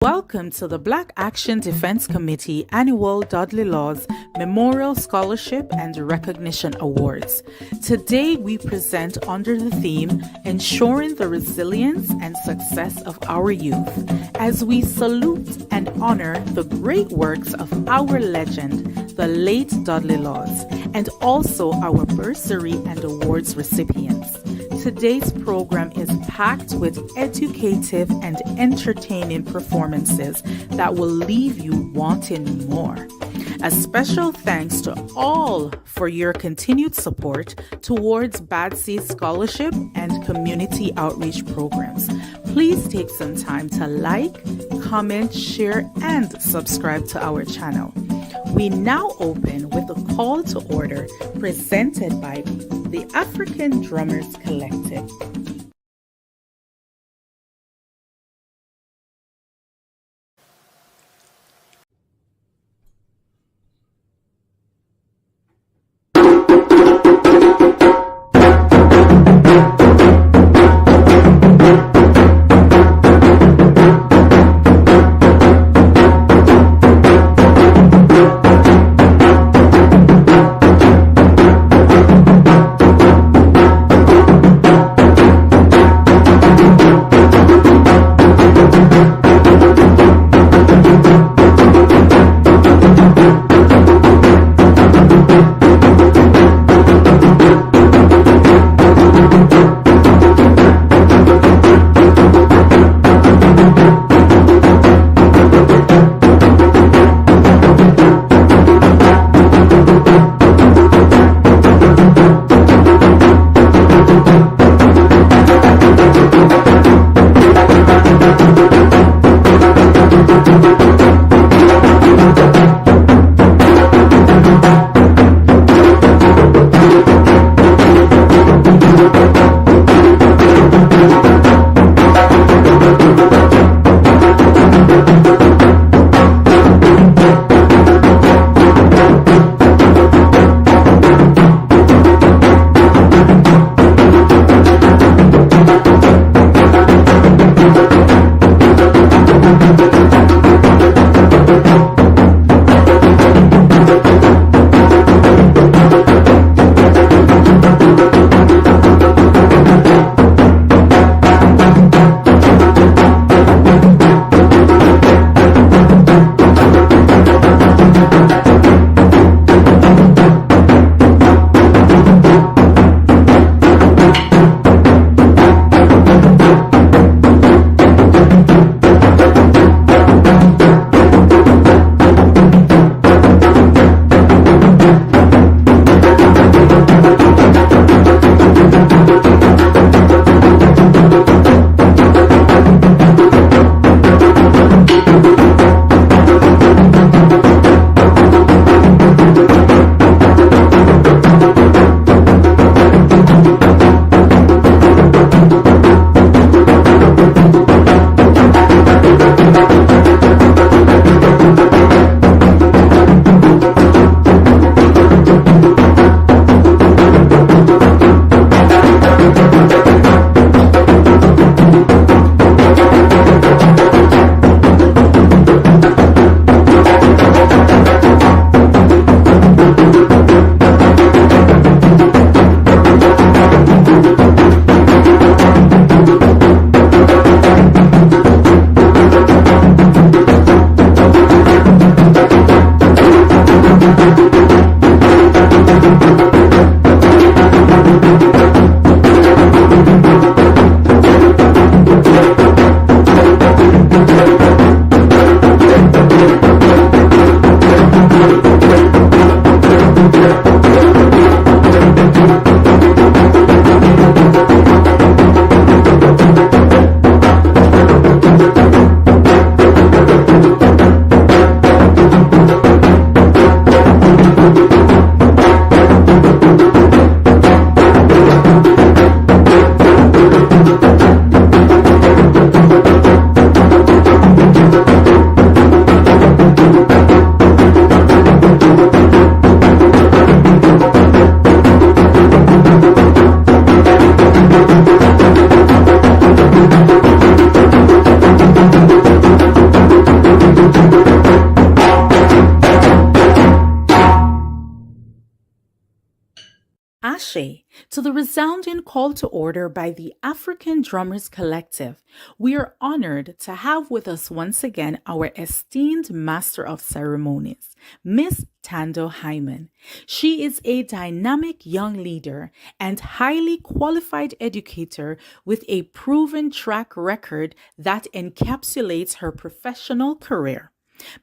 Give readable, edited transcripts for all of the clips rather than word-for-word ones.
Welcome to the Black Action Defense Committee Annual Dudley Laws Memorial Scholarship and Recognition Awards. Today we present under the theme Ensuring the Resilience and Success of Our Youth, as we salute and honor the great works of our legend, the late Dudley Laws, and also our bursary and awards recipients. Today's program is packed with educative and entertaining performances that will leave you wanting more. A special thanks to all for your continued support towards BADSE's scholarship and community outreach programs. Please take some time to like, comment, share, and subscribe to our channel. We now open with a call to order presented by the African Drummers Collective. Ashe, to the resounding call to order by the African Drummers Collective, we are honored to have with us once again our esteemed Master of Ceremonies, Miss Tando Hyman. She is a dynamic young leader and highly qualified educator with a proven track record that encapsulates her professional career.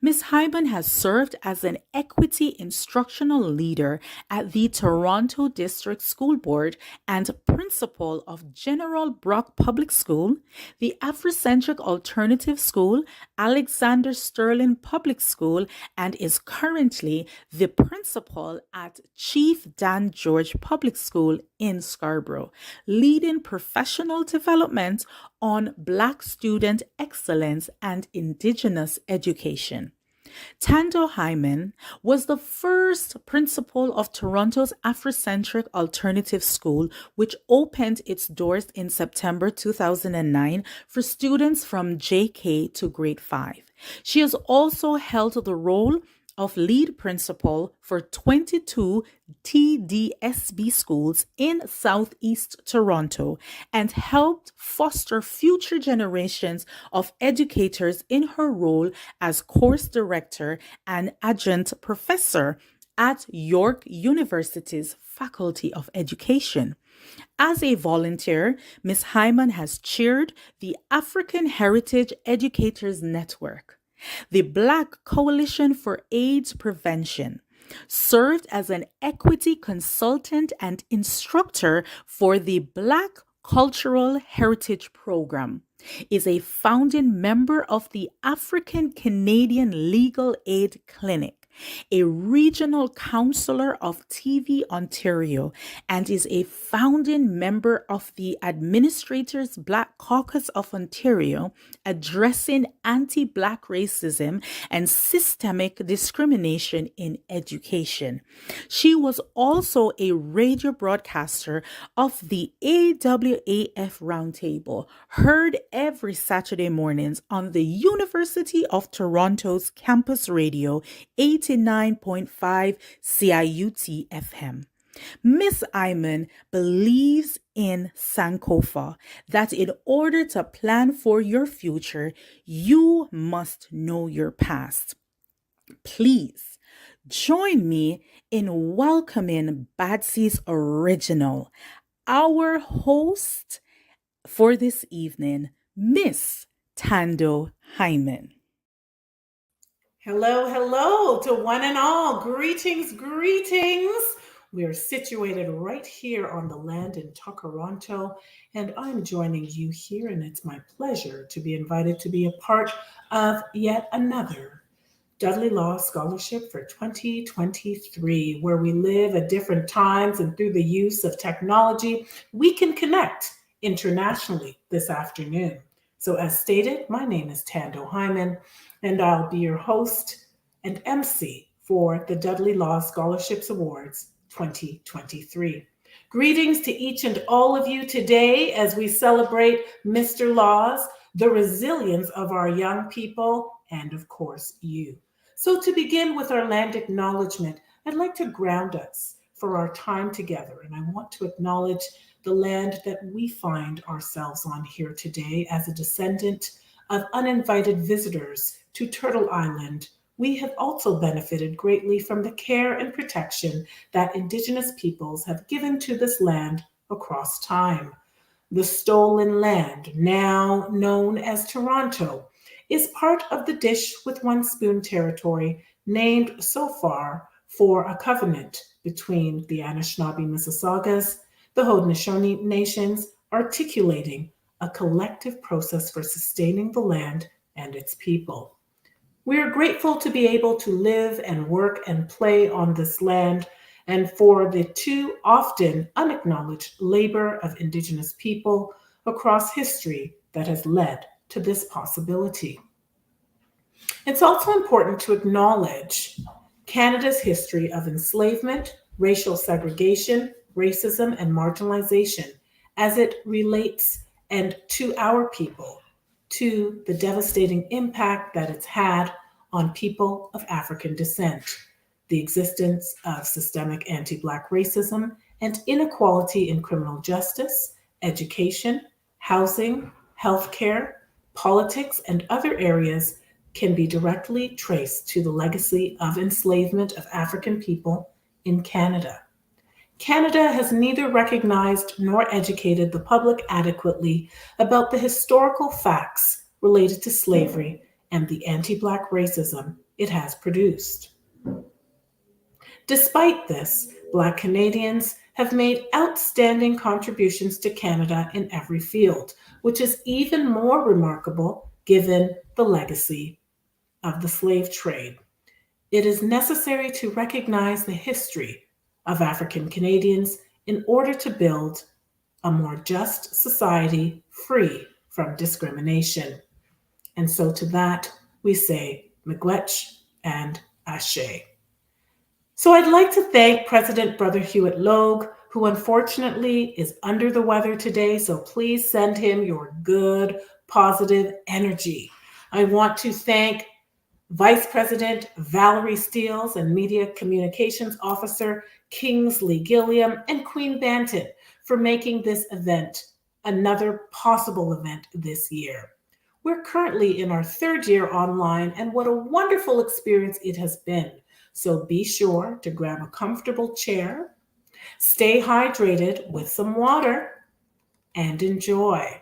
Ms. Hyman has served as an equity instructional leader at the Toronto District School Board and principal of General Brock Public School, the Afrocentric Alternative School, Alexander Sterling Public School, and is currently the principal at Chief Dan George Public School in Scarborough, leading professional development on Black student excellence and Indigenous education. Tando Hyman was the first principal of Toronto's Afrocentric Alternative School, which opened its doors in September 2009 for students from JK to grade 5. She has also held the role of lead principal for 22 TDSB schools in Southeast Toronto and helped foster future generations of educators in her role as course director and adjunct professor at York University's Faculty of Education. As a volunteer, Ms. Hyman has chaired the African Heritage Educators Network, the Black Coalition for AIDS Prevention, served as an equity consultant and instructor for the Black Cultural Heritage Program, is a founding member of the African Canadian Legal Aid Clinic, a regional counselor of TV Ontario, and is a founding member of the Administrators Black Caucus of Ontario, addressing anti-Black racism and systemic discrimination in education. She was also a radio broadcaster of the AWAF Roundtable, heard every Saturday mornings on the University of Toronto's campus radio 89.5 CIUT FM. Miss Hyman believes in Sankofa, that in order to plan for your future, you must know your past. Please join me in welcoming Badsy's Original, our host for this evening, Miss Tando Hyman. Hello, hello to one and all. Greetings, greetings. We are situated right here on the land in Toronto, and I'm joining you here, and it's my pleasure to be invited to be a part of yet another Dudley Law Scholarship for 2023, where we live at different times and through the use of technology, we can connect internationally this afternoon. So as stated, my name is Tando Hyman, and I'll be your host and MC for the Dudley Law Scholarships Awards 2023. Greetings to each and all of you today as we celebrate Mr. Laws, the resilience of our young people, and of course, you. So to begin with our land acknowledgement, I'd like to ground us for our time together, and I want to acknowledge the land that we find ourselves on here today as a descendant of uninvited visitors to Turtle Island. We have also benefited greatly from the care and protection that Indigenous peoples have given to this land across time. The stolen land, now known as Toronto, is part of the dish with one spoon territory named so far for a covenant between the Anishinaabe Mississaugas, the Haudenosaunee nations, articulating a collective process for sustaining the land and its people. We are grateful to be able to live and work and play on this land, and for the too often unacknowledged labor of Indigenous people across history that has led to this possibility. It's also important to acknowledge Canada's history of enslavement, racial segregation, racism, and marginalization as it relates and to our people, to the devastating impact that it's had on people of African descent, the existence of systemic anti-Black racism and inequality in criminal justice, education, housing, healthcare, politics, and other areas can be directly traced to the legacy of enslavement of African people in Canada. Canada has neither recognized nor educated the public adequately about the historical facts related to slavery and the anti-Black racism it has produced. Despite this, Black Canadians have made outstanding contributions to Canada in every field, which is even more remarkable given the legacy of the slave trade. It is necessary to recognize the history of African Canadians in order to build a more just society free from discrimination. And so to that, we say miigwech and ashe. So I'd like to thank President Brother Hewitt Logue, who unfortunately is under the weather today, so please send him your good, positive energy. I want to thank Vice President Valerie Steeles and Media Communications Officer Kingsley Gilliam and Queen Banton for making this event another possible event this year. We're currently in our third year online, and what a wonderful experience it has been. So be sure to grab a comfortable chair, stay hydrated with some water, and enjoy.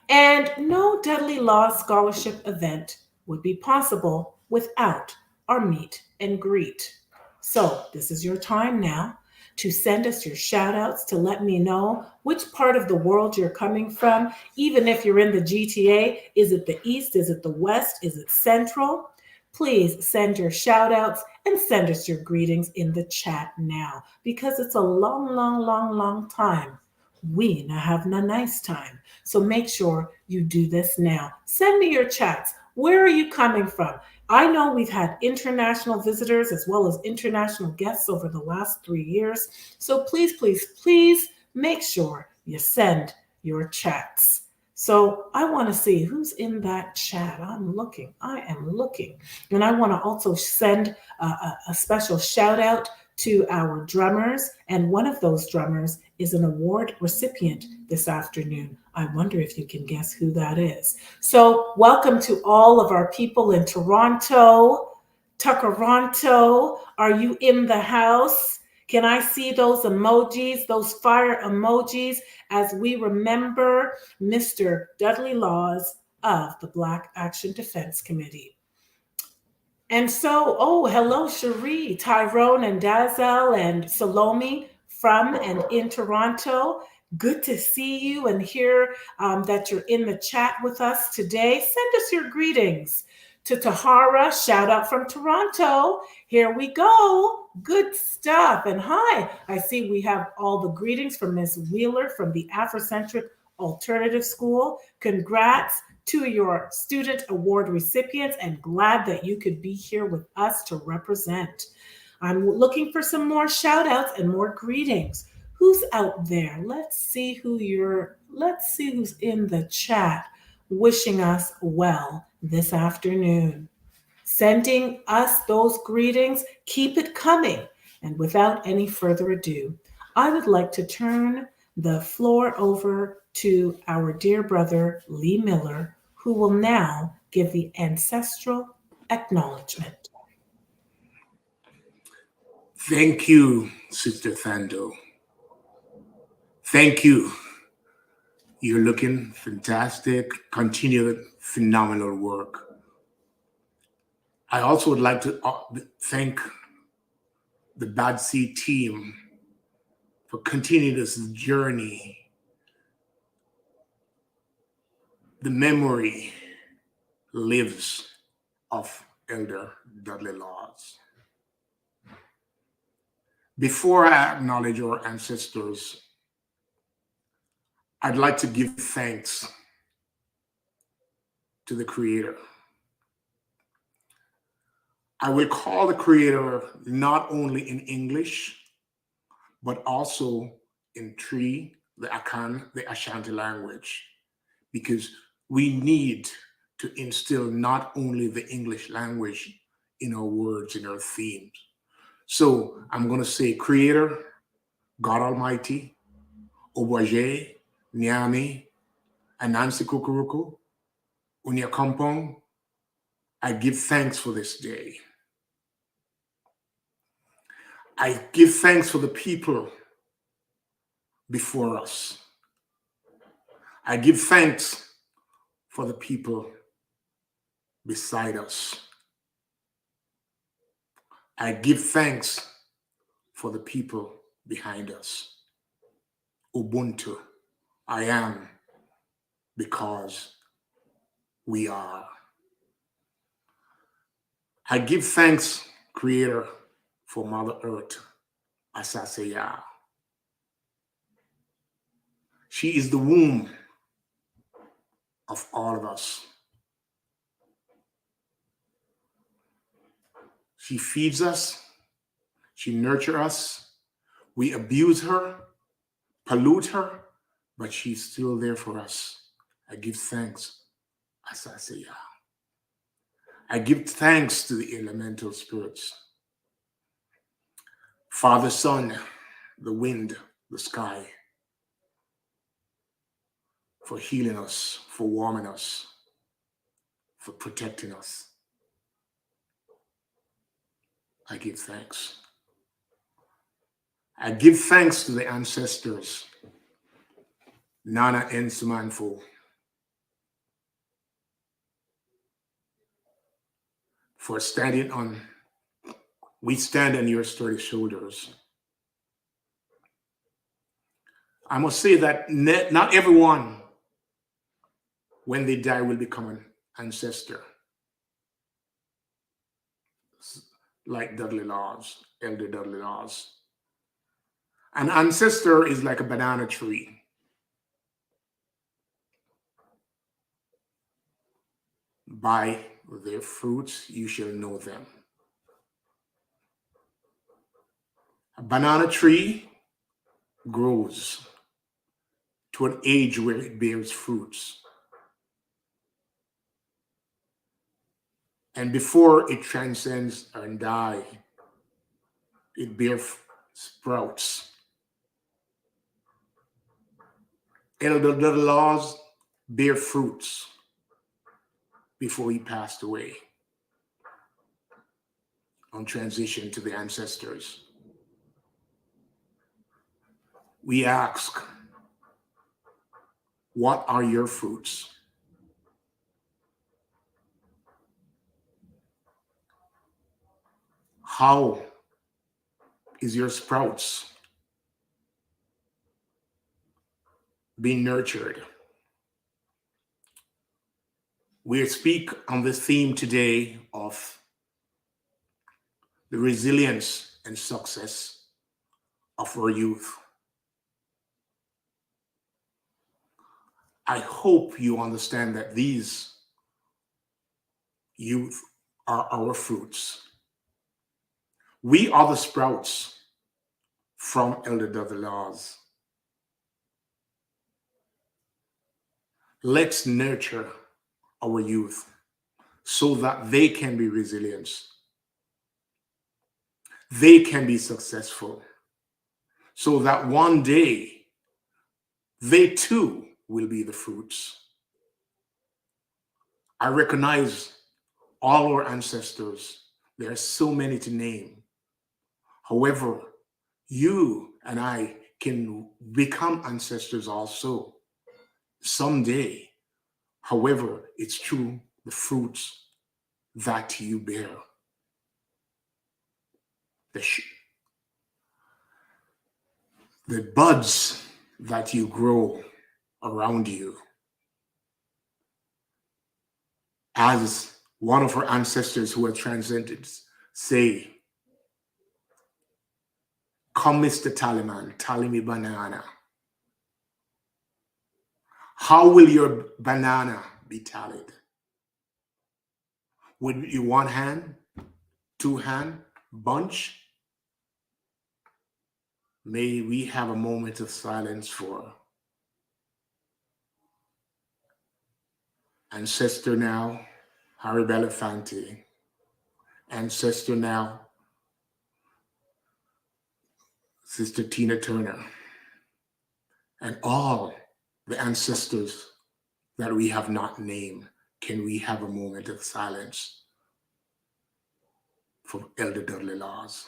And no Dudley Law Scholarship event would be possible without our meet and greet. So this is your time now to send us your shout outs to let me know which part of the world you're coming from. Even if you're in the GTA, is it the East? Is it the West? Is it Central? Please send your shout outs and send us your greetings in the chat now, because it's a long time. We now have a nice time. So make sure you do this now. Send me your chats. Where are you coming from? I know we've had international visitors as well as international guests over the last 3 years. So please make sure you send your chats. So I want to see who's in that chat. I am looking. And I want to also send a special shout out to our drummers. And one of those drummers is an award recipient this afternoon. I wonder if you can guess who that is. So welcome to all of our people in Toronto, Tuckeronto. Are you in the house? Can I see those emojis, those fire emojis, as we remember Mr. Dudley Laws of the Black Action Defense Committee? And so, hello, Cherie, Tyrone, and Dazel, and Salome from and in Toronto. Good to see you and hear that you're in the chat with us today. Send us your greetings. To Tahara, shout out from Toronto. Here we go. Good stuff. And hi, I see we have all the greetings from Ms. Wheeler from the Afrocentric Alternative School. Congrats to your student award recipients, and glad that you could be here with us to represent. I'm looking for some more shout outs and more greetings. Who's out there? Let's see who's in the chat wishing us well this afternoon. Sending us those greetings. Keep it coming. And without any further ado, I would like to turn the floor over to our dear brother, Lee Miller, who will now give the ancestral acknowledgement. Thank you, Sister Thando. Thank you. You're looking fantastic. Continued phenomenal work. I also would like to thank the Bad Seed team for continuing this journey. The memory lives of Elder Dudley Laws. Before I acknowledge our ancestors, I'd like to give thanks to the Creator. I will call the Creator not only in English, but also in Tree, the Akan, the Ashanti language, because we need to instill not only the English language in our words, in our themes. So I'm going to say Creator, God Almighty, Obaje, Nyami, Anansi Kukuruku, Unya Kampong, I give thanks for this day. I give thanks for the people before us. I give thanks for the people beside us. I give thanks for the people behind us. Ubuntu, I am because we are. I give thanks, Creator, for Mother Earth, Asasaya. She is the womb of all of us. She feeds us, she nurtures us. We abuse her, pollute her, but she's still there for us. I give thanks, Asasaya. I give thanks to the elemental spirits. Father, Son, the wind, the sky, for healing us, for warming us, for protecting us. I give thanks. I give thanks to the ancestors, Nana Nsumanfo, for standing on, we stand on your sturdy shoulders. I must say that not everyone, when they die, will become an ancestor, like Dudley Laws, Elder Dudley Laws. An ancestor is like a banana tree. By their fruits you shall know them. A banana tree grows to an age where it bears fruits. And before it transcends and dies, it bears sprouts. Elder Laws bear fruits before he passed away on transition to the ancestors. We ask, what are your fruits? How is your sprouts being nurtured? We speak on the theme today of the resilience and success of our youth. I hope you understand that these youth are our fruits. We are the sprouts from Elder Dudley Laws. Let's nurture our youth so that they can be resilient. They can be successful, so that one day they too will be the fruits. I recognize all our ancestors. There are so many to name. However, you and I can become ancestors also someday. However, it's through the fruits that you bear. The buds that you grow around you. As one of our ancestors who have transcended say, come Mr. Tallyman, tally me banana. How will your banana be tallied? Would you one hand, two hand, bunch? May we have a moment of silence for Ancestor now, Harry Belafonte. Ancestor now, Sister Tina Turner. And all the ancestors that we have not named, can we have a moment of silence for Elder Dudley Laws?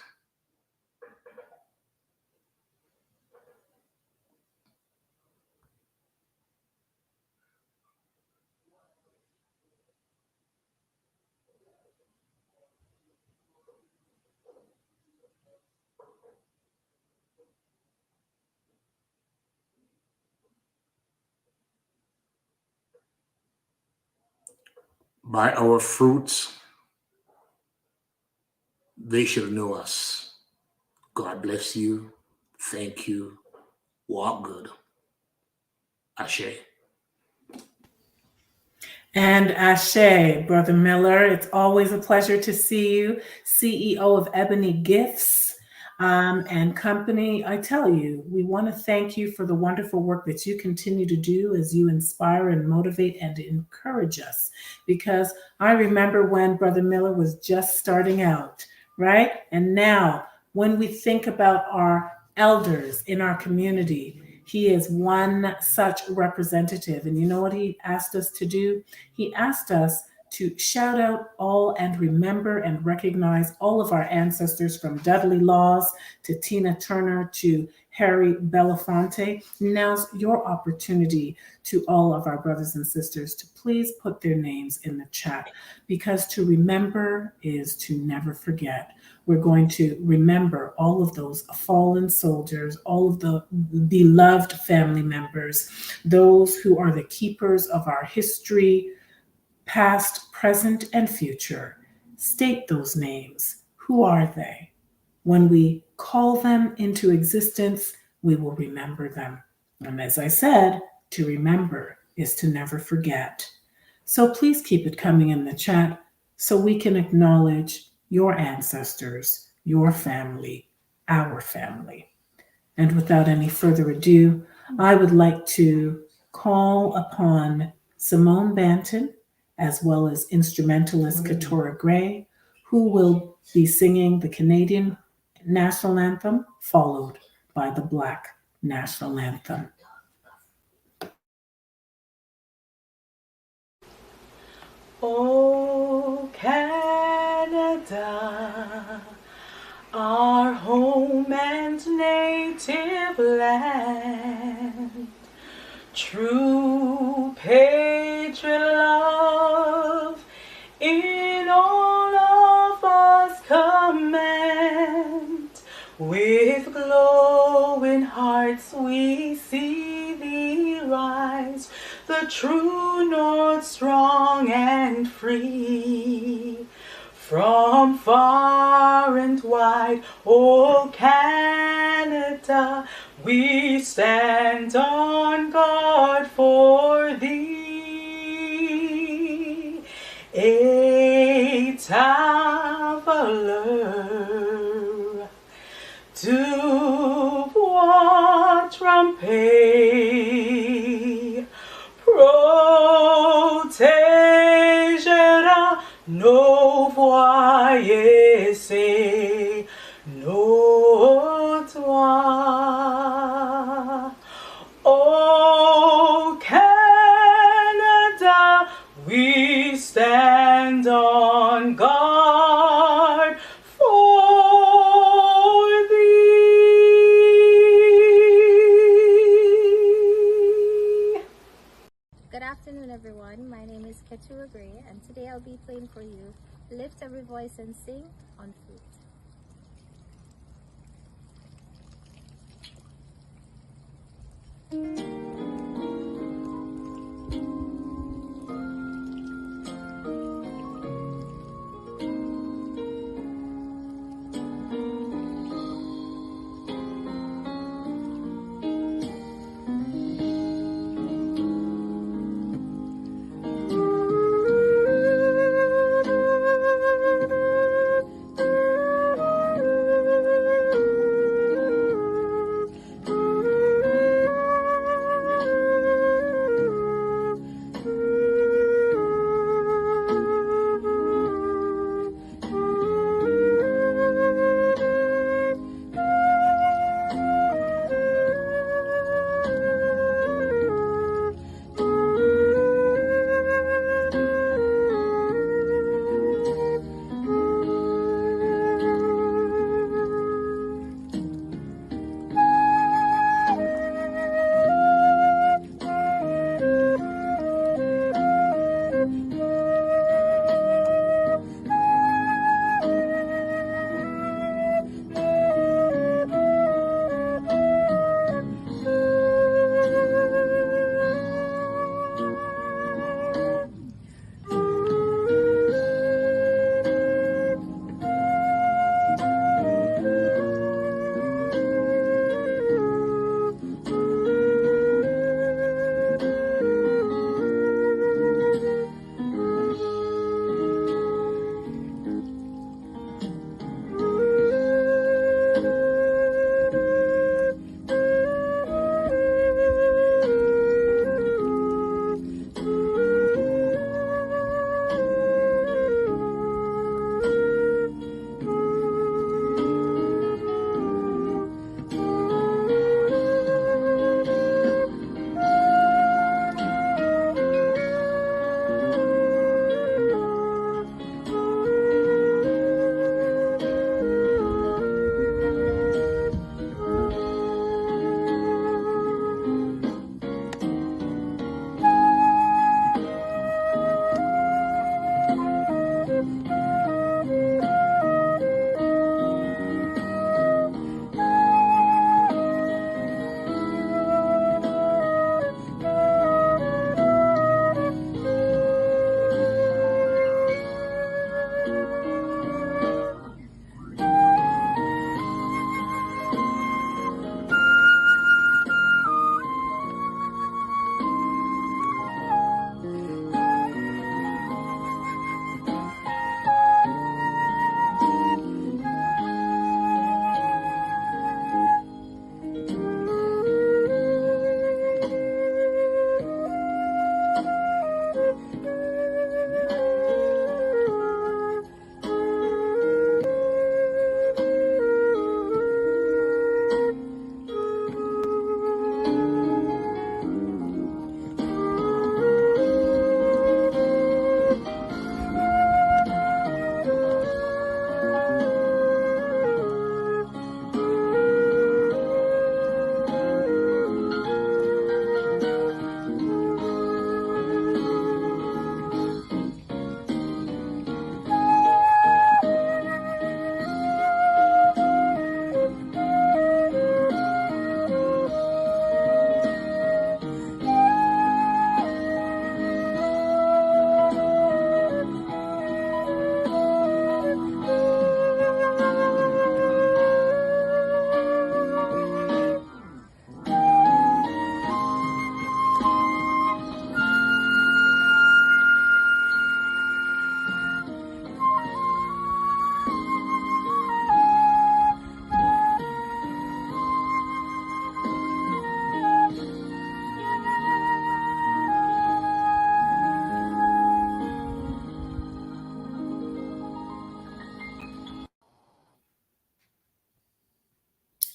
By our fruits, they shall know us. God bless you. Thank you. Walk good. Ashe. And Ashe, Brother Miller, it's always a pleasure to see you, CEO of Ebony Gifts and Company. I tell you, we want to thank you for the wonderful work that you continue to do as you inspire and motivate and encourage us. Because I remember when Brother Miller was just starting out, right? And now, when we think about our elders in our community, he is one such representative. And you know what he asked us to do? He asked us to shout out all and remember and recognize all of our ancestors, from Dudley Laws to Tina Turner to Harry Belafonte. Now's your opportunity to all of our brothers and sisters to please put their names in the chat, because to remember is to never forget. We're going to remember all of those fallen soldiers, all of the beloved family members, those who are the keepers of our history, past, present, and future. State those names. Who are they? When we call them into existence, we will remember them. And as I said, to remember is to never forget. So please keep it coming in the chat so we can acknowledge your ancestors, your family, our family. And without any further ado, I would like to call upon Simone Banton, as well as instrumentalist Keturah Gray, who will be singing the Canadian national anthem, followed by the Black national anthem. Oh, Canada, our home and native land, true patriot love in all of us command. With glowing hearts we see thee rise, the true north strong and free. From far and wide, oh Canada, we stand on guard for thee. A traveler to watch from pay, protégera no voyez no toi. Oh Canada, we stand on guard for thee. Good afternoon, everyone. My name is Keturah Gray, and today I'll be playing for you Lift Every Voice and Sing on Flute.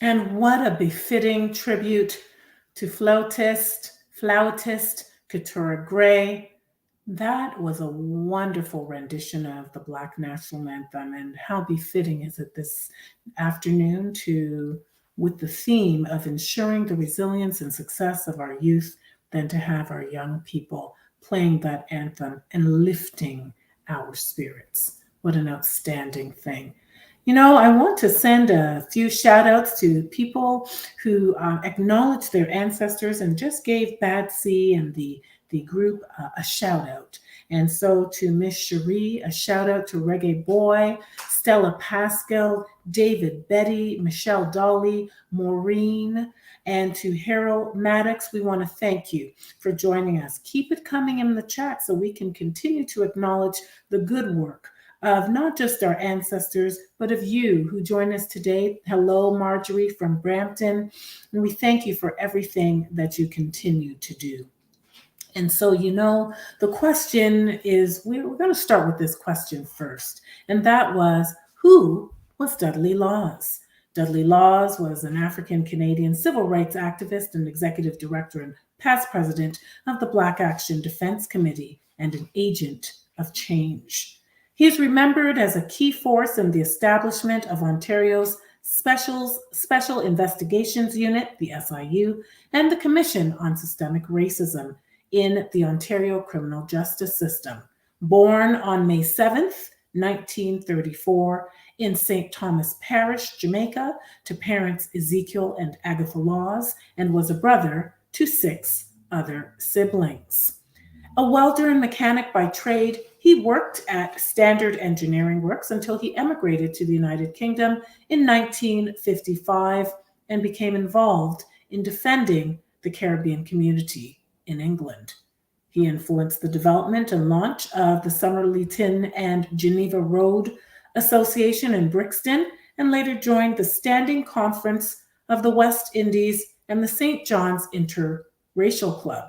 And what a befitting tribute to flautist Keturah Gray. That was a wonderful rendition of the Black National Anthem, and how befitting is it this afternoon to, with the theme of ensuring the resilience and success of our youth, than to have our young people playing that anthem and lifting our spirits. What an outstanding thing. You know, I want to send a few shout outs to people who acknowledged their ancestors and just gave Bad C and the group a shout out. And so to Miss Cherie, a shout out to Reggae Boy, Stella Pascal, David Betty, Michelle Dolly, Maureen, and to Harold Maddox, we want to thank you for joining us. Keep it coming in the chat so we can continue to acknowledge the good work of not just our ancestors, but of you who join us today. Hello, Marjorie from Brampton. And we thank you for everything that you continue to do. And so, you know, the question is, we're going to start with this question first. And that was, who was Dudley Laws? Dudley Laws was an African Canadian civil rights activist and executive director and past president of the Black Action Defense Committee and an agent of change. He is remembered as a key force in the establishment of Ontario's Special Investigations Unit, the SIU, and the Commission on Systemic Racism in the Ontario criminal justice system. Born on May 7th, 1934, in St. Thomas Parish, Jamaica, to parents Ezekiel and Agatha Laws, and was a brother to 6 other siblings. A welder and mechanic by trade, he worked at Standard Engineering Works until he emigrated to the United Kingdom in 1955 and became involved in defending the Caribbean community in England. He influenced the development and launch of the Somerleyton and Geneva Road Association in Brixton, and later joined the Standing Conference of the West Indies and the St. John's Interracial Club.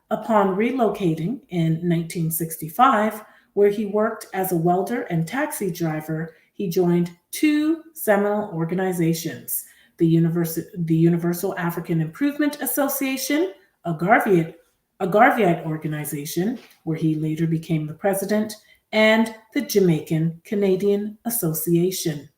Upon relocating in 1965, where he worked as a welder and taxi driver, he joined 2 seminal organizations, the Universal African Improvement Association, a Garveyite organization, where he later became the president, and the Jamaican Canadian Association.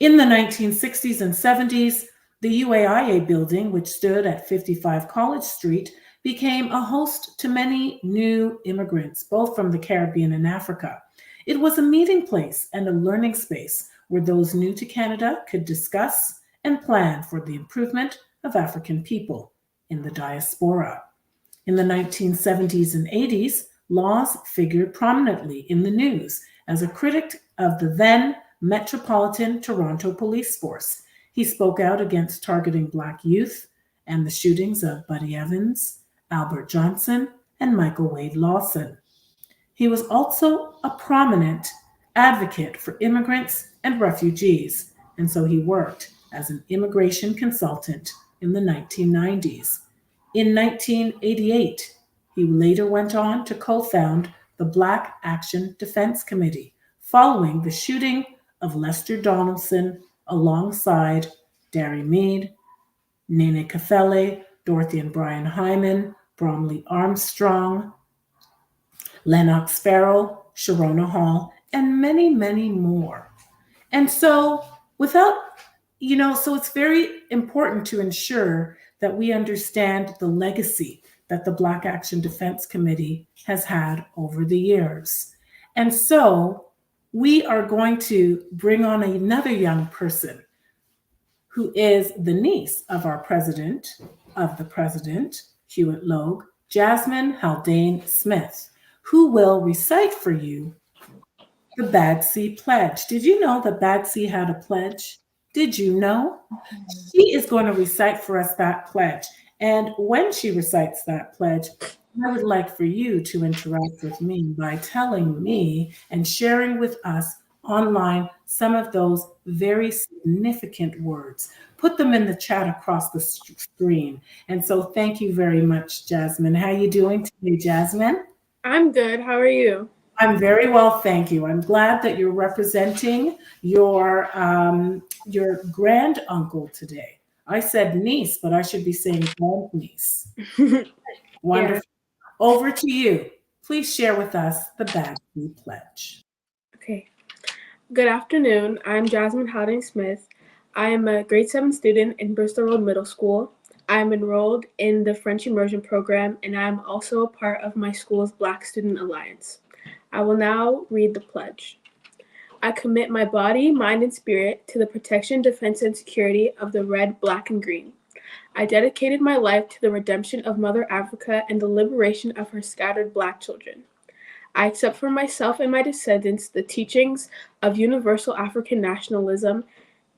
In the 1960s and 70s, the UAIA building, which stood at 55 College Street, became a host to many new immigrants, both from the Caribbean and Africa. It was a meeting place and a learning space where those new to Canada could discuss and plan for the improvement of African people in the diaspora. In the 1970s and 80s, Laws figured prominently in the news as a critic of the then Metropolitan Toronto Police Force. He spoke out against targeting Black youth and the shootings of Buddy Evans, Albert Johnson, and Michael Wade Lawson. He was also a prominent advocate for immigrants and refugees, and so he worked as an immigration consultant in the 1990s. In 1988, he later went on to co-found the Black Action Defense Committee, following the shooting of Lester Donaldson alongside Derry Mead, Nene Kafele, Dorothy and Brian Hyman, Bromley Armstrong, Lennox Farrell, Sharona Hall, and many, many more. And so so it's very important to ensure that we understand the legacy that the Black Action Defense Committee has had over the years. And so we are going to bring on another young person who is the niece of the president, Hewitt Logue, Jasmine Haldane Smith, who will recite for you the Bad Sea Pledge. Did you know that Bad Sea had a pledge? Did you know? She is going to recite for us that pledge. And when she recites that pledge, I would like for you to interact with me by telling me and sharing with us online some of those very significant words. Put them in the chat across the screen. And so thank you very much, Jasmine. How are you doing today, Jasmine? I'm good. How are you? I'm very well, thank you. I'm glad that you're representing your grand uncle today. I said niece, but I should be saying grand niece. Yeah. Wonderful. Over to you. Please share with us the Bad Food Pledge. Okay. Good afternoon. I'm Jasmine Howding Smith. I am a grade 7 student in Bristol Road Middle School. I am enrolled in the French Immersion Program, and I am also a part of my school's Black Student Alliance. I will now read the pledge. I commit my body, mind, and spirit to the protection, defense, and security of the red, black, and green. I dedicated my life to the redemption of Mother Africa and the liberation of her scattered Black children. I accept for myself and my descendants the teachings of universal African nationalism,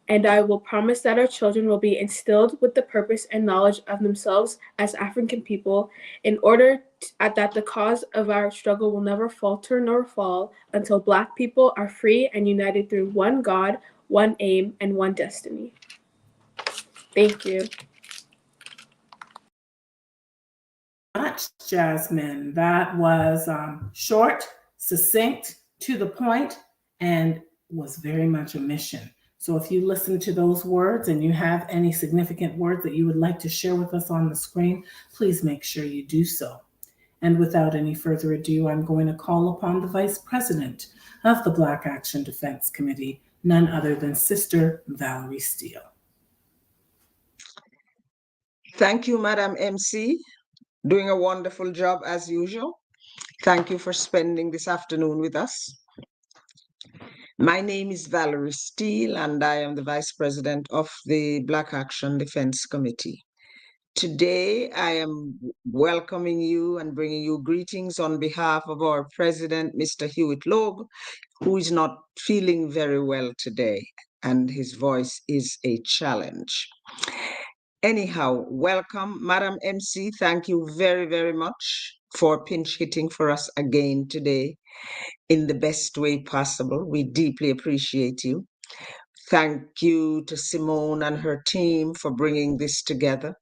and I will promise that our children will be instilled with the purpose and knowledge of themselves as African people in order that the cause of our struggle will never falter nor fall until Black people are free and united through one God, one aim, and one destiny. Thank you. Much, Jasmine. That was short, succinct, to the point, and was very much a mission. So if you listen to those words and you have any significant words that you would like to share with us on the screen, please make sure you do so. And without any further ado, I'm going to call upon the Vice President of the Black Action Defense Committee, none other than Sister Valerie Steele. Thank you, Madam MC. Doing a wonderful job as usual. Thank you for spending this afternoon with us. My name is Valerie Steele, and I am the Vice President of the Black Action Defense Committee. Today, I am welcoming you and bringing you greetings on behalf of our President, Mr. Hewitt Loeb, who is not feeling very well today, and his voice is a challenge. Anyhow, welcome, Madam MC. Thank you very, very much for pinch hitting for us again today in the best way possible. We deeply appreciate you. Thank you to Simone and her team for bringing this together.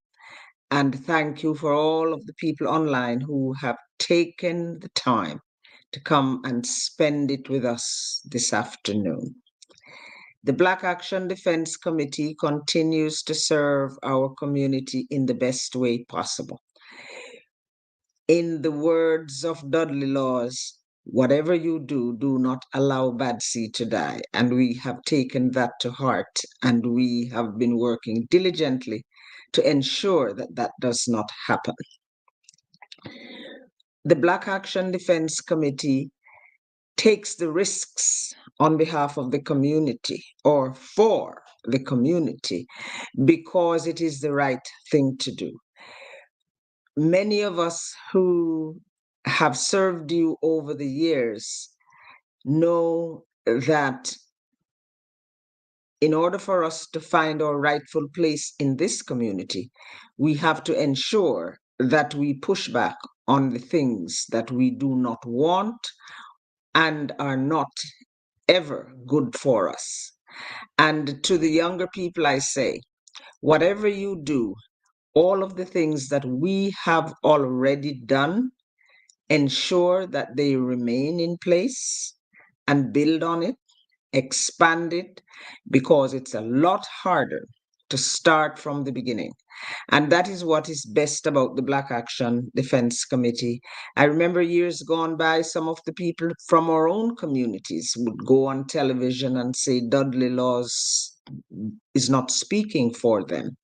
And thank you for all of the people online who have taken the time to come and spend it with us this afternoon. The Black Action Defense Committee continues to serve our community in the best way possible. In the words of Dudley laws, whatever you do, do not allow bad seed to die. And we have taken that to heart, and we have been working diligently to ensure that that does not happen. The Black Action Defense Committee takes the risks on behalf of the community or for the community because it is the right thing to do. Many of us who have served you over the years know that in order for us to find our rightful place in this community, we have to ensure that we push back on the things that we do not want and are not ever good for us. And to the younger people, I say, whatever you do, all of the things that we have already done, ensure that they remain in place and build on it, expand it, because it's a lot harder to start from the beginning. And that is what is best about the Black Action Defense Committee. I remember years gone by, some of the people from our own communities would go on television and say Dudley Laws is not speaking for them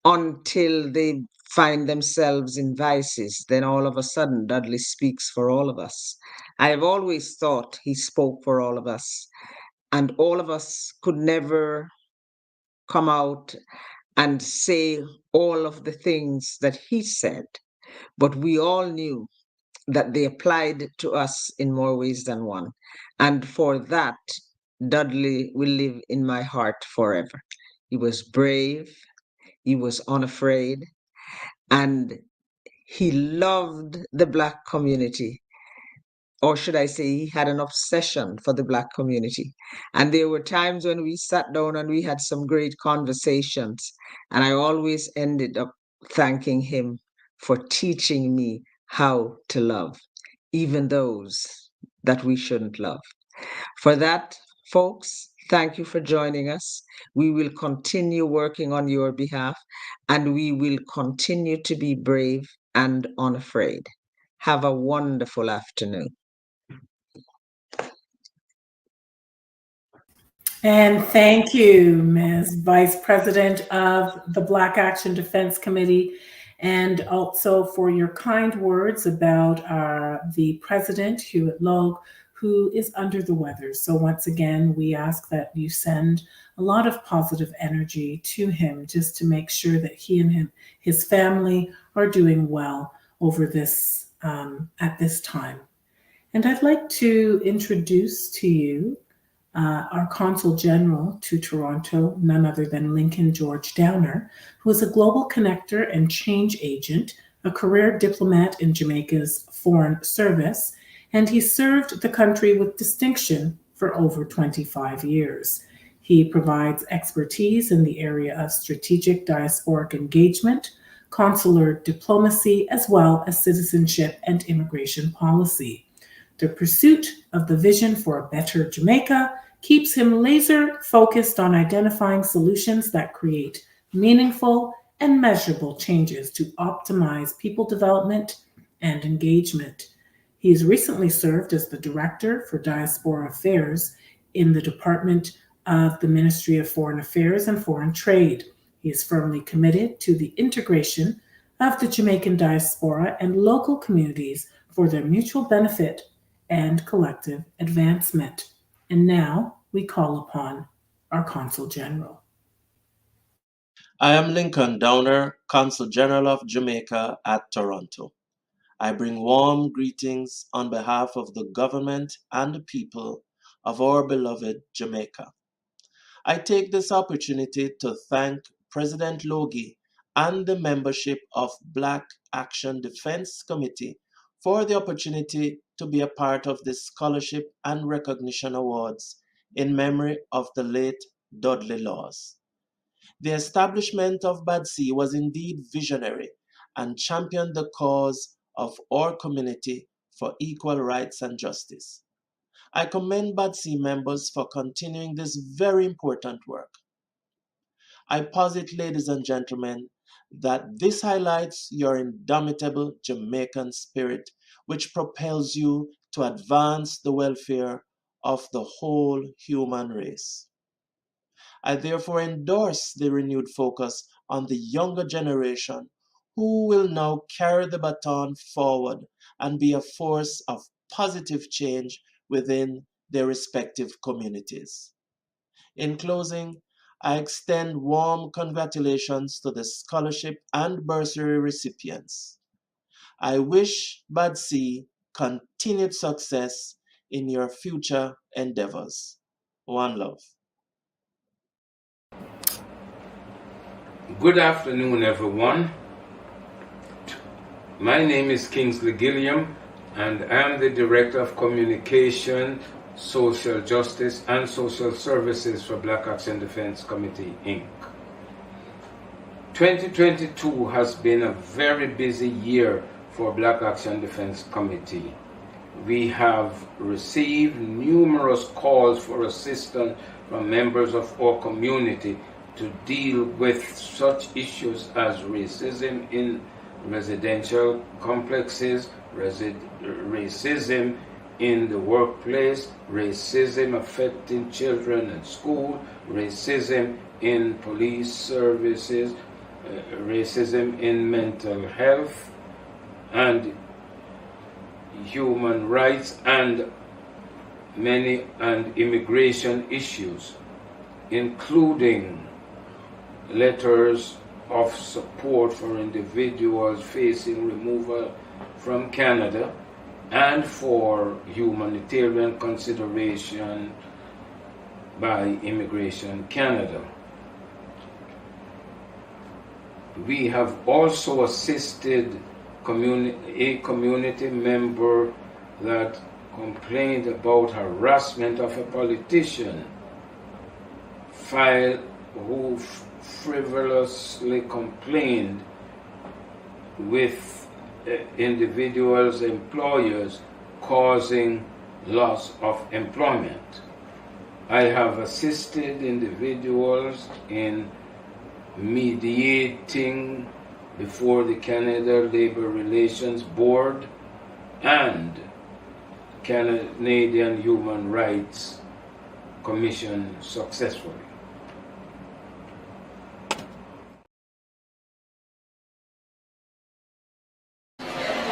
until they find themselves in vices. Then all of a sudden, Dudley speaks for all of us. I have always thought he spoke for all of us, and all of us could never come out and say all of the things that he said, but we all knew that they applied to us in more ways than one. And for that, Dudley will live in my heart forever. He was brave, he was unafraid, and he loved the Black community. Or should I say, he had an obsession for the Black community. And there were times when we sat down and we had some great conversations. And I always ended up thanking him for teaching me how to love, even those that we shouldn't love. For that, folks, thank you for joining us. We will continue working on your behalf, and we will continue to be brave and unafraid. Have a wonderful afternoon. And thank you, Ms. Vice President of the Black Action Defense Committee, and also for your kind words about the President, Hewitt Logue, who is under the weather. So once again, we ask that you send a lot of positive energy to him just to make sure that he and his family are doing well over this at this time. And I'd like to introduce to you our Consul General to Toronto, none other than Lincoln George Downer, who is a global connector and change agent, a career diplomat in Jamaica's Foreign Service, and he served the country with distinction for over 25 years. He provides expertise in the area of strategic diasporic engagement, consular diplomacy, as well as citizenship and immigration policy. The pursuit of the vision for a better Jamaica keeps him laser focused on identifying solutions that create meaningful and measurable changes to optimize people development and engagement. He's recently served as the Director for Diaspora Affairs in the Department of the Ministry of Foreign Affairs and Foreign Trade. He is firmly committed to the integration of the Jamaican diaspora and local communities for their mutual benefit and collective advancement. And now we call upon our Consul General. I am Lincoln Downer, Consul General of Jamaica at Toronto. I bring warm greetings on behalf of the government and the people of our beloved Jamaica. I take this opportunity to thank President Logie and the membership of Black Action Defense Committee for the opportunity to be a part of this scholarship and recognition awards in memory of the late Dudley Laws. The establishment of BADC was indeed visionary and championed the cause of our community for equal rights and justice. I commend BADC members for continuing this very important work. I posit, ladies and gentlemen, that this highlights your indomitable Jamaican spirit, which propels you to advance the welfare of the whole human race. I therefore endorse the renewed focus on the younger generation who will now carry the baton forward and be a force of positive change within their respective communities. In closing, I extend warm congratulations to the scholarship and bursary recipients. I wish BADC continued success in your future endeavors. One love. Good afternoon, everyone. My name is Kingsley Gilliam, and I'm the Director of Communication, Social Justice, and Social Services for Black Action Defense Committee, Inc. 2022 has been a very busy year for Black Action Defense Committee. We have received numerous calls for assistance from members of our community to deal with such issues as racism in residential complexes, racism in the workplace, racism affecting children at school, racism in police services, racism in mental health and human rights, and immigration issues, including letters of support for individuals facing removal from Canada and for humanitarian consideration by Immigration Canada. We have also assisted a community member that complained about harassment of a politician, who frivolously complained with individuals' employers, causing loss of employment. I have assisted individuals in mediating before the Canada Labour Relations Board and Canadian Human Rights Commission successfully.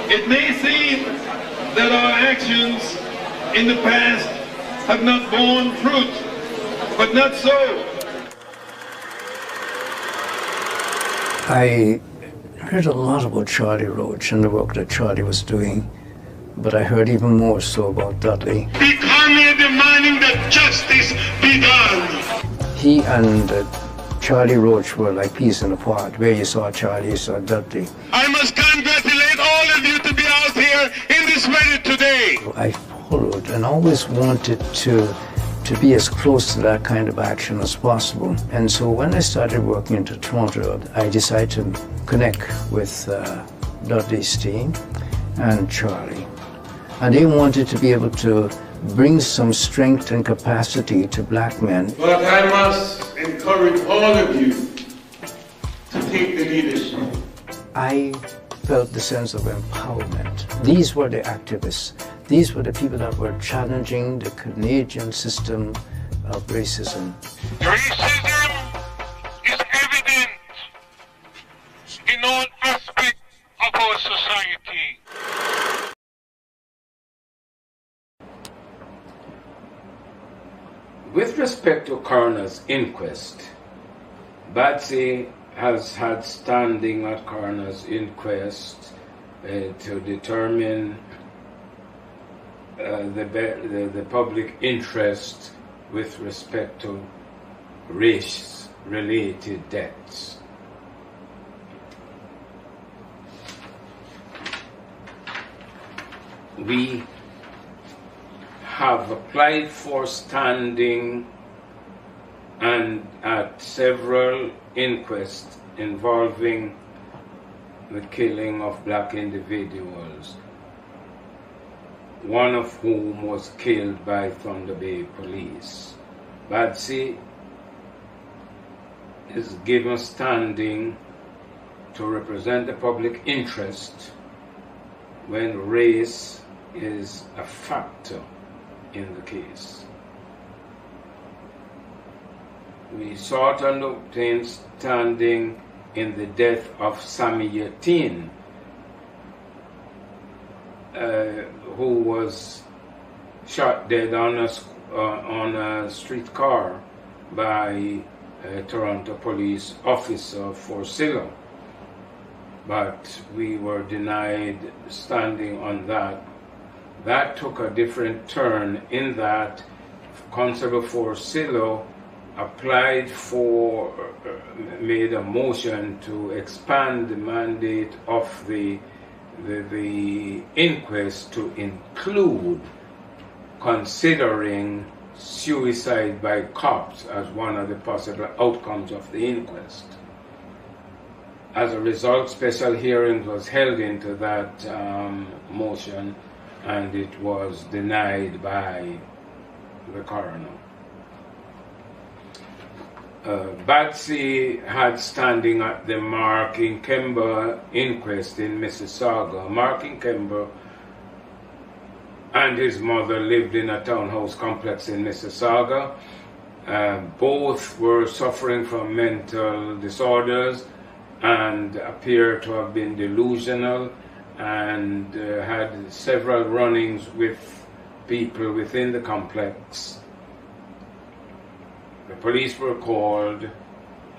It may seem that our actions in the past have not borne fruit, but not so. I heard a lot about Charlie Roach and the work that Charlie was doing, but I heard even more so about Dudley. The economy demanding that justice be done. He and Charlie Roach were like peas in a pod. Where you saw Charlie, you saw Dudley. I must congratulate all of you to be out here in this weather today. I followed and always wanted to be as close to that kind of action as possible. And so when I started working into Toronto, I decided to connect with Dudley's team and Charlie. And they wanted to be able to bring some strength and capacity to black men. But I must encourage all of you to take the leadership. I felt the sense of empowerment. These were the activists. These were the people that were challenging the Canadian system of racism. Racism is evident in all aspects of our society. With respect to coroner's inquest, Batsy has had standing at coroner's inquest to determine the public interest with respect to race-related deaths. We have applied for standing and at several inquests involving the killing of black individuals, one of whom was killed by Thunder Bay police. Batsy is given standing to represent the public interest when race is a factor in the case. We sought and obtained standing in the death of Sami Yatin, who was shot dead on a streetcar by a Toronto police officer for Silo. But we were denied standing on that. That took a different turn in that Constable Forcillo made a motion to expand the mandate of the inquest to include considering suicide by cops as one of the possible outcomes of the inquest. As a result, special hearings was held into that motion, and it was denied by the coroner. Batsy had standing at the Mark Inkemba inquest in Mississauga. Mark Inkemba and his mother lived in a townhouse complex in Mississauga. Both were suffering from mental disorders and appear to have been delusional and had several run-ins with people within the complex. The police were called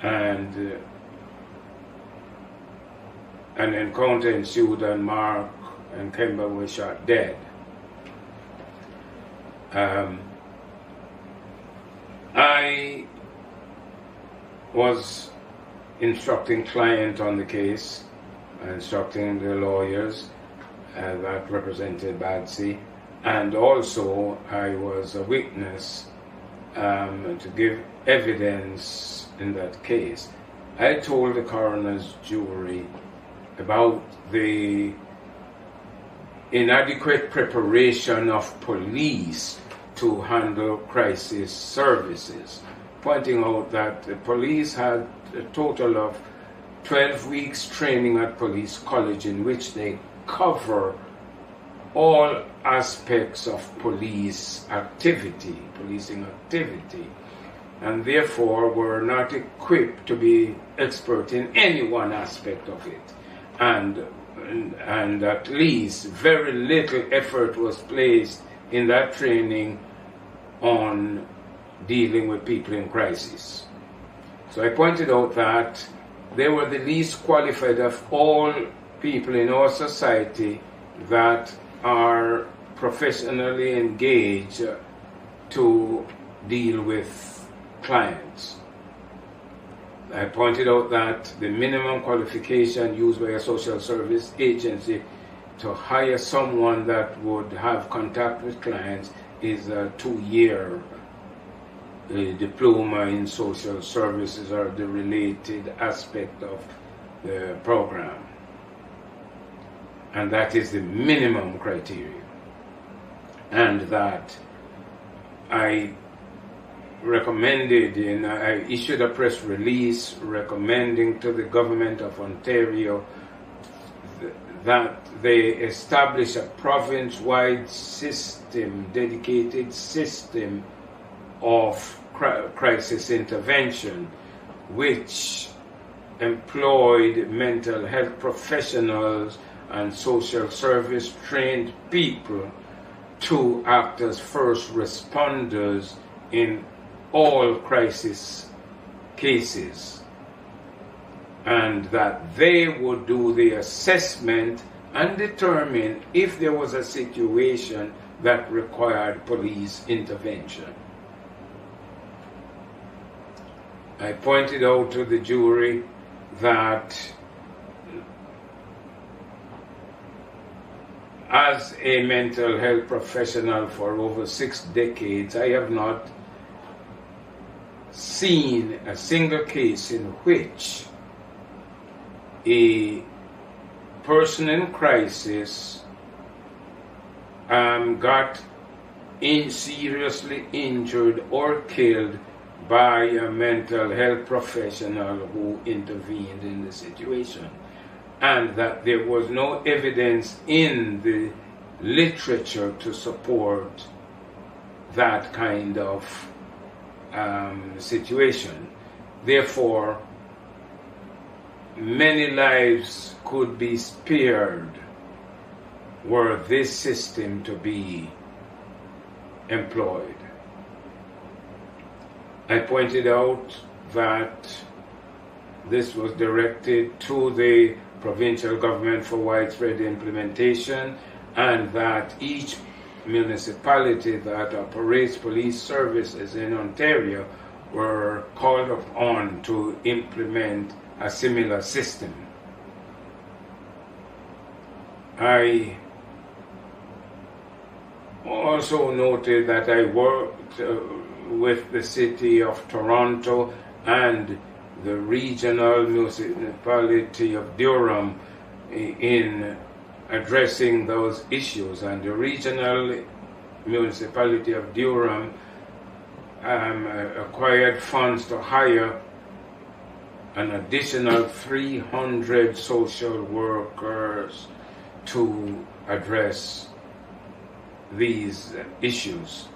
and an encounter ensued, and Mark and Kemba were shot dead. I was instructing client on the case, instructing the lawyers that represented Batsy, and also I was a witness to give evidence in that case. I told the coroner's jury about the inadequate preparation of police to handle crisis services, pointing out that the police had a total of 12 weeks training at police college in which they cover all aspects of policing activity, and therefore were not equipped to be expert in any one aspect of it. And at least very little effort was placed in that training on dealing with people in crisis. So I pointed out that they were the least qualified of all people in our society that are professionally engaged to deal with clients. I pointed out that the minimum qualification used by a social service agency to hire someone that would have contact with clients is a 2-year diploma in social services or the related aspect of the program. And that is the minimum criteria. And that I recommended, and I issued a press release recommending to the government of Ontario that they establish a province-wide system, dedicated system of crisis intervention, which employed mental health professionals and social service trained people to act as first responders in all crisis cases, and that they would do the assessment and determine if there was a situation that required police intervention. I pointed out to the jury that as a mental health professional for over 6 decades, I have not seen a single case in which a person in crisis got seriously injured or killed by a mental health professional who intervened in the situation, and that there was no evidence in the literature to support that kind of situation. Therefore, many lives could be spared were this system to be employed. I pointed out that this was directed to the provincial government for widespread implementation, and that each municipality that operates police services in Ontario were called upon to implement a similar system. I also noted that I worked with the City of Toronto and the regional municipality of Durham in addressing those issues, and the regional municipality of Durham acquired funds to hire an additional 300 social workers to address these issues.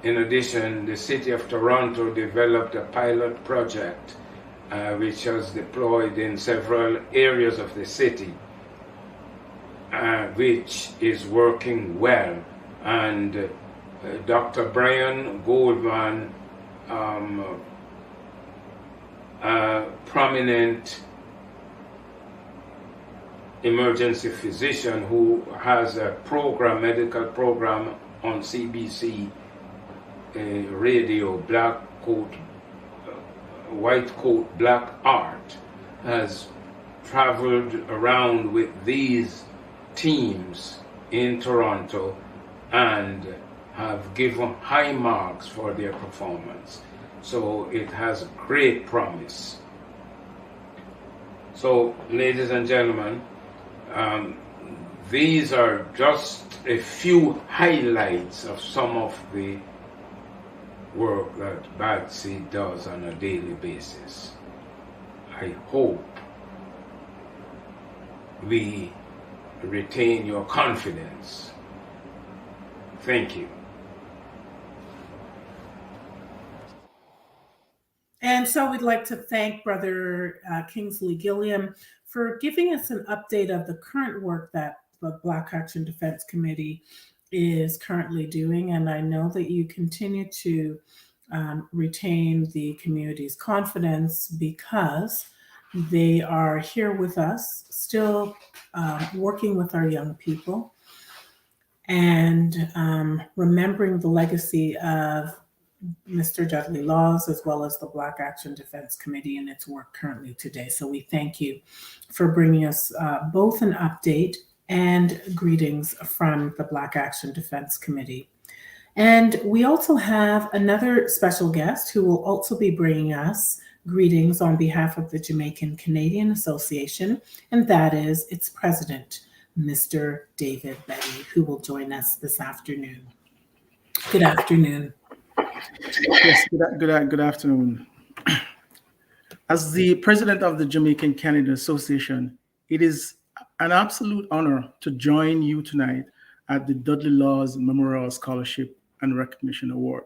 In addition, the City of Toronto developed a pilot project which was deployed in several areas of the city, which is working well. And Dr. Brian Goldman, a prominent emergency physician who has a program, medical program on CBC radio, Black Coat, White Coat, Black Art, has traveled around with these teams in Toronto and have given high marks for their performance. So it has great promise. So, ladies and gentlemen, These are just a few highlights of some of the work that Batsy does on a daily basis. I hope we retain your confidence. Thank you. And so we'd like to thank Brother Kingsley Gilliam for giving us an update of the current work that the Black Action Defense Committee is currently doing. And I know that you continue to retain the community's confidence because they are here with us, still working with our young people and remembering the legacy of Mr. Dudley Laws, as well as the Black Action Defense Committee and its work currently today. So we thank you for bringing us both an update and greetings from the Black Action Defense Committee. And we also have another special guest who will also be bringing us greetings on behalf of the Jamaican Canadian Association, and that is its president, Mr. David Betty, who will join us this afternoon. Good afternoon. Yes, good afternoon. As the president of the Jamaican Canadian Association, it is an absolute honor to join you tonight at the Dudley Laws Memorial Scholarship and Recognition Award.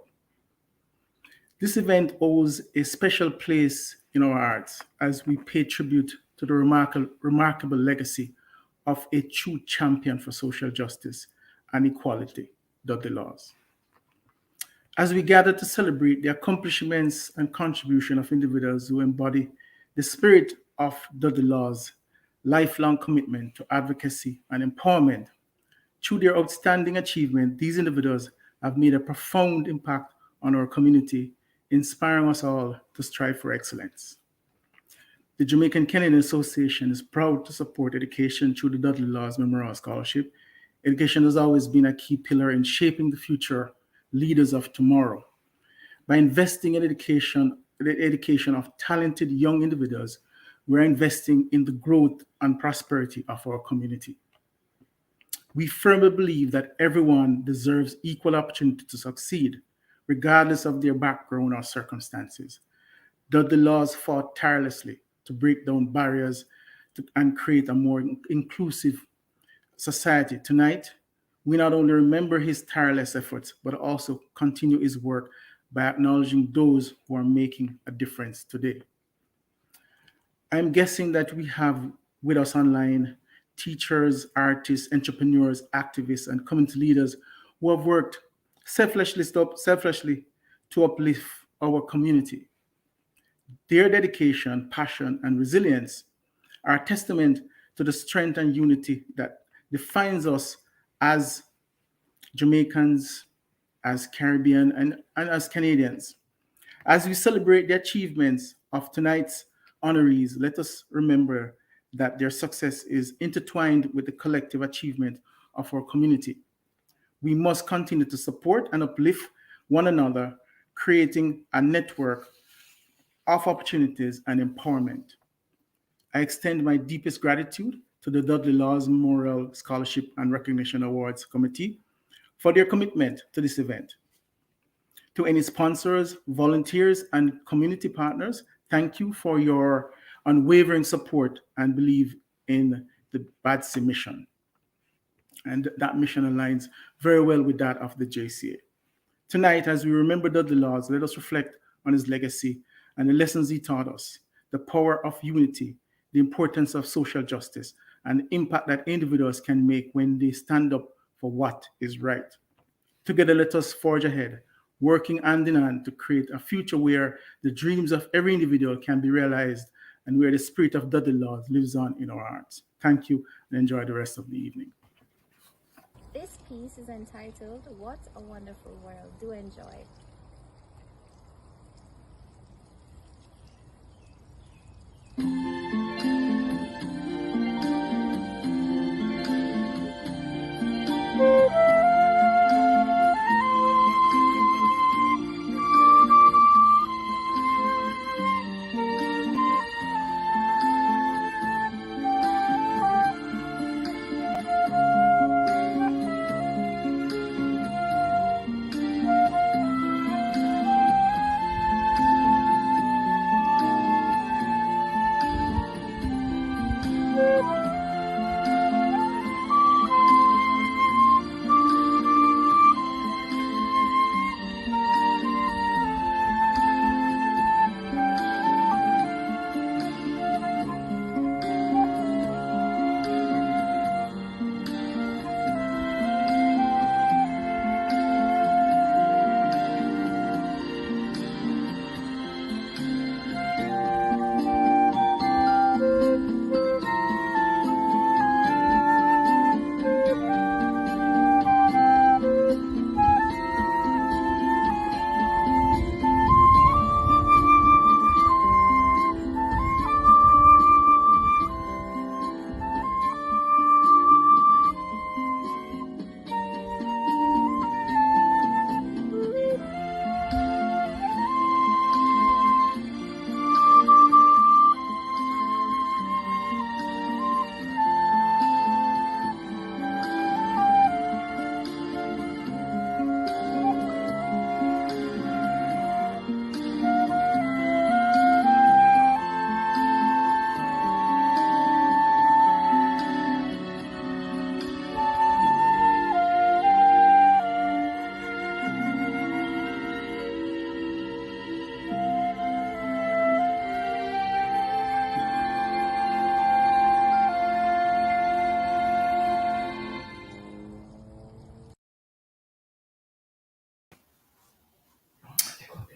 This event holds a special place in our hearts as we pay tribute to the remarkable legacy of a true champion for social justice and equality, Dudley Laws. As we gather to celebrate the accomplishments and contribution of individuals who embody the spirit of Dudley Laws' lifelong commitment to advocacy and empowerment, through their outstanding achievement, these individuals have made a profound impact on our community, inspiring us all to strive for excellence. The Jamaican Canadian Association is proud to support education through the Dudley Laws Memorial Scholarship. Education has always been a key pillar in shaping the future leaders of tomorrow. By investing in the education of talented young individuals, we're investing in the growth and prosperity of our community. We firmly believe that everyone deserves equal opportunity to succeed, regardless of their background or circumstances. Dudley Laws fought tirelessly to break down barriers and create a more inclusive society. Tonight, we not only remember his tireless efforts, but also continue his work by acknowledging those who are making a difference today. I'm guessing that we have with us online teachers, artists, entrepreneurs, activists, and community leaders who have worked selflessly to uplift our community. Their dedication, passion, and resilience are a testament to the strength and unity that defines us as Jamaicans, as Caribbean, and as Canadians. As we celebrate the achievements of tonight's honorees, let us remember that their success is intertwined with the collective achievement of our community. We must continue to support and uplift one another, creating a network of opportunities and empowerment. I extend my deepest gratitude to the Dudley Laws Memorial Scholarship and Recognition Awards Committee for their commitment to this event. To any sponsors, volunteers, and community partners, thank you for your unwavering support and belief in the BADSI mission. And that mission aligns very well with that of the JCA. Tonight, as we remember Dudley Laws, let us reflect on his legacy and the lessons he taught us, the power of unity, the importance of social justice, and the impact that individuals can make when they stand up for what is right. Together, let us forge ahead, working hand in hand to create a future where the dreams of every individual can be realized and where the spirit of Dudley Laws lives on in our hearts. Thank you and enjoy the rest of the evening. This piece is entitled, What a Wonderful World. Do enjoy.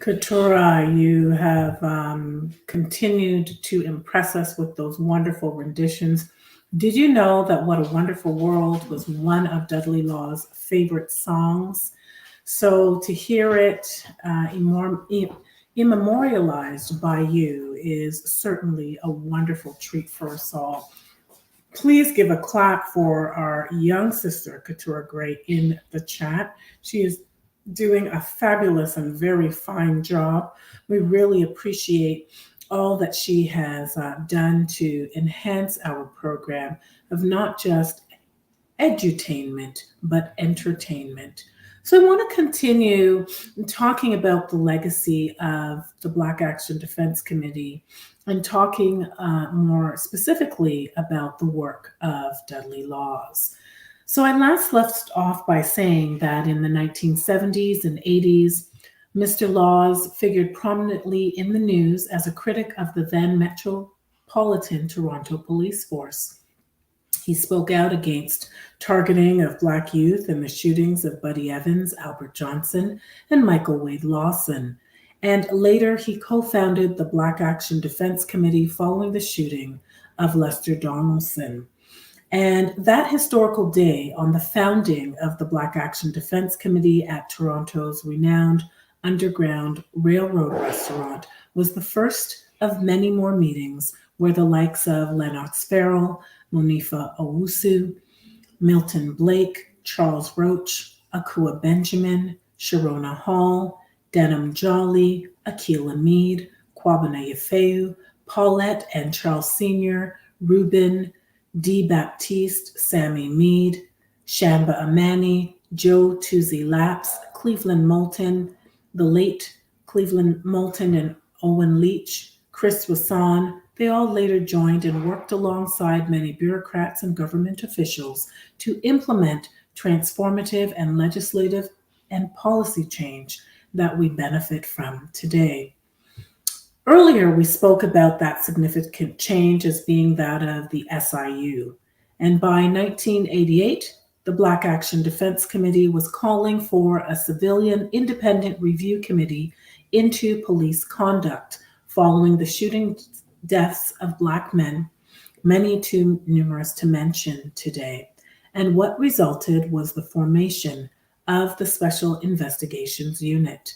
Katura, you have continued to impress us with those wonderful renditions. Did you know that What a Wonderful World was one of Dudley Law's favorite songs? So to hear it immemorialized by you is certainly a wonderful treat for us all. Please give a clap for our young sister, Katura Gray, in the chat. She is doing a fabulous and very fine job. We really appreciate all that she has done to enhance our program of not just edutainment, but entertainment. So I want to continue talking about the legacy of the Black Action Defense Committee and talking more specifically about the work of Dudley Laws. So I last left off by saying that in the 1970s and 80s, Mr. Laws figured prominently in the news as a critic of the then Metropolitan Toronto Police Force. He spoke out against targeting of Black youth and the shootings of Buddy Evans, Albert Johnson, and Michael Wade Lawson. And later, he co-founded the Black Action Defense Committee following the shooting of Lester Donaldson. And that historical day on the founding of the Black Action Defense Committee at Toronto's renowned Underground Railroad restaurant was the first of many more meetings where the likes of Lennox Farrell, Monifa Owusu, Milton Blake, Charles Roach, Akua Benjamin, Sharona Hall, Denham Jolly, Akila Mead, Kwabena Yefeu, Paulette and Charles Sr., Reuben, D. Baptiste, Sammy Mead, Shamba Amani, Joe Tuzi Laps, Cleveland Moulton, the late Cleveland Moulton and Owen Leach, Chris Wasson. They all later joined and worked alongside many bureaucrats and government officials to implement transformative and legislative and policy change that we benefit from today. Earlier, we spoke about that significant change as being that of the SIU. And by 1988, the Black Action Defense Committee was calling for a civilian independent review committee into police conduct following the shooting deaths of Black men, many too numerous to mention today. And what resulted was the formation of the Special Investigations Unit.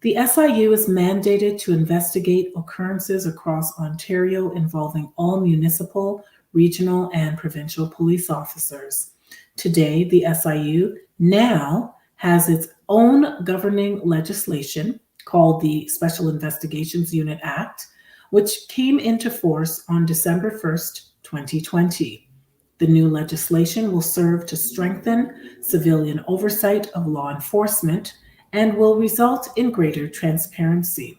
The SIU is mandated to investigate occurrences across Ontario involving all municipal, regional, and provincial police officers. Today, the SIU now has its own governing legislation called the Special Investigations Unit Act, which came into force on December 1st, 2020. The new legislation will serve to strengthen civilian oversight of law enforcement and will result in greater transparency.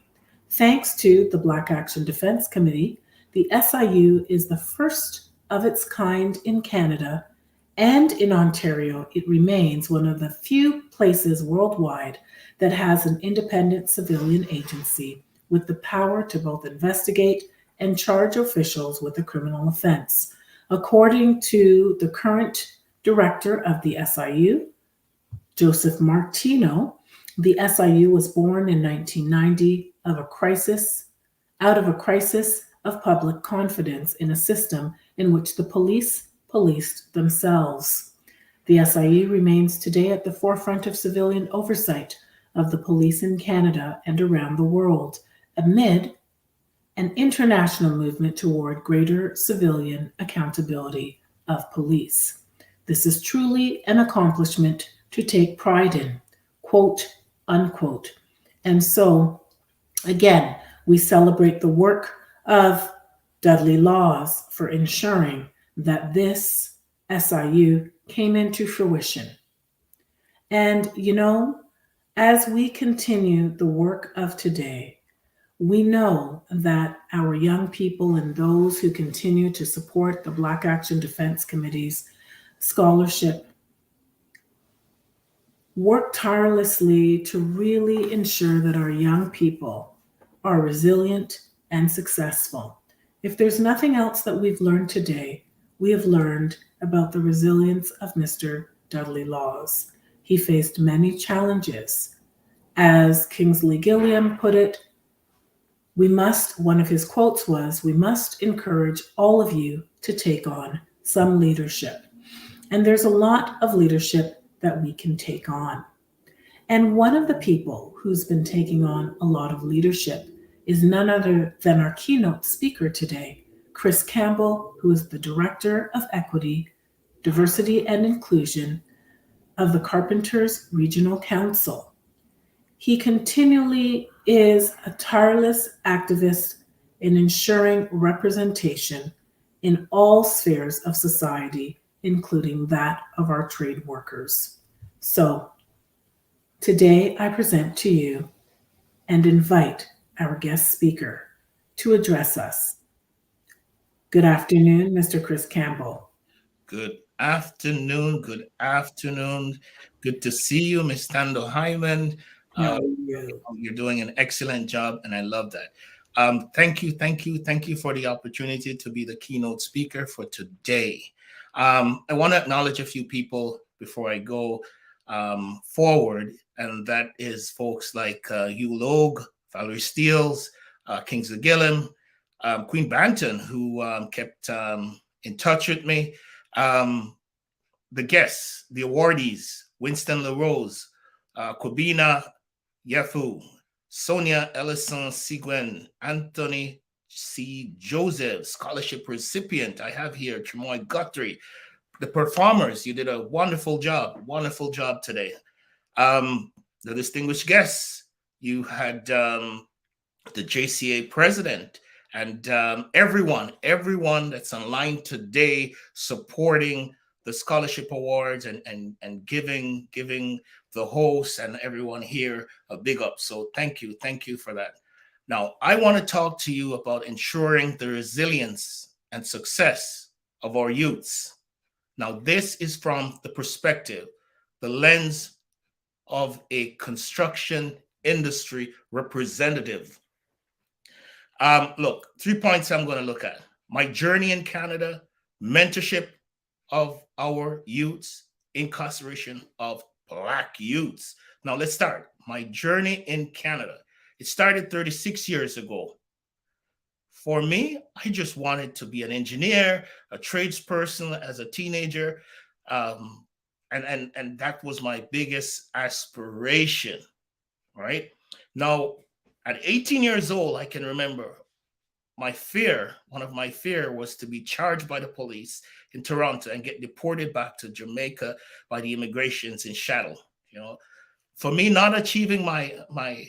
Thanks to the Black Action Defense Committee, the SIU is the first of its kind in Canada, and in Ontario, it remains one of the few places worldwide that has an independent civilian agency with the power to both investigate and charge officials with a criminal offense. According to the current director of the SIU, Joseph Martino, the SIU was born in 1990 out of a crisis of public confidence in a system in which the police policed themselves. The SIU remains today at the forefront of civilian oversight of the police in Canada and around the world, amid an international movement toward greater civilian accountability of police. This is truly an accomplishment to take pride in, quote, unquote. And so, again, we celebrate the work of Dudley Laws for ensuring that this SIU came into fruition. And, as we continue the work of today, we know that our young people and those who continue to support the Black Action Defense Committee's scholarship work tirelessly to really ensure that our young people are resilient and successful. If there's nothing else that we've learned today, we have learned about the resilience of Mr. Dudley Laws. He faced many challenges, As Kingsley Gilliam put it, one of his quotes was, we must encourage all of you to take on some leadership. And there's a lot of leadership that we can take on. And one of the people who's been taking on a lot of leadership is none other than our keynote speaker today, Chris Campbell, who is the Director of Equity, Diversity, and Inclusion of the Carpenters Regional Council. He continually is a tireless activist in ensuring representation in all spheres of society, including that of our trade workers. So, today I present to you and invite our guest speaker to address us. Good afternoon, Mr. Chris Campbell. Good afternoon. Good afternoon. Good to see you, Ms. Tando Hyman. How are you? You're doing an excellent job, and I love that. Thank you for the opportunity to be the keynote speaker for today. I want to acknowledge a few people before I go forward, and that is folks like Hugh Logue, Valerie Steels, Kingsley Gilliam, Queen Banton, who kept in touch with me. The guests, the awardees, Winston LaRose, Kobina Yefu, Sonia Ellison Siguen, Anthony C. Joseph, scholarship recipient. I have here Tremoy Guthrie. The performers, you did a wonderful job today. The distinguished guests, you had the JCA president, and everyone that's online today supporting the scholarship awards and giving the hosts and everyone here a big up. So thank you for that. Now, I want to talk to you about ensuring the resilience and success of our youths. Now, this is from the perspective, the lens of a construction industry representative. Look, 3 points I'm going to look at. My journey in Canada, mentorship of our youths, incarceration of Black youths. Now let's start. My journey in Canada. It started 36 years ago. For me, I just wanted to be an engineer, a tradesperson as a teenager. And that was my biggest aspiration, right? Now, at 18 years old, I can remember one of my fear was to be charged by the police in Toronto and get deported back to Jamaica by the immigrations in chattel. You know, for me, not achieving my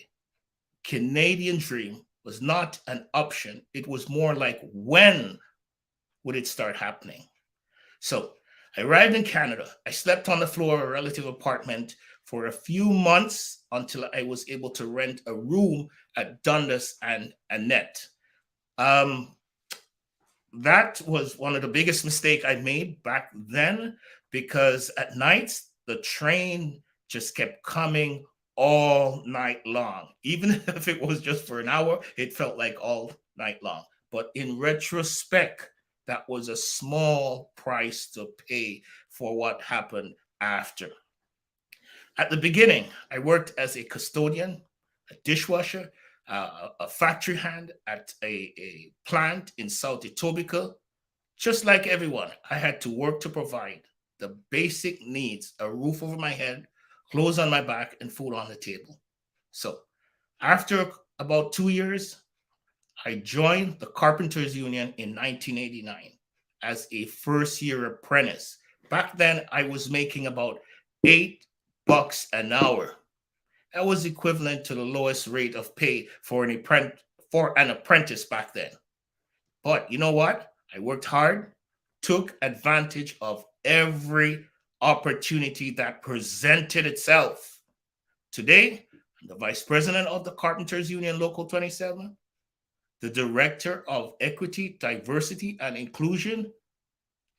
Canadian dream was not an option. It was more like, when would it start happening? So I arrived in Canada. I slept on the floor of a relative apartment for a few months until I was able to rent a room at Dundas and Annette. That was one of the biggest mistakes I made back then, because at nights, the train just kept coming all night long. Even if it was just for an hour, it felt like all night long. But in retrospect, that was a small price to pay for what happened after. At the beginning, I worked as a custodian, a dishwasher, a factory hand at a plant in South Etobicoke. Just like everyone, I had to work to provide the basic needs: a roof over my head, clothes on my back, and food on the table. So after about 2 years, I joined the Carpenters Union in 1989 as a first-year apprentice. Back then, I was making about $8 an hour. That was equivalent to the lowest rate of pay for an apprentice back then. But you know what? I worked hard, took advantage of every opportunity that presented itself. Today, I'm the vice president of the Carpenters Union Local 27, the director of Equity, Diversity, and Inclusion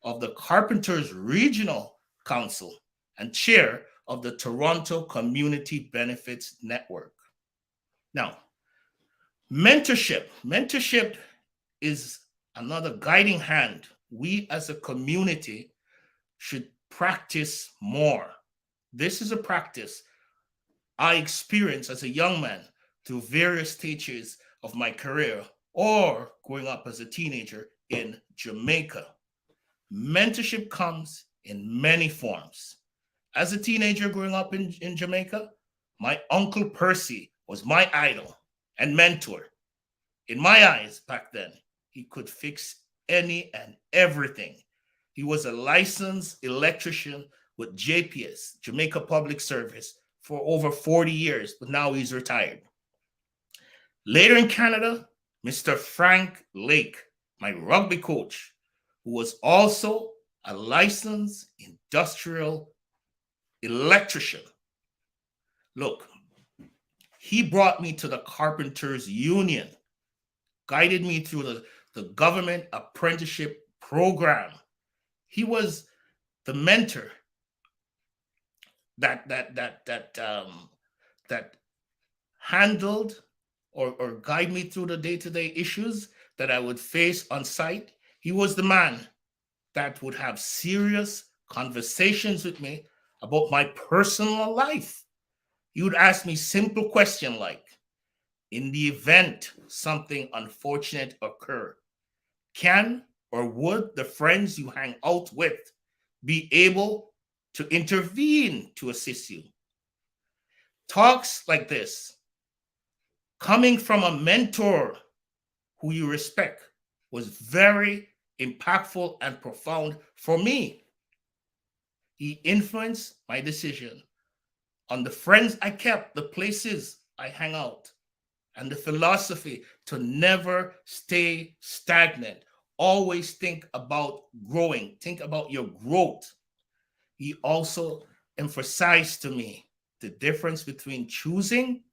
of the Carpenters Regional Council, and chair of the Toronto Community Benefits Network. Now, mentorship is another guiding hand we as a community should practice more. This is a practice I experienced as a young man through various stages of my career or growing up as a teenager in Jamaica. Mentorship comes in many forms. As a teenager growing up in Jamaica, my Uncle Percy was my idol and mentor. In my eyes back then, he could fix any and everything. He was a licensed electrician with JPS, Jamaica Public Service, for over 40 years, but now he's retired. Later in Canada, Mr. Frank Lake, my rugby coach, who was also a licensed industrial electrician. Look, he brought me to the Carpenters Union, guided me through the government apprenticeship program. He was the mentor that handled or guide me through the day-to-day issues that I would face on site. He was the man that would have serious conversations with me about my personal life. He would ask me simple questions like, in the event something unfortunate occur, can or would the friends you hang out with be able to intervene to assist you? Talks like this, coming from a mentor who you respect, was very impactful and profound for me. He influenced my decision on the friends I kept, the places I hang out, and the philosophy to never stay stagnant. Always think about growing, think about your growth. He also emphasized to me the difference between choosing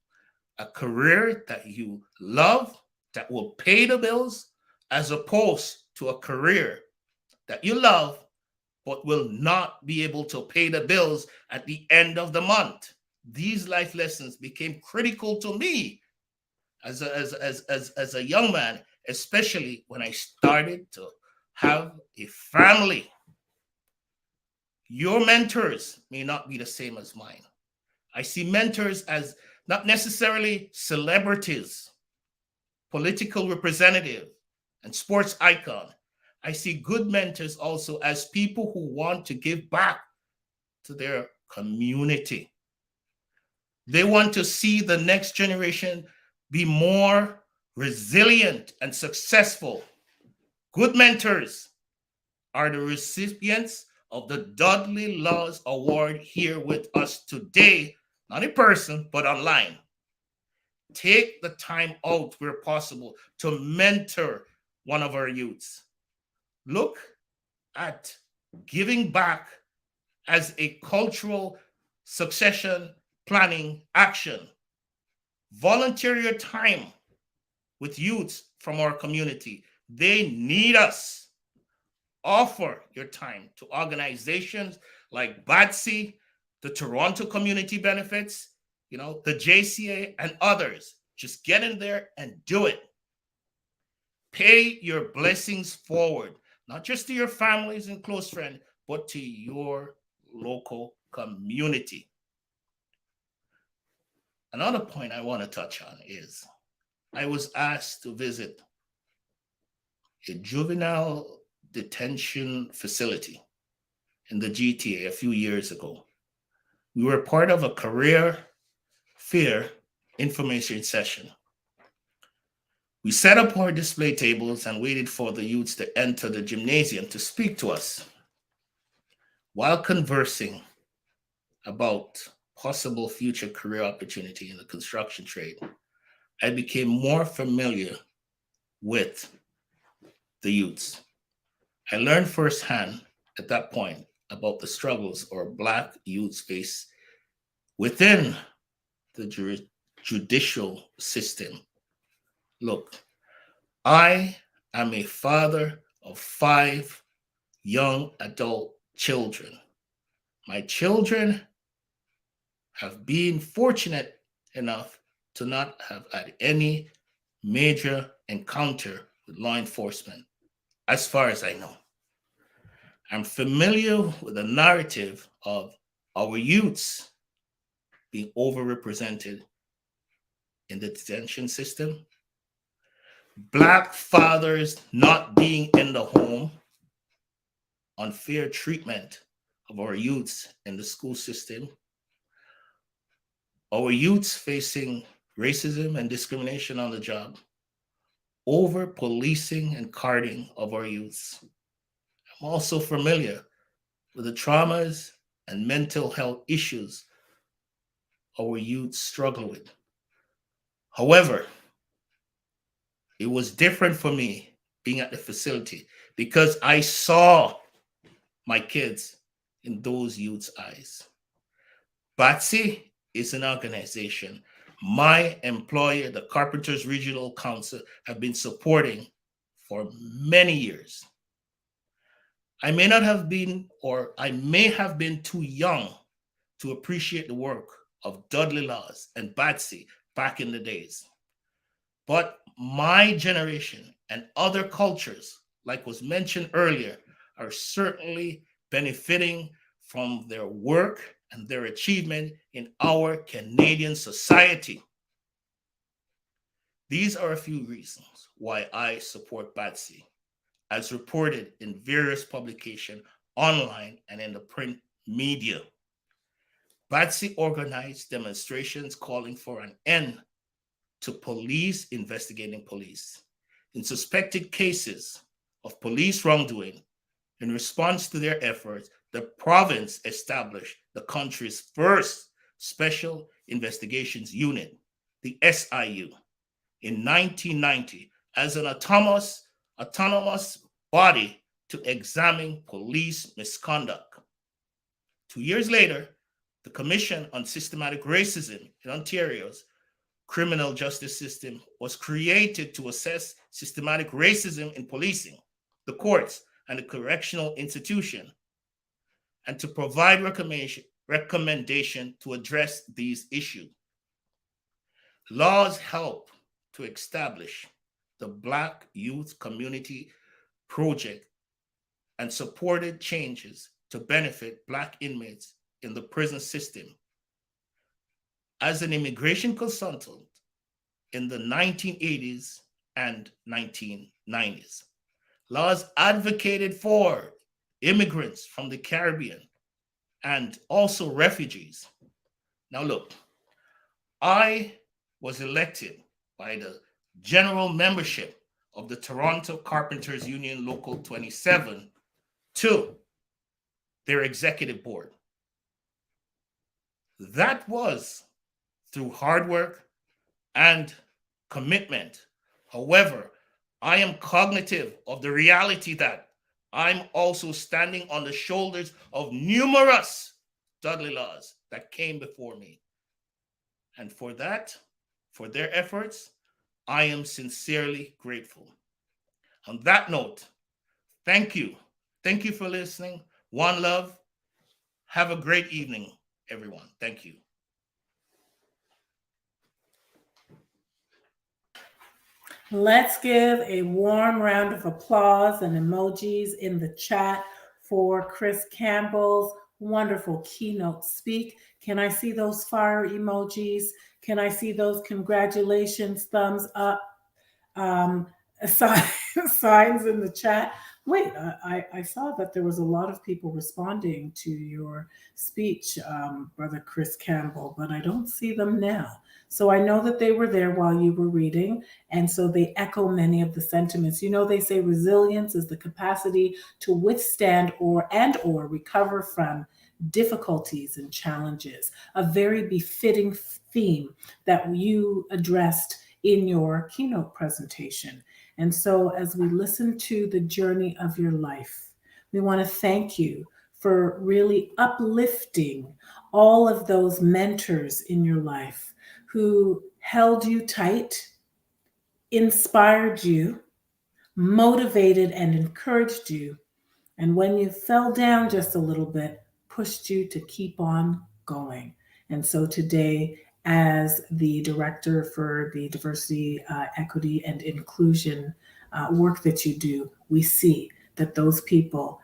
a career that you love, that will pay the bills, as opposed to a career that you love, but will not be able to pay the bills at the end of the month. These life lessons became critical to me as a young man, especially when I started to have a family. Your mentors may not be the same as mine. I see mentors as not necessarily celebrities, political representative, and sports icon. I see good mentors also as people who want to give back to their community. They want to see the next generation be more resilient and successful. Good mentors are the recipients of the Dudley Laws Award here with us today, not in person, but online. Take the time out where possible to mentor one of our youths. Look at giving back as a cultural succession planning action. Volunteer your time with youths from our community. They need us. Offer your time to organizations like BATSI, the Toronto Community Benefits, the JCA, and others. Just get in there and do it. Pay your blessings forward, not just to your families and close friends, but to your local community. Another point I want to touch on is I was asked to visit a juvenile detention facility in the GTA a few years ago. We were part of a career fair information session. We set up our display tables and waited for the youths to enter the gymnasium to speak to us. While conversing about possible future career opportunity in the construction trade, I became more familiar with the youths. I learned firsthand at that point about the struggles our Black youths face within the judicial system. Look, I am a father of 5 young adult children. My children have been fortunate enough to not have had any major encounter with law enforcement, as far as I know. I'm familiar with the narrative of our youths being overrepresented in the detention system, Black fathers not being in the home, unfair treatment of our youths in the school system, our youths facing racism and discrimination on the job, over policing and carding of our youths. I'm also familiar with the traumas and mental health issues our youth struggle with. However, it was different for me being at the facility because I saw my kids in those youths' eyes. BATSI is an organization my employer, the Carpenters Regional Council, have been supporting for many years. I may not have been, or I may have been too young to appreciate the work of Dudley Laws and BATSI back in the days. But my generation and other cultures, like was mentioned earlier, are certainly benefiting from their work and their achievement in our Canadian society. These are a few reasons why I support BATSI, as reported in various publications online and in the print media. BATSI organized demonstrations calling for an end to police investigating police. In suspected cases of police wrongdoing, in response to their efforts, the province established the country's first Special Investigations Unit, the SIU, in 1990 as an autonomous body to examine police misconduct. 2 years later, the Commission on Systematic Racism in Ontario's criminal justice system was created to assess systematic racism in policing, the courts, and the correctional institution, and to provide recommendation to address these issues. Laws help to establish the Black Youth Community Project and supported changes to benefit Black inmates in the prison system. As an immigration consultant in the 1980s and 1990s, Laws advocated for immigrants from the Caribbean and also refugees. Now look, I was elected by the general membership of the Toronto Carpenters Union Local 27 to their executive board. That was through hard work and commitment. However, I am cognitive of the reality that I'm also standing on the shoulders of numerous Dudley Laws that came before me. And for that, for their efforts, I am sincerely grateful. On that note, thank you. Thank you for listening. One love. Have a great evening, everyone. Thank you. Let's give a warm round of applause and emojis in the chat for Chris Campbell's wonderful keynote speak. Can I see those fire emojis? Can I see those congratulations, thumbs up, signs in the chat? Wait, I saw that there was a lot of people responding to your speech, Brother Chris Campbell, but I don't see them now. So I know that they were there while you were reading, and so they echo many of the sentiments. You know, they say resilience is the capacity to withstand or recover from difficulties and challenges, a very befitting theme that you addressed in your keynote presentation. And so as we listen to the journey of your life, we want to thank you for really uplifting all of those mentors in your life who held you tight, inspired you, motivated and encouraged you, and when you fell down just a little bit, pushed you to keep on going. And so today, as the director for the diversity, equity, and inclusion work that you do, we see that those people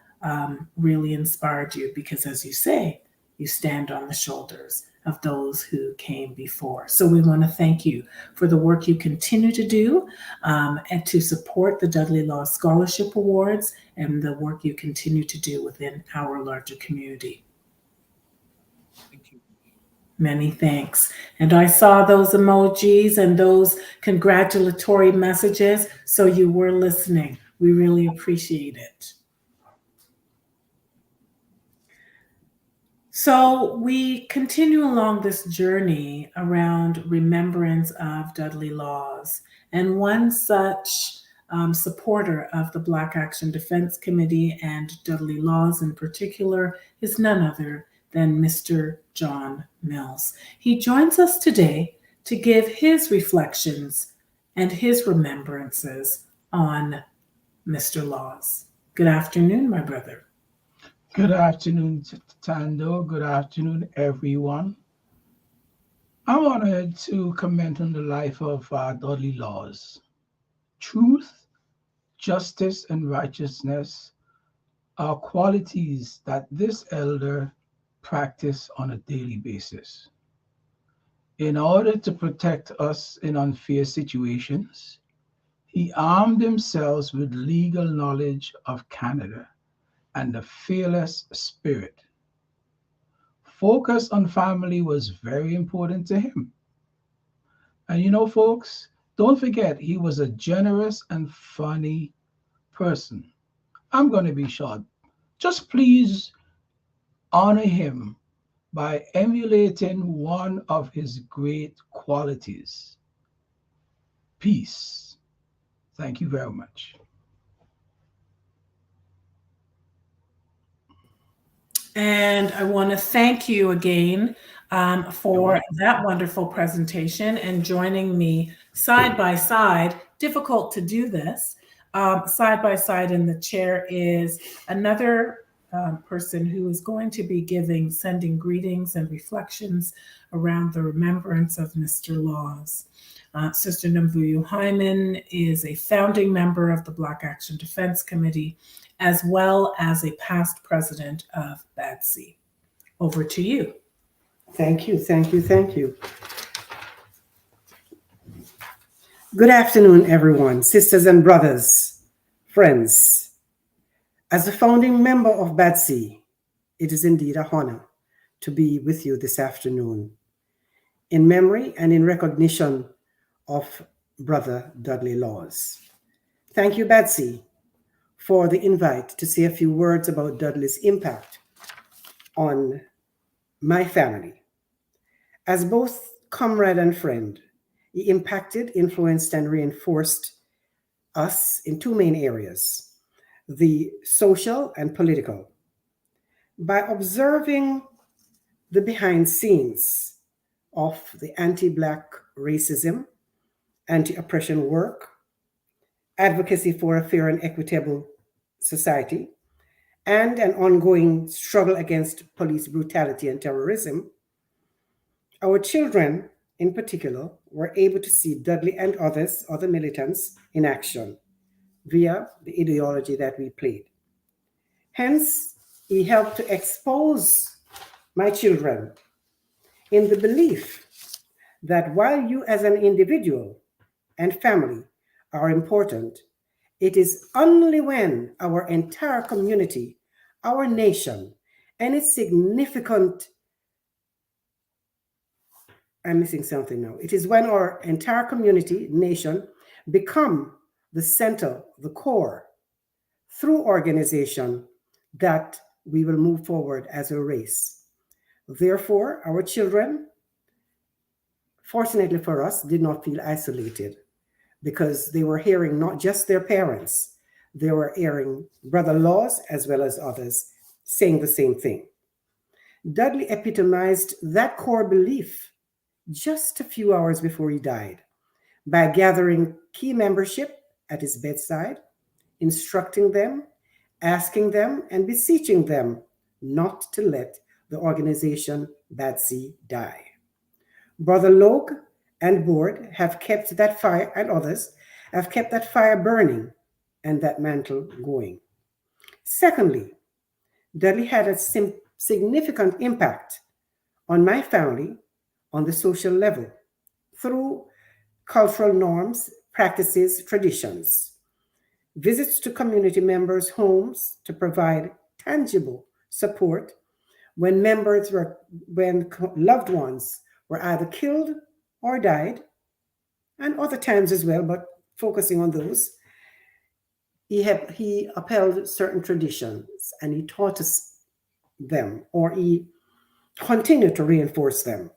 really inspired you because, as you say, you stand on the shoulders of those who came before. So we want to thank you for the work you continue to do and to support the Dudley Law Scholarship Awards and the work you continue to do within our larger community. Thank you. Many thanks. And I saw those emojis and those congratulatory messages, so you were listening. We really appreciate it. So we continue along this journey around remembrance of Dudley Laws. And one such supporter of the Black Action Defense Committee and Dudley Laws in particular is none other than Mr. John Mills. He joins us today to give his reflections and his remembrances on Mr. Laws. Good afternoon, my brother. Good afternoon, Tando. Good afternoon, everyone. I'm honored to comment on the life of Dudley Laws. Truth, justice, and righteousness are qualities that this elder practiced on a daily basis. In order to protect us in unfair situations, he armed himself with legal knowledge of Canada and a fearless spirit. Focus on family was very important to him. And you know, folks, don't forget he was a generous and funny person. I'm going to be short. Just please honor him by emulating one of his great qualities: peace. Thank you very much. And I want to thank you again for that wonderful presentation and joining me side by side. Difficult to do this. Side by side in the chair is another person who is going to be sending greetings and reflections around the remembrance of Mr. Laws. Sister Namvuyo Hyman is a founding member of the Black Action Defense Committee, as well as a past president of BADC. Over to you. Thank you, thank you, thank you. Good afternoon, everyone, sisters and brothers, friends. As a founding member of BADC, it is indeed an honor to be with you this afternoon in memory and in recognition of Brother Dudley Laws. Thank you, BADC, for the invite to say a few words about Dudley's impact on my family. As both comrade and friend, he impacted, influenced, and reinforced us in two main areas: the social and political. By observing the behind scenes of the anti-Black racism, anti-oppression work, advocacy for a fair and equitable society, and an ongoing struggle against police brutality and terrorism, our children in particular were able to see Dudley and other militants in action via the ideology that we played. Hence, he helped to expose my children in the belief that while you as an individual and family are important, it is only when our entire community, our nation, and its significant, I'm missing something now. It is when our entire community, nation, become the center, the core, through organization, that we will move forward as a race. Therefore, our children, fortunately for us, did not feel isolated because they were hearing not just their parents, they were hearing Brother Laws as well as others saying the same thing. Dudley epitomized that core belief just a few hours before he died by gathering key membership at his bedside, instructing them, asking them, and beseeching them not to let the organization BADC die. Brother Logue and board have kept that fire, and others have kept that fire burning and that mantle going. Secondly, Dudley had a significant impact on my family on the social level through cultural norms, practices, traditions, visits to community members' homes to provide tangible support when loved ones were either killed or died, and other times as well, but focusing on those. He upheld certain traditions and he taught us them, or he continued to reinforce them.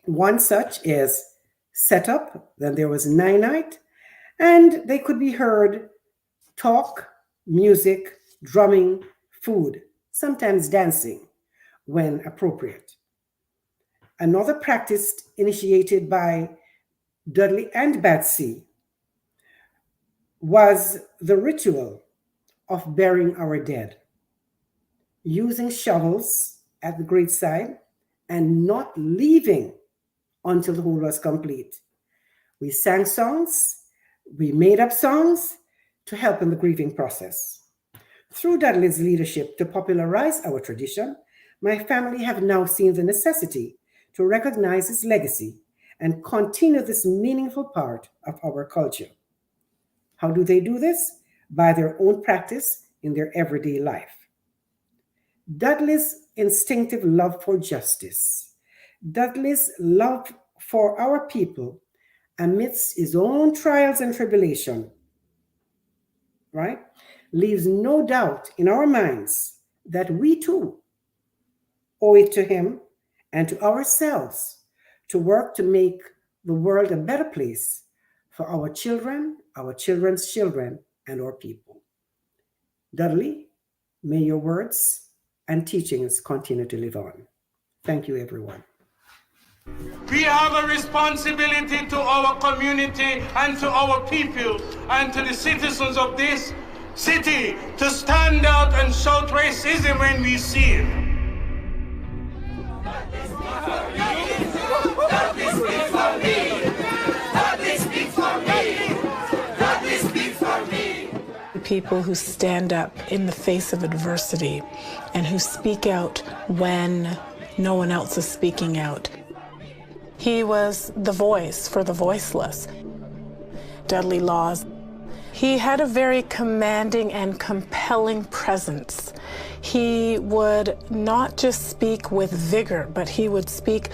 One such is set up, then there was nine-night, and they could be heard talk, music, drumming, food, sometimes dancing when appropriate. Another practice initiated by Dudley and Batsy was the ritual of burying our dead, using shovels at the graveside and not leaving until the hole was complete. We sang songs, we made up songs to help in the grieving process. Through Dudley's leadership to popularize our tradition, my family have now seen the necessity to recognize his legacy and continue this meaningful part of our culture. How do they do this? By their own practice in their everyday life. Dudley's instinctive love for justice, Dudley's love for our people amidst his own trials and tribulation, right, leaves no doubt in our minds that we too owe it to him and to ourselves to work to make the world a better place for our children, our children's children, and our people. Dudley, may your words and teachings continue to live on. Thank you, everyone. We have a responsibility to our community and to our people and to the citizens of this city to stand out and shout racism when we see it. People who stand up in the face of adversity and who speak out when no one else is speaking out. He was the voice for the voiceless. Dudley Laws. He had a very commanding and compelling presence. He would not just speak with vigor, but he would speak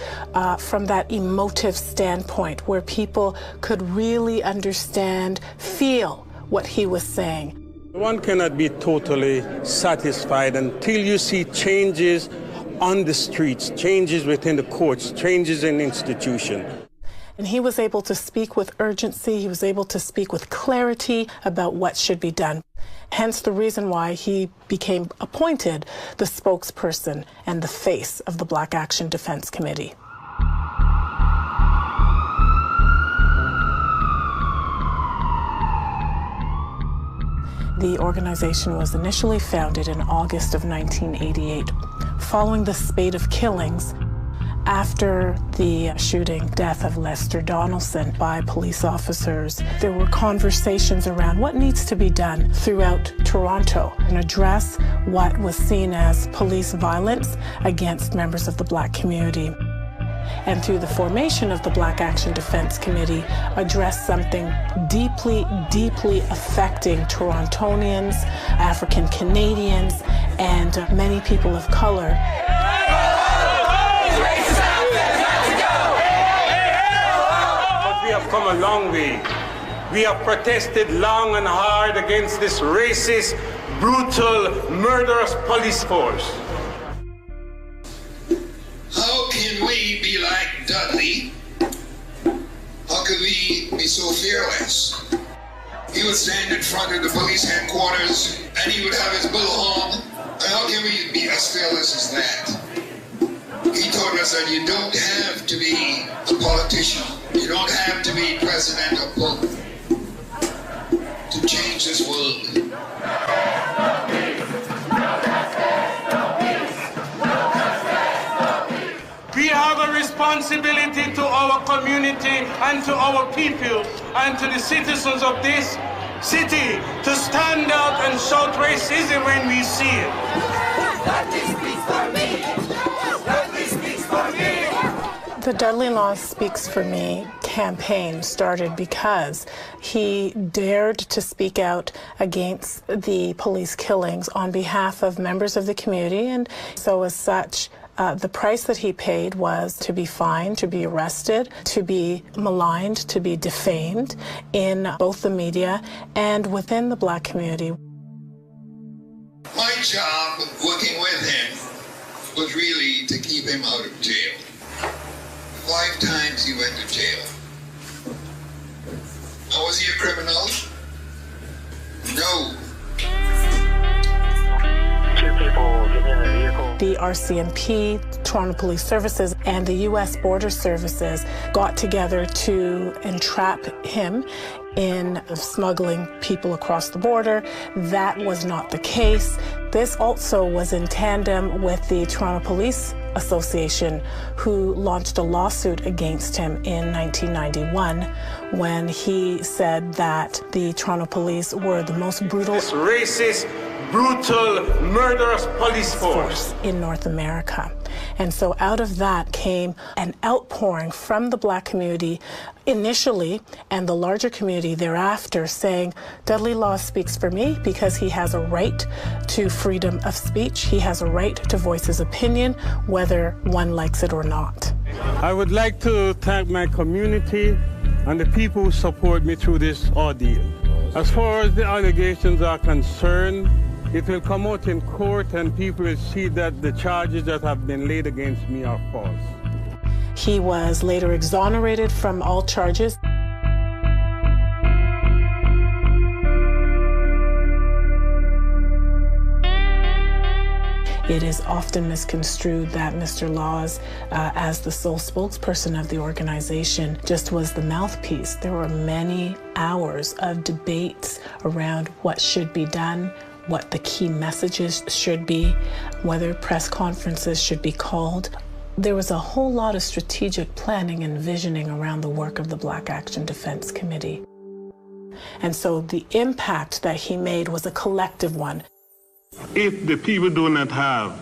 from that emotive standpoint where people could really understand, feel what he was saying. One cannot be totally satisfied until you see changes on the streets, changes within the courts, changes in institutions. And he was able to speak with urgency, he was able to speak with clarity about what should be done. Hence the reason why he became appointed the spokesperson and the face of the Black Action Defense Committee. The organization was initially founded in August of 1988, following the spate of killings after the shooting death of Lester Donaldson by police officers. There were conversations around what needs to be done throughout Toronto and address what was seen as police violence against members of the Black community. And through the formation of the Black Action Defense Committee, address something deeply, deeply affecting Torontonians, African Canadians, and many people of color. But we have come a long way. We have protested long and hard against this racist, brutal, murderous police force. How can we be like Dudley? How can we be so fearless? He would stand in front of the police headquarters and he would have his bullhorn. And how can we be as fearless as that? He told us that you don't have to be a politician. You don't have to be president or pope to change this world. We have a responsibility to our community and to our people and to the citizens of this city to stand out and shout racism when we see it. Dudley speaks for me. Dudley speaks for me. The Dudley Law Speaks for Me campaign started because he dared to speak out against the police killings on behalf of members of the community. And so as such, the price that he paid was to be fined, to be arrested, to be maligned, to be defamed in both the media and within the Black community. My job working with him was really to keep him out of jail. 5 times he went to jail. Now, was he a criminal? No. The RCMP, Toronto Police Services, and the U.S. Border Services got together to entrap him in smuggling people across the border. That was not the case. This also was in tandem with the Toronto Police Association, who launched a lawsuit against him in 1991 when he said that the Toronto Police were the most brutal, racist, brutal, murderous police force in North America. And so out of that came an outpouring from the Black community initially and the larger community thereafter, saying Dudley Law speaks for me because he has a right to freedom of speech. He has a right to voice his opinion, whether one likes it or not. I would like to thank my community and the people who support me through this ordeal. As far as the allegations are concerned, it will come out in court and people will see that the charges that have been laid against me are false. He was later exonerated from all charges. It is often misconstrued that Mr. Laws, as the sole spokesperson of the organization, just was the mouthpiece. There were many hours of debates around what should be done, what the key messages should be, whether press conferences should be called. There was a whole lot of strategic planning and visioning around the work of the Black Action Defense Committee. And so the impact that he made was a collective one. If the people do not have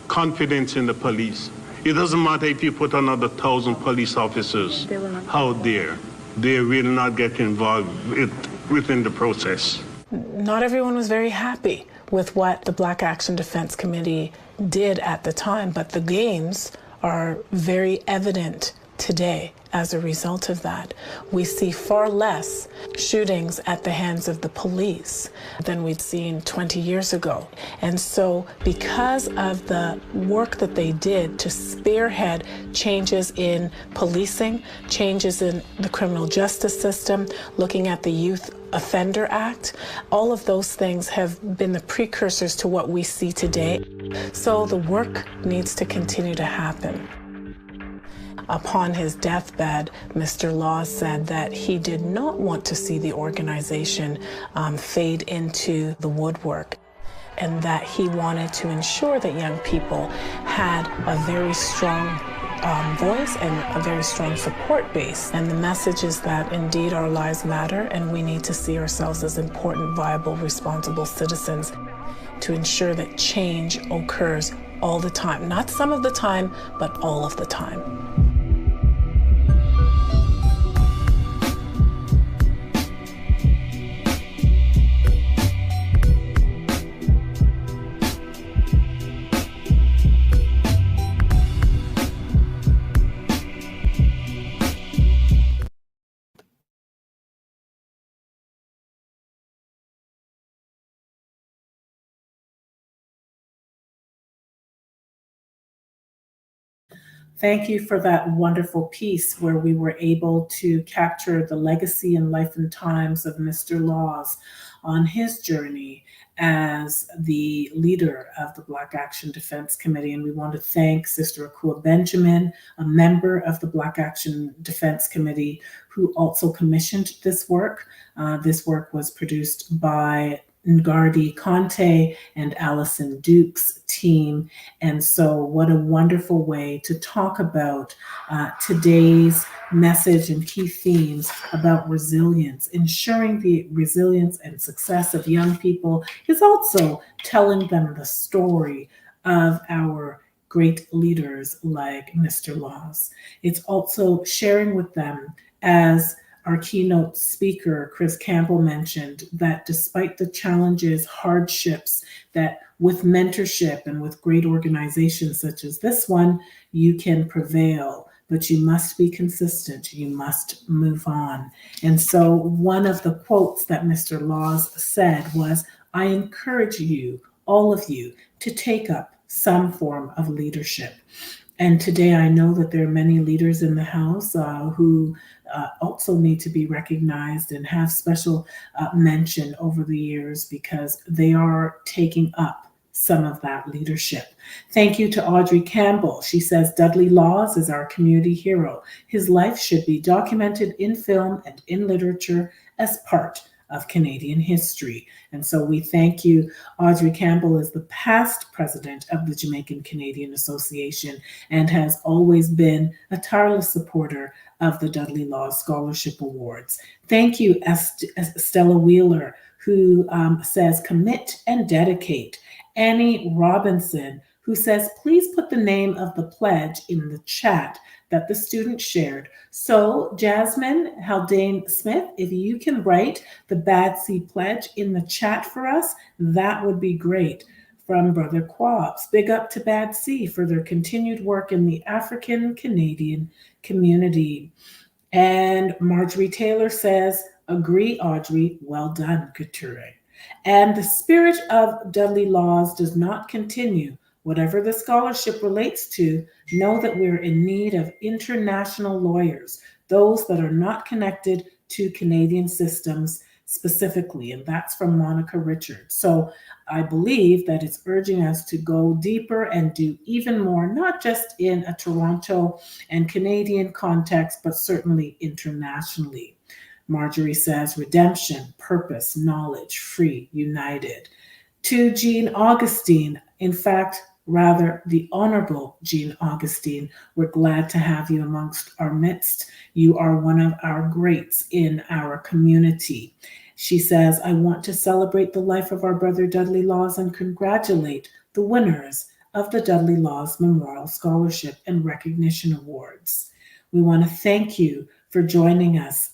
confidence in the police, it doesn't matter if you put another 1,000 police officers out there, they will not get involved within the process. Not everyone was very happy with what the Black Action Defense Committee did at the time, but the gains are very evident today as a result of that. We see far less shootings at the hands of the police than we'd seen 20 years ago. And so because of the work that they did to spearhead changes in policing, changes in the criminal justice system, looking at the Youth Offender Act, all of those things have been the precursors to what we see today. So the work needs to continue to happen. Upon his deathbed, Mr. Laws said that he did not want to see the organization fade into the woodwork, and that he wanted to ensure that young people had a very strong voice and a very strong support base. And the message is that indeed our lives matter, and we need to see ourselves as important, viable, responsible citizens to ensure that change occurs all the time. Not some of the time, but all of the time. Thank you for that wonderful piece where we were able to capture the legacy and life and times of Mr. Laws on his journey as the leader of the Black Action Defense Committee. And we want to thank Sister Akua Benjamin, a member of the Black Action Defense Committee, who also commissioned this work. This work was produced by Ngardi Conte and Allison Duke's team. And so what a wonderful way to talk about today's message and key themes about resilience. Ensuring the resilience and success of young people is also telling them the story of our great leaders like Mr. Laws. It's also sharing with them, as our keynote speaker, Chris Campbell, mentioned, that despite the challenges, hardships, that with mentorship and with great organizations such as this one, you can prevail, but you must be consistent. You must move on. And so one of the quotes that Mr. Laws said was, "I encourage you, all of you, to take up some form of leadership." And today I know that there are many leaders in the House who also need to be recognized and have special mention over the years because they are taking up some of that leadership. Thank you to Audrey Campbell. She says, "Dudley Laws is our community hero. His life should be documented in film and in literature as part of Canadian history." And so we thank you. Audrey Campbell is the past president of the Jamaican Canadian Association and has always been a tireless supporter of the Dudley Laws Scholarship Awards. Thank you, Stella Wheeler, who says, "Commit and dedicate." Annie Robinson, who says, "Please put the name of the pledge in the chat that the student shared." So Jasmine Haldane Smith, if you can write the Bad Seed Pledge in the chat for us, that would be great. From Brother Quabs, big up to Bad Sea for their continued work in the African Canadian community. And Marjorie Taylor says, "Agree, Audrey, well done, Couture." And the spirit of Dudley Laws does not continue. Whatever the scholarship relates to, know that we're in need of international lawyers, those that are not connected to Canadian systems specifically. And that's from Monica Richards. So I believe that it's urging us to go deeper and do even more, not just in a Toronto and Canadian context, but certainly internationally. Marjorie says, "Redemption, purpose, knowledge, free, united." To Jean Augustine, in fact, rather the Honorable Jean Augustine, we're glad to have you amongst our midst. You are one of our greats in our community. She says, "I want to celebrate the life of our brother Dudley Laws and congratulate the winners of the Dudley Laws Memorial Scholarship and Recognition Awards." We want to thank you for joining us,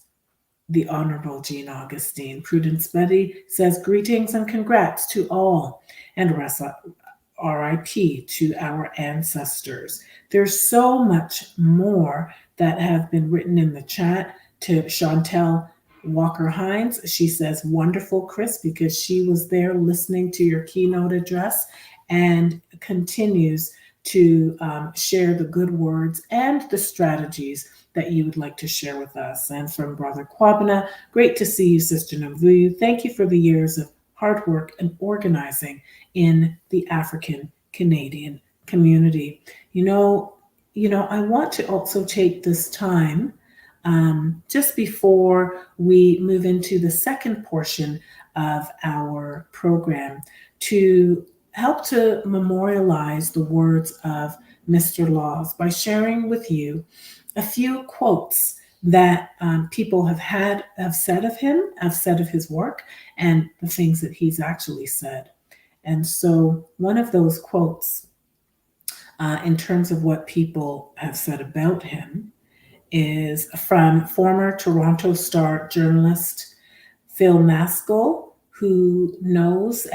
the Honorable Jean Augustine. Prudence Betty says, "Greetings and congrats to all, and RIP to our ancestors." There's so much more that have been written in the chat. To Chantel Walker-Hines, she says, "Wonderful, Chris," because she was there listening to your keynote address and continues to share the good words and the strategies that you would like to share with us. And from Brother Kwabena, "Great to see you, Sister Navuyu. Thank you for the years of hard work and organizing in the African Canadian community." You know, I want to also take this time just before we move into the second portion of our program to help to memorialize the words of Mr. Laws by sharing with you a few quotes that people have said of him, have said of his work, and the things that he's actually said. And so one of those quotes, in terms of what people have said about him, is from former Toronto Star journalist Phil Maskell, who knows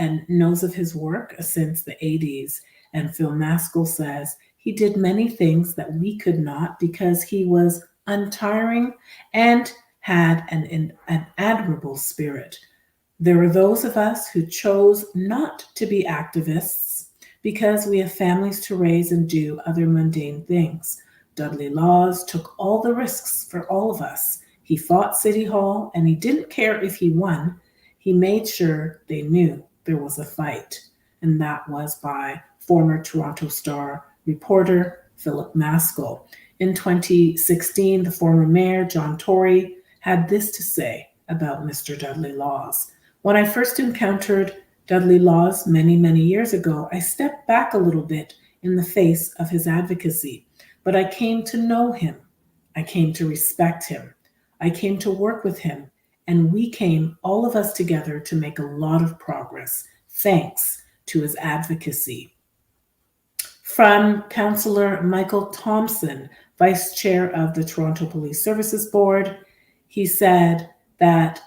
of his work since the 80s. And Phil Maskell says, "He did many things that we could not because he was untiring and had an admirable spirit. There are those of us who chose not to be activists because we have families to raise and do other mundane things. Dudley Laws took all the risks for all of us. He fought City Hall and he didn't care if he won. He made sure they knew there was a fight." And that was by former Toronto Star reporter Philip Maskell. In 2016, the former mayor, John Tory, had this to say about Mr. Dudley Laws. "When I first encountered Dudley Laws many, many years ago, I stepped back a little bit in the face of his advocacy. But I came to know him. I came to respect him. I came to work with him. And we came, all of us together, to make a lot of progress, thanks to his advocacy." From Councillor Michael Thompson, Vice Chair of the Toronto Police Services Board. He said that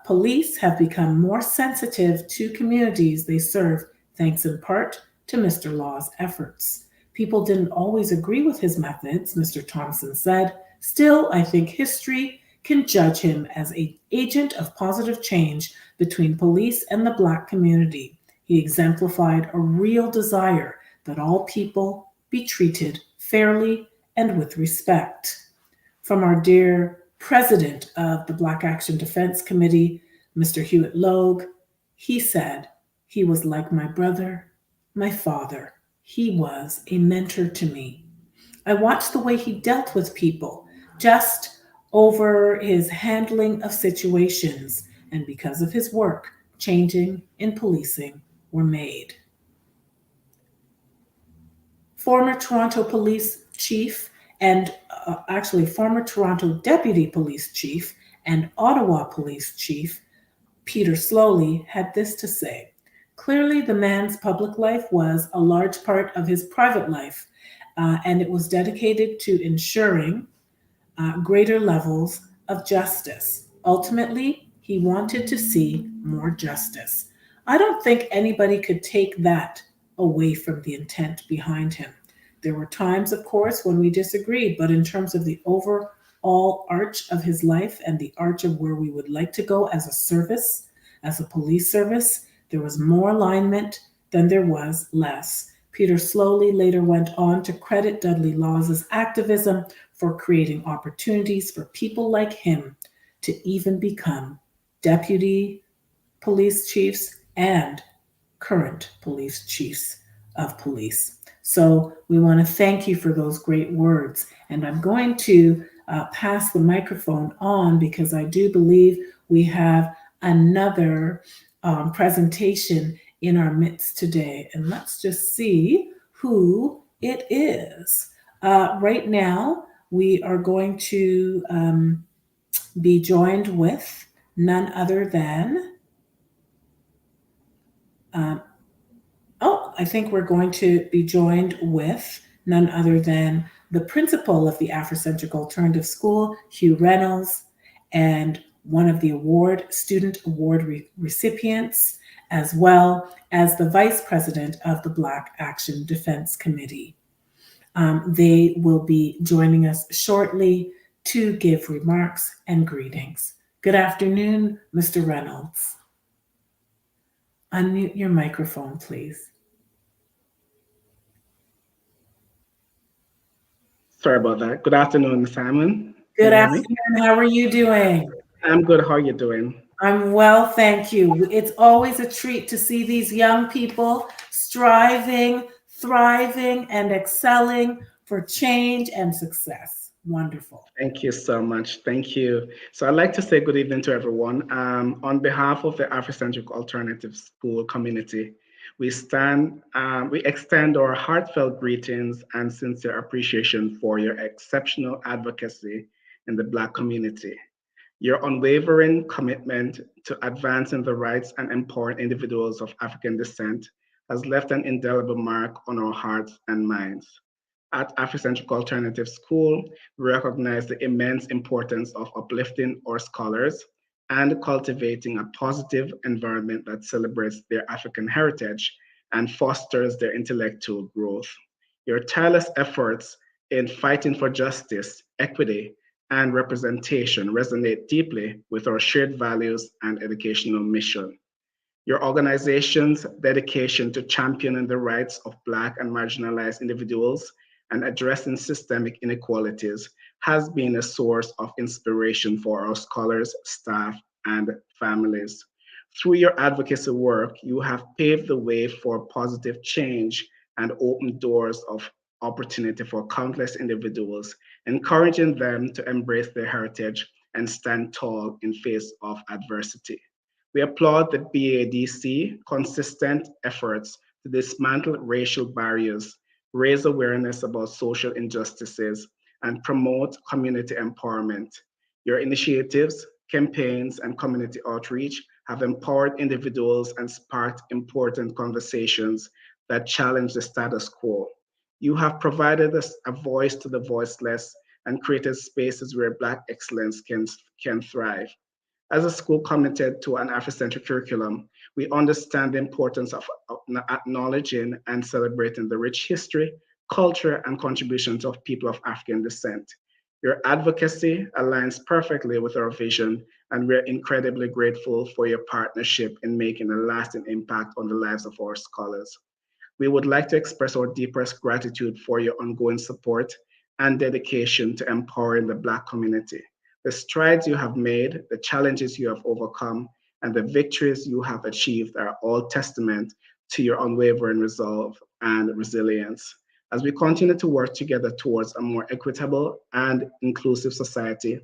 police have become more sensitive to communities they serve, thanks in part to Mr. Law's efforts. People didn't always agree with his methods, Mr. Thompson said. Still, I think history can judge him as an agent of positive change between police and the Black community. He exemplified a real desire that all people be treated fairly and with respect. From our dear president of the Black Action Defense Committee, Mr. Hewitt Logue, he said, he was like my brother, my father. He was a mentor to me. I watched the way he dealt with people, just over his handling of situations, and because of his work, changing in policing were made. Former Toronto Police Chief and former Toronto Deputy Police Chief and Ottawa Police Chief Peter Slowly had this to say. Clearly, the man's public life was a large part of his private life, and it was dedicated to ensuring greater levels of justice. Ultimately, he wanted to see more justice. I don't think anybody could take that away from the intent behind him. There were times, of course, when we disagreed, but in terms of the overall arch of his life and the arch of where we would like to go as a service, as a police service, there was more alignment than there was less. Peter Slowly later went on to credit Dudley Laws' activism for creating opportunities for people like him to even become deputy police chiefs and current police chiefs of police. So we want to thank you for those great words. And I'm going to pass the microphone on because I do believe we have another presentation in our midst today. And let's just see who it is. Right now, we are going to be joined with none other than I think we're going to be joined with none other than the principal of the Afrocentric Alternative School, Hugh Reynolds, and one of the student award recipients, as well as the vice president of the Black Action Defense Committee. They will be joining us shortly to give remarks and greetings. Good afternoon, Mr. Reynolds. Unmute your microphone, please. Sorry about that. Good afternoon, Simon. Good afternoon. How are you doing? I'm good. How are you doing? I'm well, thank you. It's always a treat to see these young people striving, thriving, and excelling for change and success. Wonderful. Thank you so much. Thank you. So I'd like to say good evening to everyone. On behalf of the Afrocentric Alternative School community, we extend our heartfelt greetings and sincere appreciation for your exceptional advocacy in the Black community. Your unwavering commitment to advancing the rights and empowering individuals of African descent has left an indelible mark on our hearts and minds. At Afrocentric Alternative School, we recognize the immense importance of uplifting our scholars and cultivating a positive environment that celebrates their African heritage and fosters their intellectual growth. Your tireless efforts in fighting for justice, equity, and representation resonate deeply with our shared values and educational mission. Your organization's dedication to championing the rights of Black and marginalized individuals and addressing systemic inequalities has been a source of inspiration for our scholars, staff, and families. Through your advocacy work, you have paved the way for positive change and opened doors of opportunity for countless individuals, encouraging them to embrace their heritage and stand tall in face of adversity. We applaud the BADC consistent efforts to dismantle racial barriers, raise awareness about social injustices, and promote community empowerment. Your initiatives, campaigns, and community outreach have empowered individuals and sparked important conversations that challenge the status quo. You have provided us a voice to the voiceless and created spaces where Black excellence can thrive. As a school committed to an Afrocentric curriculum, we understand the importance of acknowledging and celebrating the rich history, culture, and contributions of people of African descent. Your advocacy aligns perfectly with our vision, and we're incredibly grateful for your partnership in making a lasting impact on the lives of our scholars. We would like to express our deepest gratitude for your ongoing support and dedication to empowering the Black community. The strides you have made, the challenges you have overcome, and the victories you have achieved are all testament to your unwavering resolve and resilience. As we continue to work together towards a more equitable and inclusive society,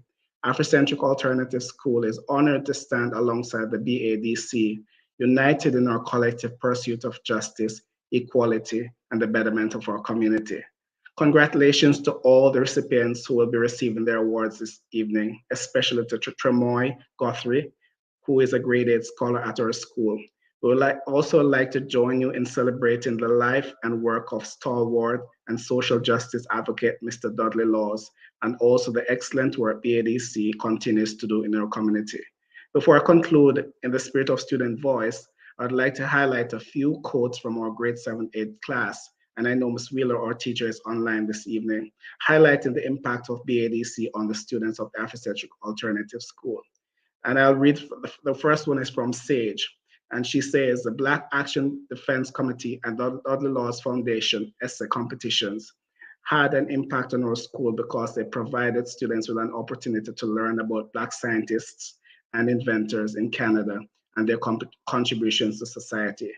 Afrocentric Alternative School is honored to stand alongside the BADC, united in our collective pursuit of justice, equality, and the betterment of our community. Congratulations to all the recipients who will be receiving their awards this evening, especially to Tremoy Guthrie, who is a grade 8 scholar at our school. We would also like to join you in celebrating the life and work of stalwart and social justice advocate, Mr. Dudley Laws, and also the excellent work BADC continues to do in our community. Before I conclude, in the spirit of student voice, I'd like to highlight a few quotes from our grade 7-8 class, and I know Ms. Wheeler, our teacher, is online this evening, highlighting the impact of BADC on the students of the Afrocentric Alternative School. And I'll read, the first one is from Sage, and she says, the Black Action Defense Committee and Dudley Laws Foundation essay competitions had an impact on our school because they provided students with an opportunity to learn about Black scientists and inventors in Canada and their contributions to society.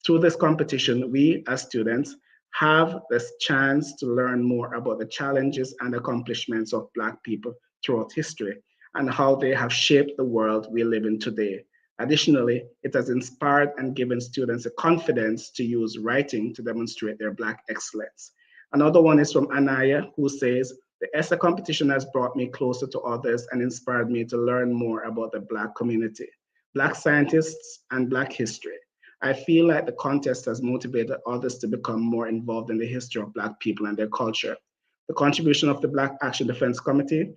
Through this competition, we as students have this chance to learn more about the challenges and accomplishments of Black people throughout history and how they have shaped the world we live in today. Additionally, it has inspired and given students the confidence to use writing to demonstrate their Black excellence. Another one is from Anaya, who says, the essay competition has brought me closer to others and inspired me to learn more about the Black community, Black scientists, and Black history. I feel like the contest has motivated others to become more involved in the history of Black people and their culture. The contribution of the Black Action Defense Committee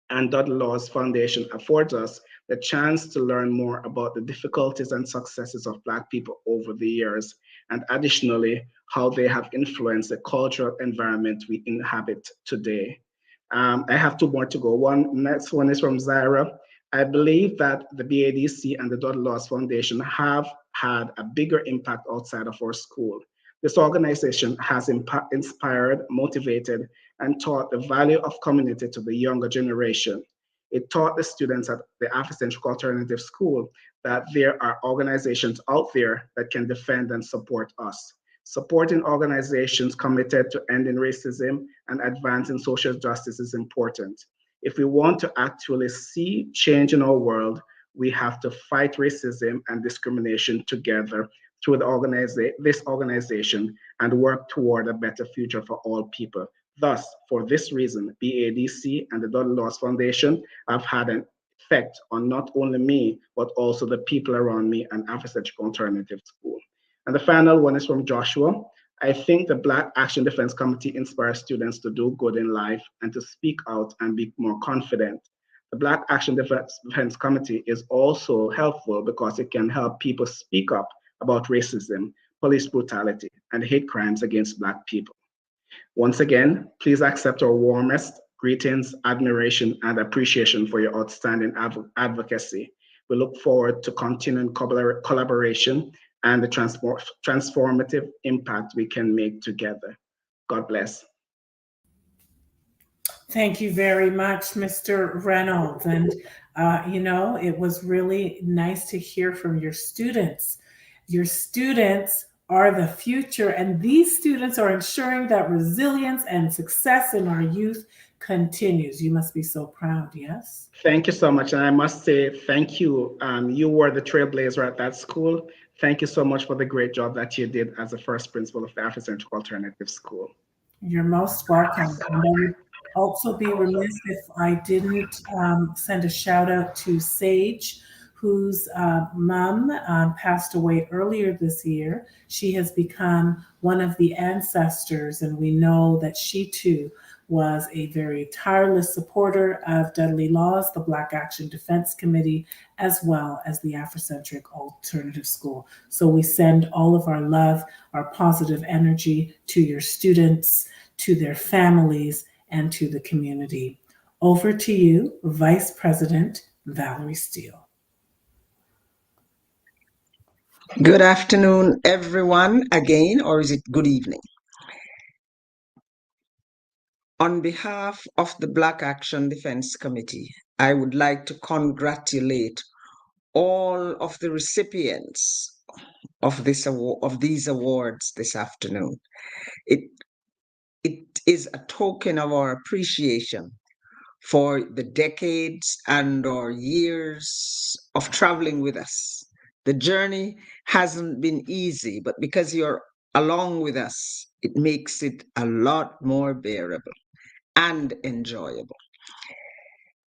and Dudley Laws Foundation affords us the chance to learn more about the difficulties and successes of Black people over the years, and additionally, how they have influenced the cultural environment we inhabit today. I have two more to go. Next one is from Zaira. I believe that the BADC and the Dudley Laws Foundation have had a bigger impact outside of our school. This organization has inspired, motivated, and taught the value of community to the younger generation. It taught the students at the Afrocentric Alternative School that there are organizations out there that can defend and support us. Supporting organizations committed to ending racism and advancing social justice is important. If we want to actually see change in our world, we have to fight racism and discrimination together through this organization and work toward a better future for all people. Thus, for this reason, BADC and the Dudley Laws Foundation have had an effect on not only me, but also the people around me and Afrocentric Alternative School. And the final one is from Joshua. I think the Black Action Defense Committee inspires students to do good in life and to speak out and be more confident. The Black Action Defense Committee is also helpful because it can help people speak up about racism, police brutality, and hate crimes against Black people. Once again, please accept our warmest greetings, admiration, and appreciation for your outstanding advocacy. We look forward to continuing collaboration and the transformative impact we can make together. God bless. Thank you very much, Mr. Reynolds. And, it was really nice to hear from your students. Your students are the future, and these students are ensuring that resilience and success in our youth continues. You must be so proud, yes? Thank you so much. And I must say thank you. You were the trailblazer at that school. Thank you so much for the great job that you did as the first principal of the Afrocentric Alternative School. You're most welcome. And I would also be remiss if I didn't send a shout out to Sage, whose mom passed away earlier this year. She has become one of the ancestors, and we know that she too was a very tireless supporter of Dudley Laws, the Black Action Defense Committee, as well as the Afrocentric Alternative School. So we send all of our love, our positive energy to your students, to their families, and to the community. Over to you, Vice President Valerie Steele. Good afternoon, everyone, again, or is it good evening? On behalf of the Black Action Defense Committee, I would like to congratulate all of the recipients of these awards this afternoon. It is a token of our appreciation for the decades and or years of traveling with us. The journey hasn't been easy, but because you're along with us, it makes it a lot more bearable and enjoyable.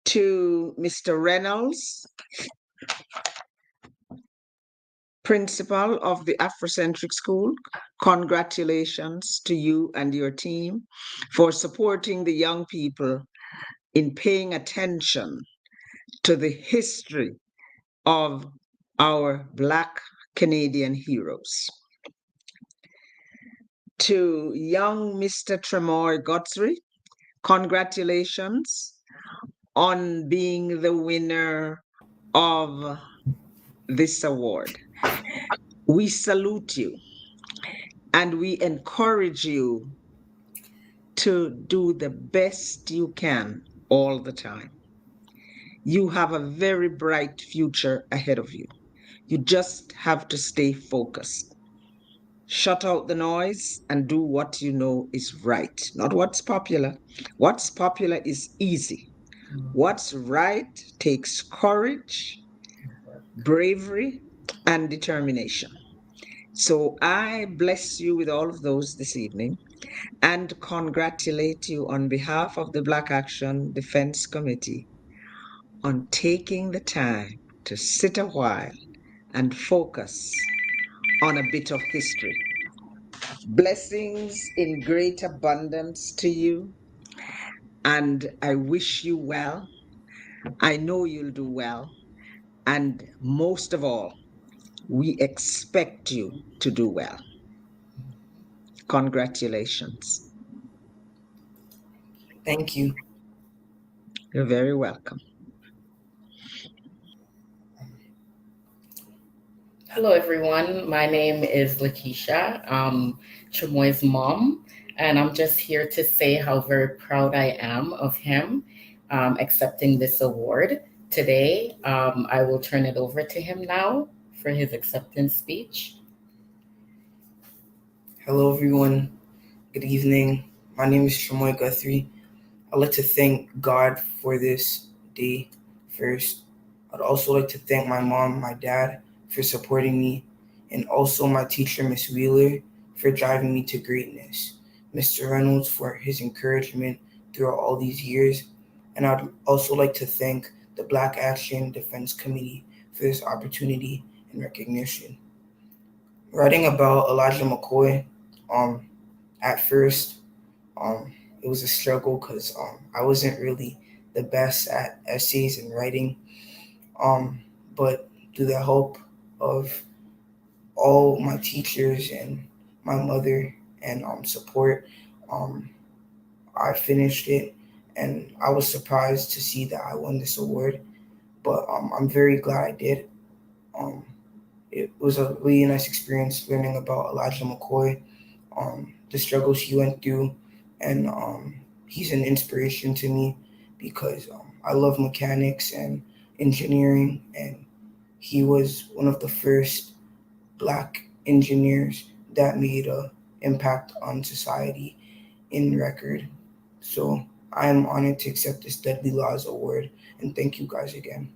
To Mr. Reynolds, principal of the Afrocentric School, congratulations to you and your team for supporting the young people in paying attention to the history of our Black Canadian heroes. To young Mr. Tremor Guthrie, congratulations on being the winner of this award. We salute you and we encourage you to do the best you can all the time. You have a very bright future ahead of you. You just have to stay focused. Shut out the noise and do what you know is right, not what's popular. What's popular is easy. What's right takes courage, bravery, and determination. So I bless you with all of those this evening and congratulate you on behalf of the Black Action Defense Committee on taking the time to sit a while and focus on a bit of history. Blessings in great abundance to you, and I wish you well. I know you'll do well, and most of all, we expect you to do well. Congratulations. Thank you. You're very welcome. Hello, everyone. My name is Lakeisha. I'm Chamoy's mom, and I'm just here to say how very proud I am of him accepting this award today. I will turn it over to him now for his acceptance speech. Hello, everyone. Good evening. My name is Chamoy Guthrie. I'd like to thank God for this day first. I'd also like to thank my mom, my dad, for supporting me, and also my teacher, Miss Wheeler, for driving me to greatness, Mr. Reynolds for his encouragement throughout all these years, and I'd also like to thank the Black Action Defense Committee for this opportunity and recognition. Writing about Elijah McCoy, at first, it was a struggle because I wasn't really the best at essays and writing, but through the help of all my teachers and my mother and support, I finished it, and I was surprised to see that I won this award, but I'm very glad I did. It was a really nice experience learning about Elijah McCoy, the struggles he went through, and he's an inspiration to me because I love mechanics and engineering, and he was one of the first Black engineers that made an impact on society in record. So I am honored to accept this Dudley Laws Award, and thank you guys again.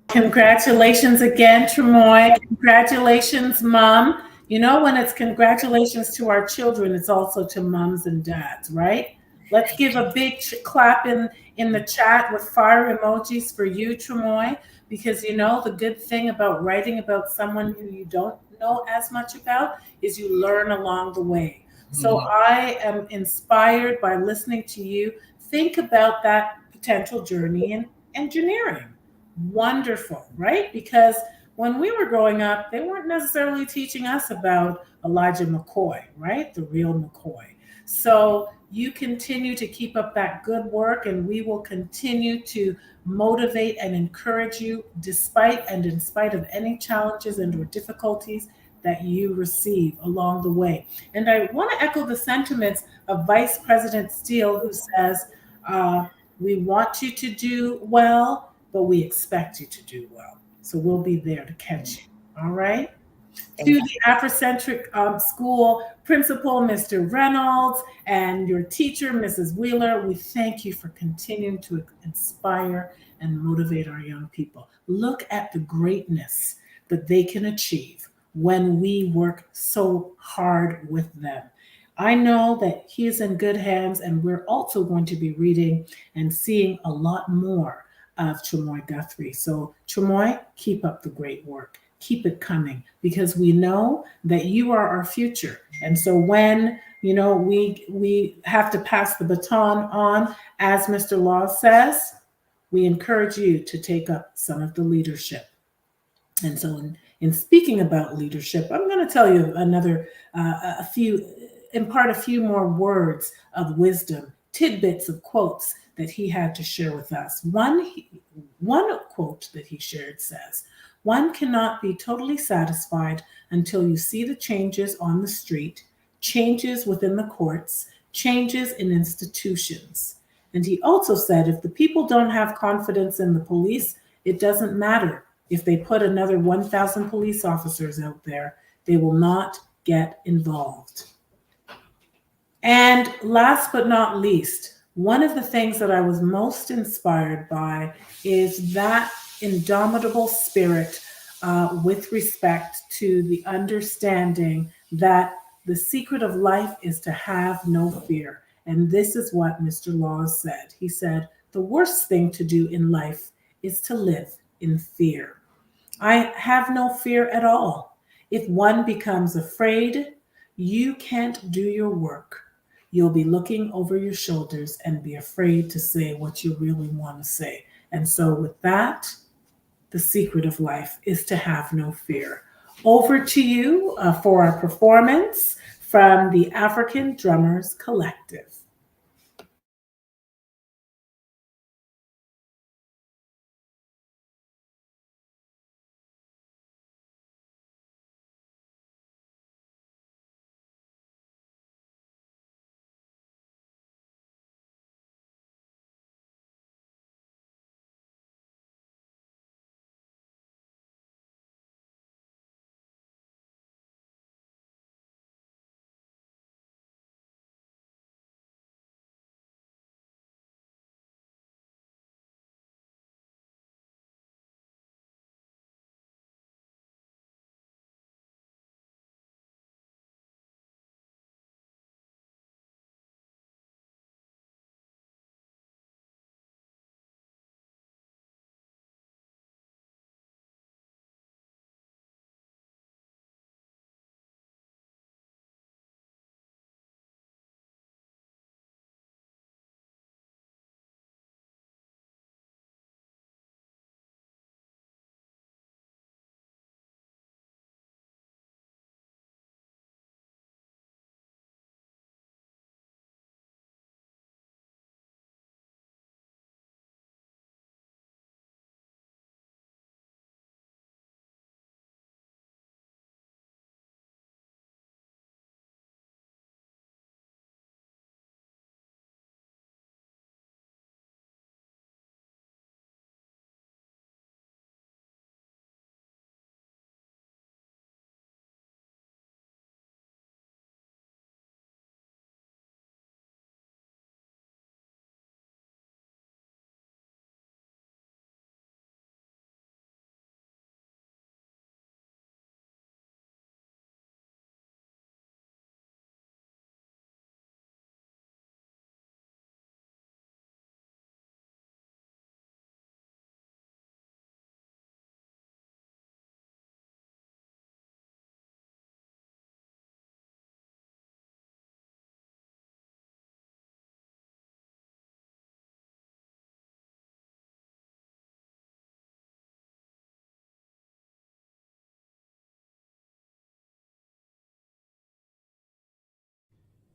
Congratulations again, Tremoy. Congratulations, Mom. You know, when it's congratulations to our children, it's also to moms and dads, right? Let's give a big clap in the chat with fire emojis for you, Trumoy, because you know the good thing about writing about someone who you don't know as much about is you learn along the way. So I am inspired by listening to you. Think about that potential journey in engineering. Wonderful, right? Because when we were growing up, they weren't necessarily teaching us about Elijah McCoy, right? The real McCoy. So you continue to keep up that good work, and we will continue to motivate and encourage you despite and in spite of any challenges and or difficulties that you receive along the way. And I want to echo the sentiments of Vice President Steele, who says, we want you to do well, but we expect you to do well. So we'll be there to catch you. All right? To the Afrocentric School principal, Mr. Reynolds, and your teacher, Mrs. Wheeler, we thank you for continuing to inspire and motivate our young people. Look at the greatness that they can achieve when we work so hard with them. I know that he is in good hands, and we're also going to be reading and seeing a lot more of Trumoy Guthrie. So, Trumoy, keep up the great work. Keep it coming, because we know that you are our future. And so when we have to pass the baton on, as Mr. Law says, we encourage you to take up some of the leadership. And so in speaking about leadership, I'm going to tell you impart a few more words of wisdom, tidbits of quotes that he had to share with us. One quote that he shared says, "One cannot be totally satisfied until you see the changes on the street, changes within the courts, changes in institutions." And he also said, if the people don't have confidence in the police, it doesn't matter if they put another 1,000 police officers out there, they will not get involved. And last but not least, one of the things that I was most inspired by is that indomitable spirit with respect to the understanding that the secret of life is to have no fear. And this is what Mr. Laws said. He said, the worst thing to do in life is to live in fear. I have no fear at all. If one becomes afraid, you can't do your work. You'll be looking over your shoulders and be afraid to say what you really want to say. And so with that, the secret of life is to have no fear. Over to you for our performance from the African Drummers Collective.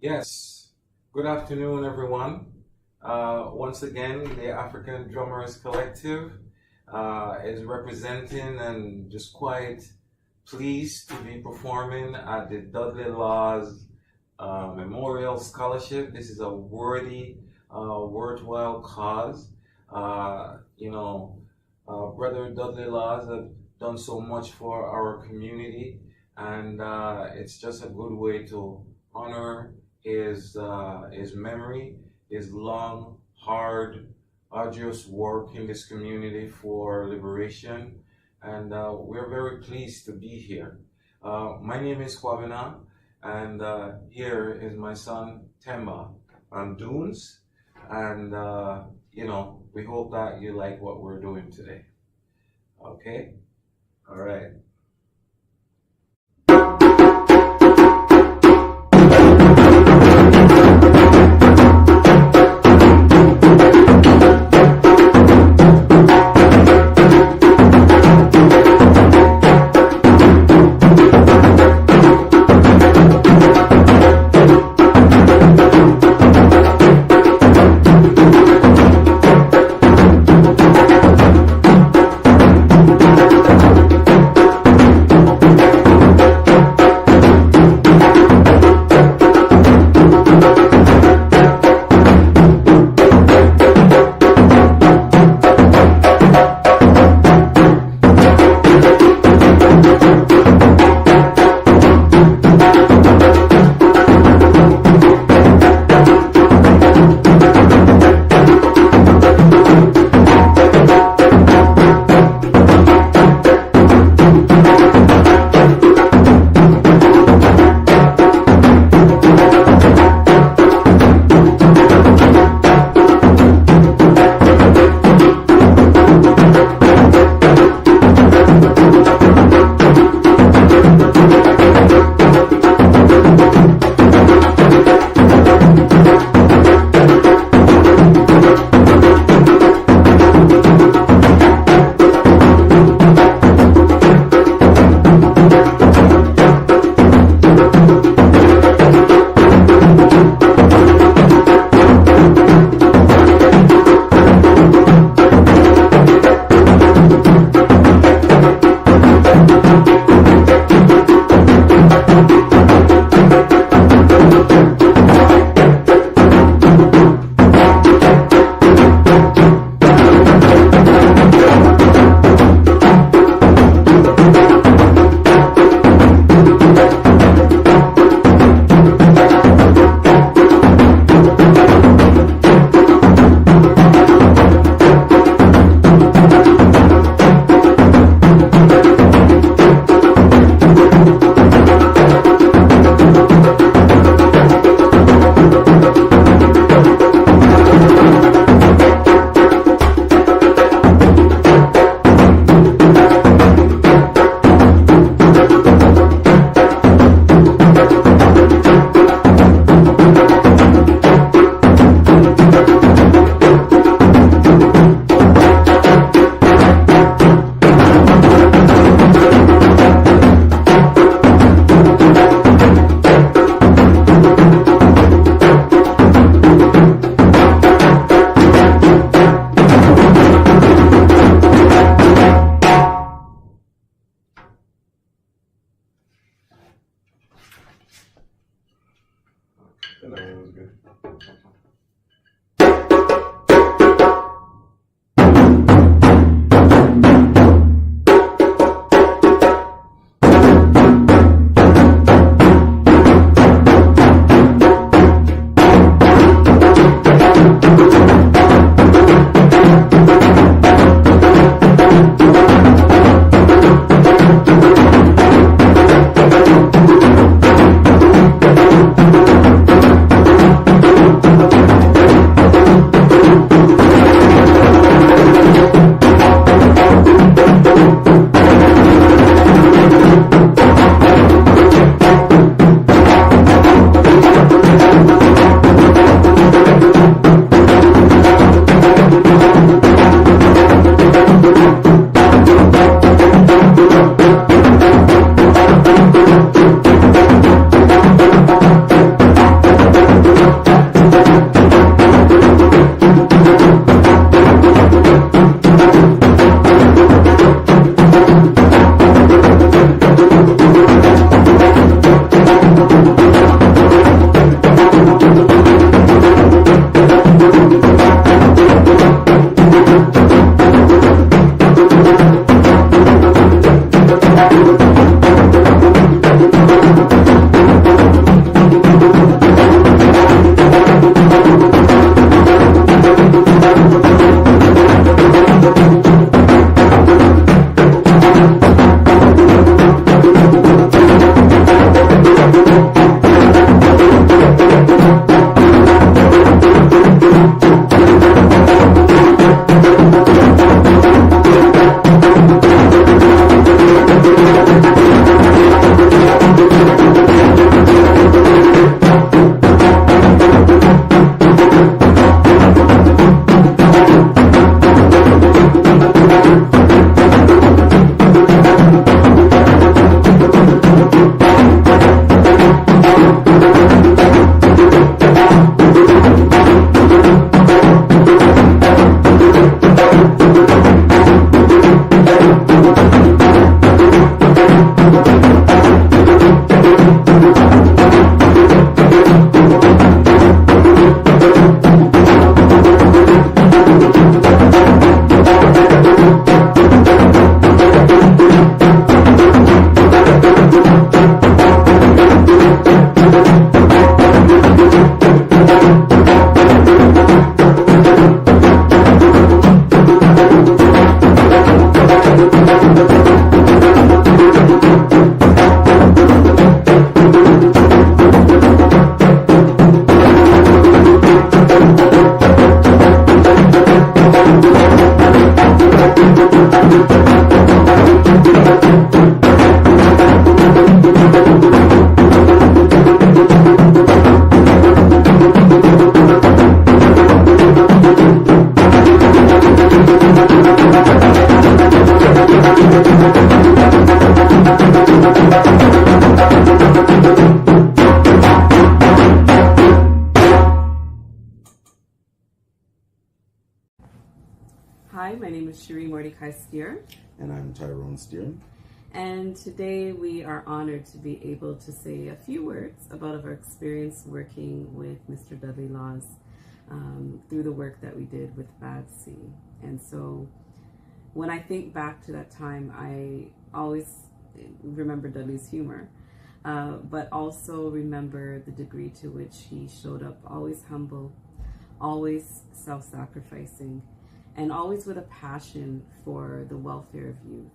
Yes. Good afternoon, everyone. Once again, the African Drummers Collective is representing and just quite pleased to be performing at the Dudley Laws Memorial Scholarship. This is a worthy, worthwhile cause. Brother Dudley Laws have done so much for our community, and it's just a good way to honor his memory, his long, hard, arduous work in this community for liberation, and we're very pleased to be here. My name is Kwabena, and here is my son Temba on Dunes, and we hope that you like what we're doing today. Okay? All right. Hi, my name is Cherie Mordecai Steer. And I'm Tyrone Steer. And today we are honored to be able to say a few words about our experience working with Mr. Dudley Laws through the work that we did with BADC. And so when I think back to that time, I always remember Dudley's humor, but also remember the degree to which he showed up always humble, always self-sacrificing, and always with a passion for the welfare of youth,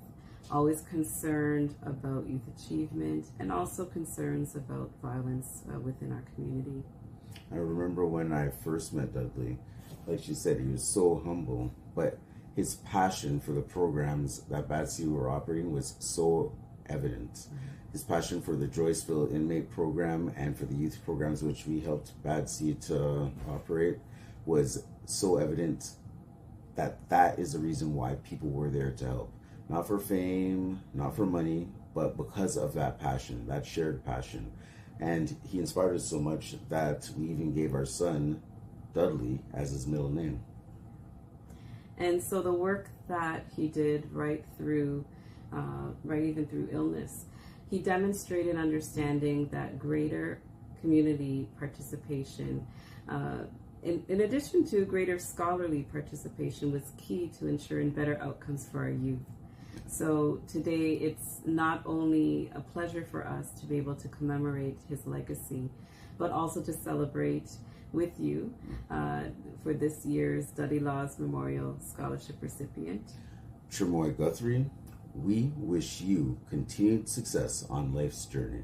always concerned about youth achievement and also concerns about violence within our community. I remember when I first met Dudley, like she said, he was so humble, but his passion for the programs that BADC were operating was so evident. Mm-hmm. His passion for the Joyceville inmate program and for the youth programs which we helped BADC to operate was so evident that is the reason why people were there to help. Not for fame, not for money, but because of that passion, that shared passion. And he inspired us so much that we even gave our son Dudley as his middle name. And so the work that he did right even through illness, he demonstrated understanding that greater community participation, in addition to greater scholarly participation, was key to ensuring better outcomes for our youth. So today it's not only a pleasure for us to be able to commemorate his legacy, but also to celebrate with you for this year's Dudley Laws Memorial Scholarship recipient. Tremoy Guthrie, we wish you continued success on life's journey.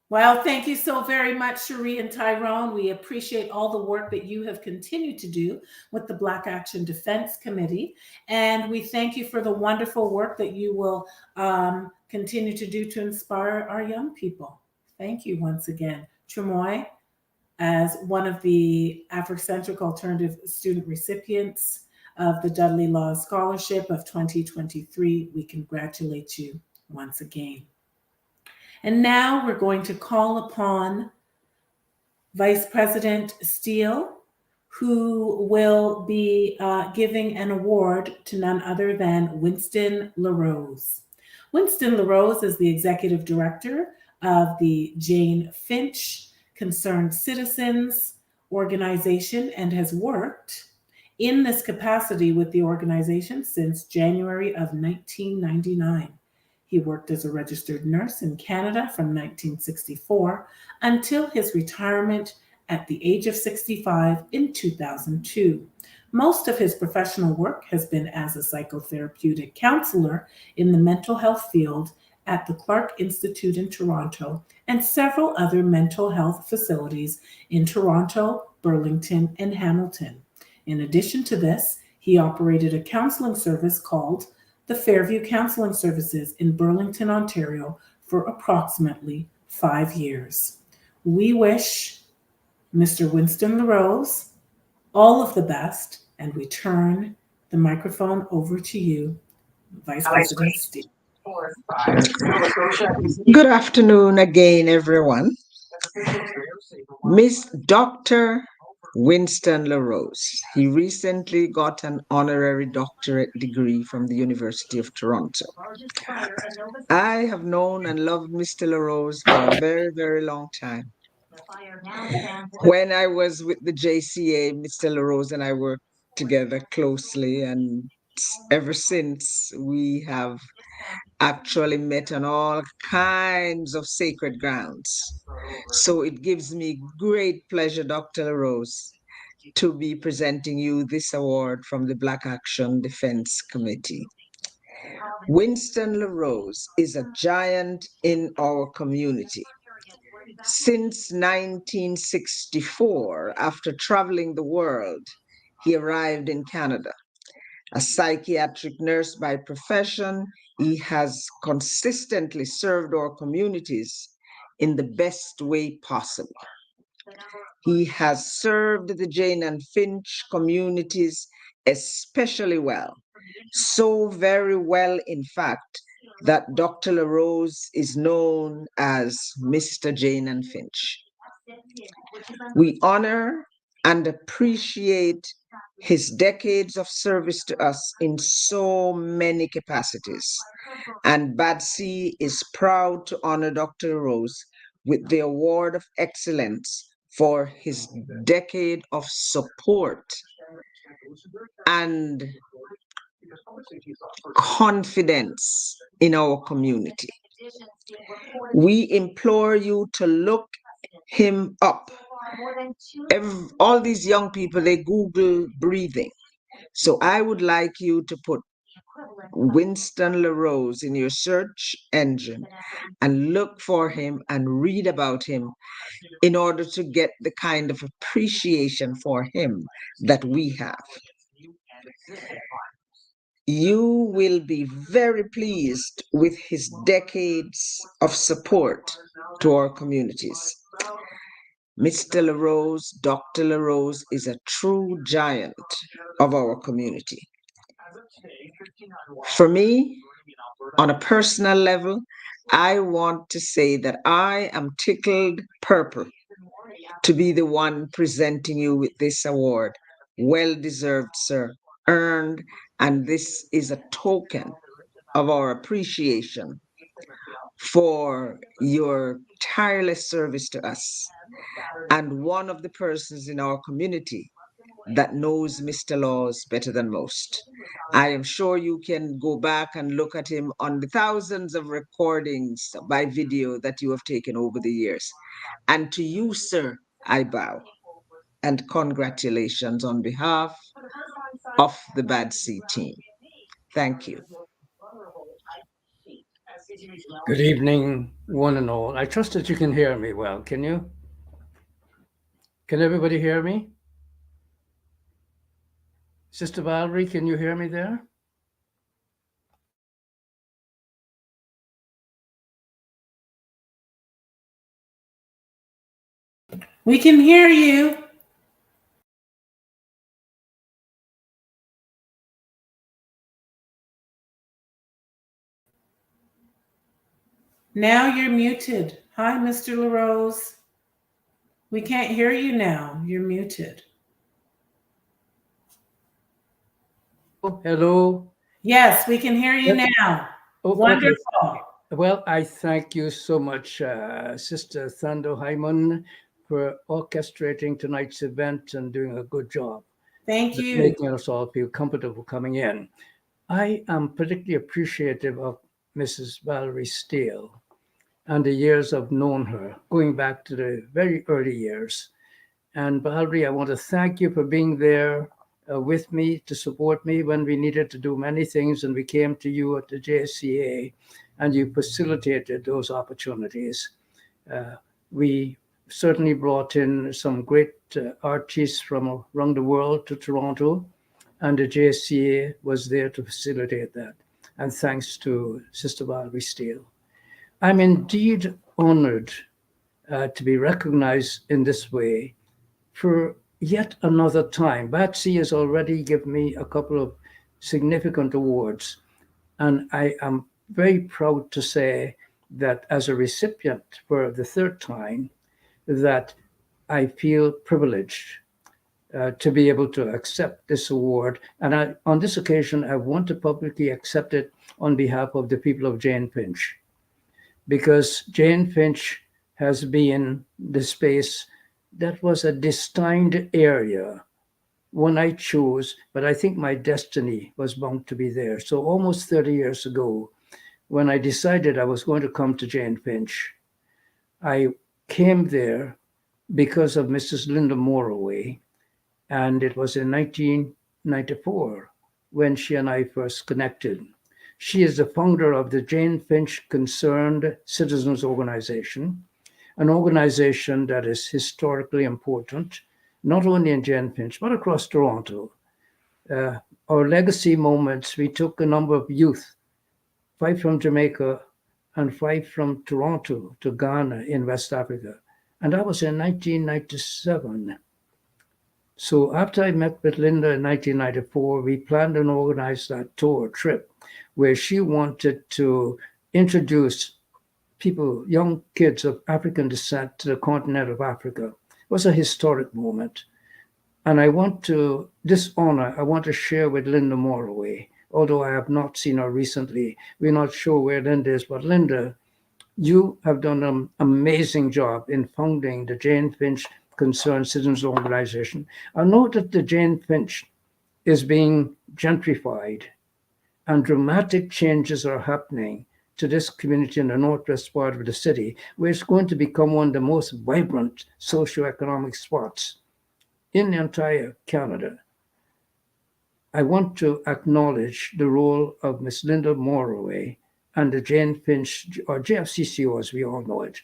Well, thank you so very much, Cherie and Tyrone. We appreciate all the work that you have continued to do with the Black Action Defense Committee. And we thank you for the wonderful work that you will continue to do to inspire our young people. Thank you once again. Tremoy, as one of the Afrocentric Alternative Student recipients of the Dudley Law Scholarship of 2023, we congratulate you once again. And now we're going to call upon Vice President Steele, who will be giving an award to none other than Winston LaRose. Winston LaRose is the Executive Director of the Jane Finch Concerned Citizens organization and has worked in this capacity with the organization since January of 1999. He worked as a registered nurse in Canada from 1964 until his retirement at the age of 65 in 2002. Most of his professional work has been as a psychotherapeutic counselor in the mental health field at the Clark Institute in Toronto and several other mental health facilities in Toronto, Burlington, and Hamilton. In addition to this, he operated a counseling service called the Fairview Counseling Services in Burlington, Ontario for approximately 5 years. We wish Mr. Winston LaRose all of the best, and we turn the microphone over to you, Vice President Steve. Good afternoon again, everyone. Miss Dr. Winston LaRose. He recently got an honorary doctorate degree from the University of Toronto. I have known and loved Mr. LaRose for a very, very long time. When I was with the JCA, Mr. LaRose and I worked together closely, and ever since we have actually met on all kinds of sacred grounds. So it gives me great pleasure, Dr. LaRose, to be presenting you this award from the Black Action Defense Committee. Winston LaRose is a giant in our community. Since 1964, after traveling the world, he arrived in Canada. A psychiatric nurse by profession, he has consistently served our communities in the best way possible. He has served the Jane and Finch communities especially well, so very well, in fact, that Dr. LaRose is known as Mr. Jane and Finch. We honor and appreciate his decades of service to us in so many capacities. And BADC is proud to honor Dr. LaRose with the Award of Excellence for his decade of support and confidence in our community. We implore you to look him up. All these young people, they Google breathing. So I would like you to put Winston LaRose in your search engine and look for him and read about him in order to get the kind of appreciation for him that we have. You will be very pleased with his decades of support to our communities. Mr. LaRose, Dr. LaRose is a true giant of our community. For me, on a personal level, I want to say that I am tickled purple to be the one presenting you with this award. Well deserved, sir. Earned, and this is a token of our appreciation for your tireless service to us, and one of the persons in our community that knows Mr. Laws better than most. I am sure you can go back and look at him on the thousands of recordings by video that you have taken over the years. And to you, sir, I bow. And congratulations on behalf of the Bad Seed team. Thank you. Good evening, one and all. I trust that you can hear me well. Can you? Can everybody hear me? Sister Valerie, can you hear me there? We can hear you. Now you're muted. Hi, Mr. LaRose. We can't hear you now. You're muted. Hello. Yes, we can hear you now. Wonderful. Okay. Well, I thank you so much, Sister Thando Hyman, for orchestrating tonight's event and doing a good job. Thank you. Making us all feel comfortable coming in. I am particularly appreciative of Mrs. Valerie Steele and the years I've known her, going back to the very early years. And Valerie, I want to thank you for being there with me to support me when we needed to do many things, and we came to you at the JCA, and you facilitated those opportunities. We certainly brought in some great artists from around the world to Toronto, and the JCA was there to facilitate that. And thanks to Sister Valerie Steele. I'm indeed honored to be recognized in this way for yet another time. Batsy has already given me a couple of significant awards, and I am very proud to say that as a recipient for the third time, that I feel privileged to be able to accept this award. And on this occasion, I want to publicly accept it on behalf of the people of Jane Finch, because Jane Finch has been the space that was a destined area, one I chose, but I think my destiny was bound to be there. So almost 30 years ago, when I decided I was going to come to Jane Finch, I came there because of Mrs. Linda Moraway, and it was in 1994 when she and I first connected. She is the founder of the Jane Finch Concerned Citizens Organization, an organization that is historically important, not only in Jane Finch, but across Toronto. Our legacy moments, we took a number of youth, 5 from Jamaica and 5 from Toronto to Ghana in West Africa. And that was in 1997. So after I met with Linda in 1994, we planned and organized that tour trip where she wanted to introduce people, young kids of African descent to the continent of Africa. It was a historic moment. And I want to share with Linda Moraway, although I have not seen her recently. We're not sure where Linda is, but Linda, you have done an amazing job in founding the Jane Finch Concerned Citizens Organization. I know that the Jane Finch is being gentrified and dramatic changes are happening to this community in the northwest part of the city, where it's going to become one of the most vibrant socioeconomic spots in the entire Canada. I want to acknowledge the role of Ms. Linda Moraway and the Jane Finch, or JFCCO as we all know it,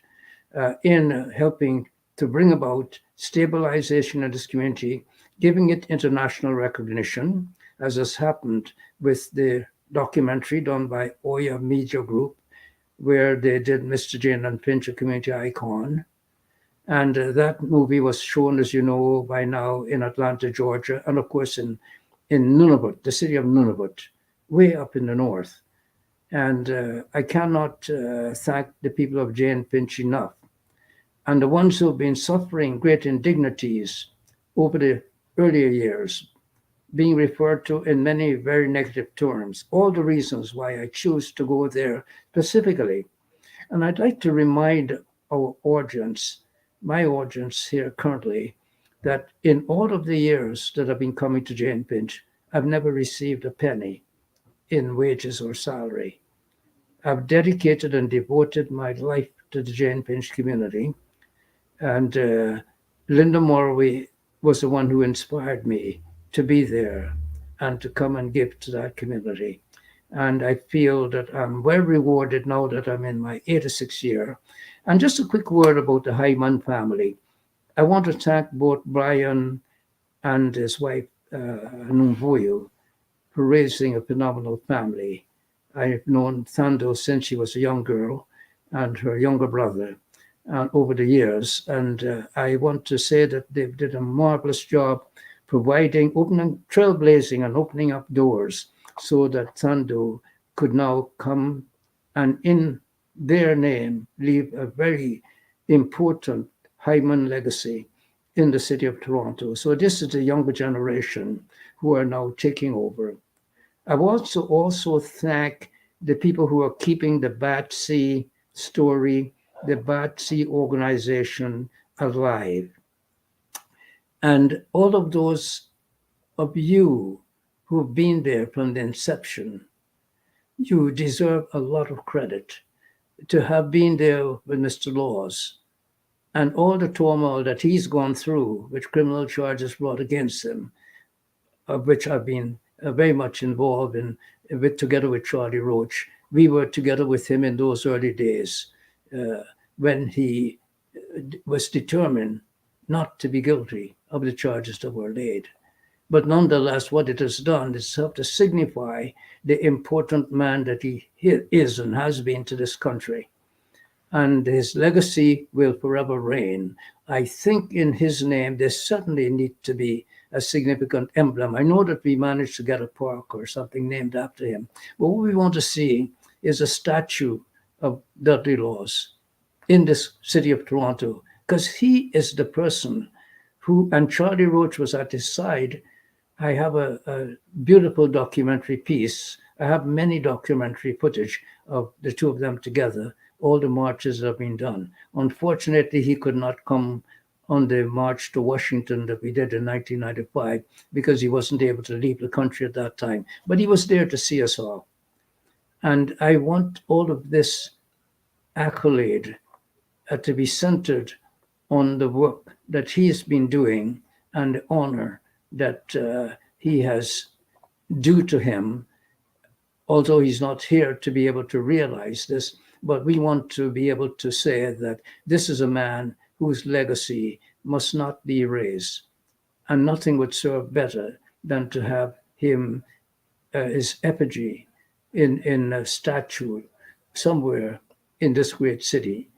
in helping to bring about stabilization of this community, giving it international recognition, as has happened with the documentary done by Oya Media Group, where they did Mr. Jane and Finch, a community icon. And that movie was shown, as you know by now, in Atlanta, Georgia, and of course in Nunavut, the city of Nunavut, way up in the north. And I cannot thank the people of Jane Finch enough. And the ones who have been suffering great indignities over the earlier years, being referred to in many very negative terms, all the reasons why I choose to go there specifically. And I'd like to remind our audience, my audience here currently, that in all of the years that I've been coming to Jane Finch, I've never received a penny in wages or salary. I've dedicated and devoted my life to the Jane Finch community. And Linda Moraway was the one who inspired me to be there and to come and give to that community. And I feel that I'm well rewarded now that I'm in my 86th year. And just a quick word about the Hyman family. I want to thank both Brian and his wife, Numvoyo, for raising a phenomenal family. I've known Thando since she was a young girl and her younger brother over the years. And I want to say that they did a marvelous job providing, trailblazing and opening up doors so that Thando could now come and in their name leave a very important Hyman legacy in the city of Toronto. So this is the younger generation who are now taking over. I also thank the people who are keeping the Batsy story, the Batsy organization alive. And all of those of you who've been there from the inception, you deserve a lot of credit to have been there with Mr. Laws and all the turmoil that he's gone through, which criminal charges brought against him, of which I've been very much involved in, together with Charlie Roach. We were together with him in those early days when he was determined not to be guilty of the charges that were laid. But nonetheless, what it has done is helped to signify the important man that he is and has been to this country. And his legacy will forever reign. I think in his name, there certainly need to be a significant emblem. I know that we managed to get a park or something named after him. But what we want to see is a statue of Dudley Laws in this city of Toronto, because he is the person who, and Charlie Roach was at his side. I have a beautiful documentary piece. I have many documentary footage of the two of them together, all the marches that have been done. Unfortunately, he could not come on the march to Washington that we did in 1995 because he wasn't able to leave the country at that time. But he was there to see us all. And I want all of this accolade to be centered on the work that he has been doing and the honor that he has due to him, although he's not here to be able to realize this. But we want to be able to say that this is a man whose legacy must not be erased. And nothing would serve better than to have him, his effigy in a statue somewhere in this great city.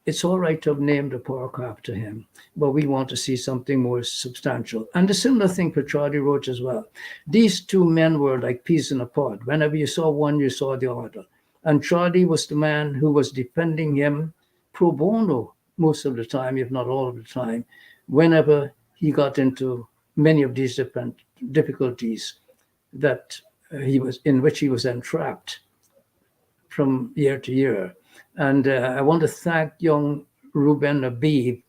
It's all right to have named a park after him, but we want to see something more substantial. And the similar thing for Charlie Roach as well. These two men were like peas in a pod. Whenever you saw one, you saw the other. And Charlie was the man who was defending him pro bono most of the time, if not all of the time, whenever he got into many of these different difficulties that in which he was entrapped from year to year. And I want to thank young Ruben Abib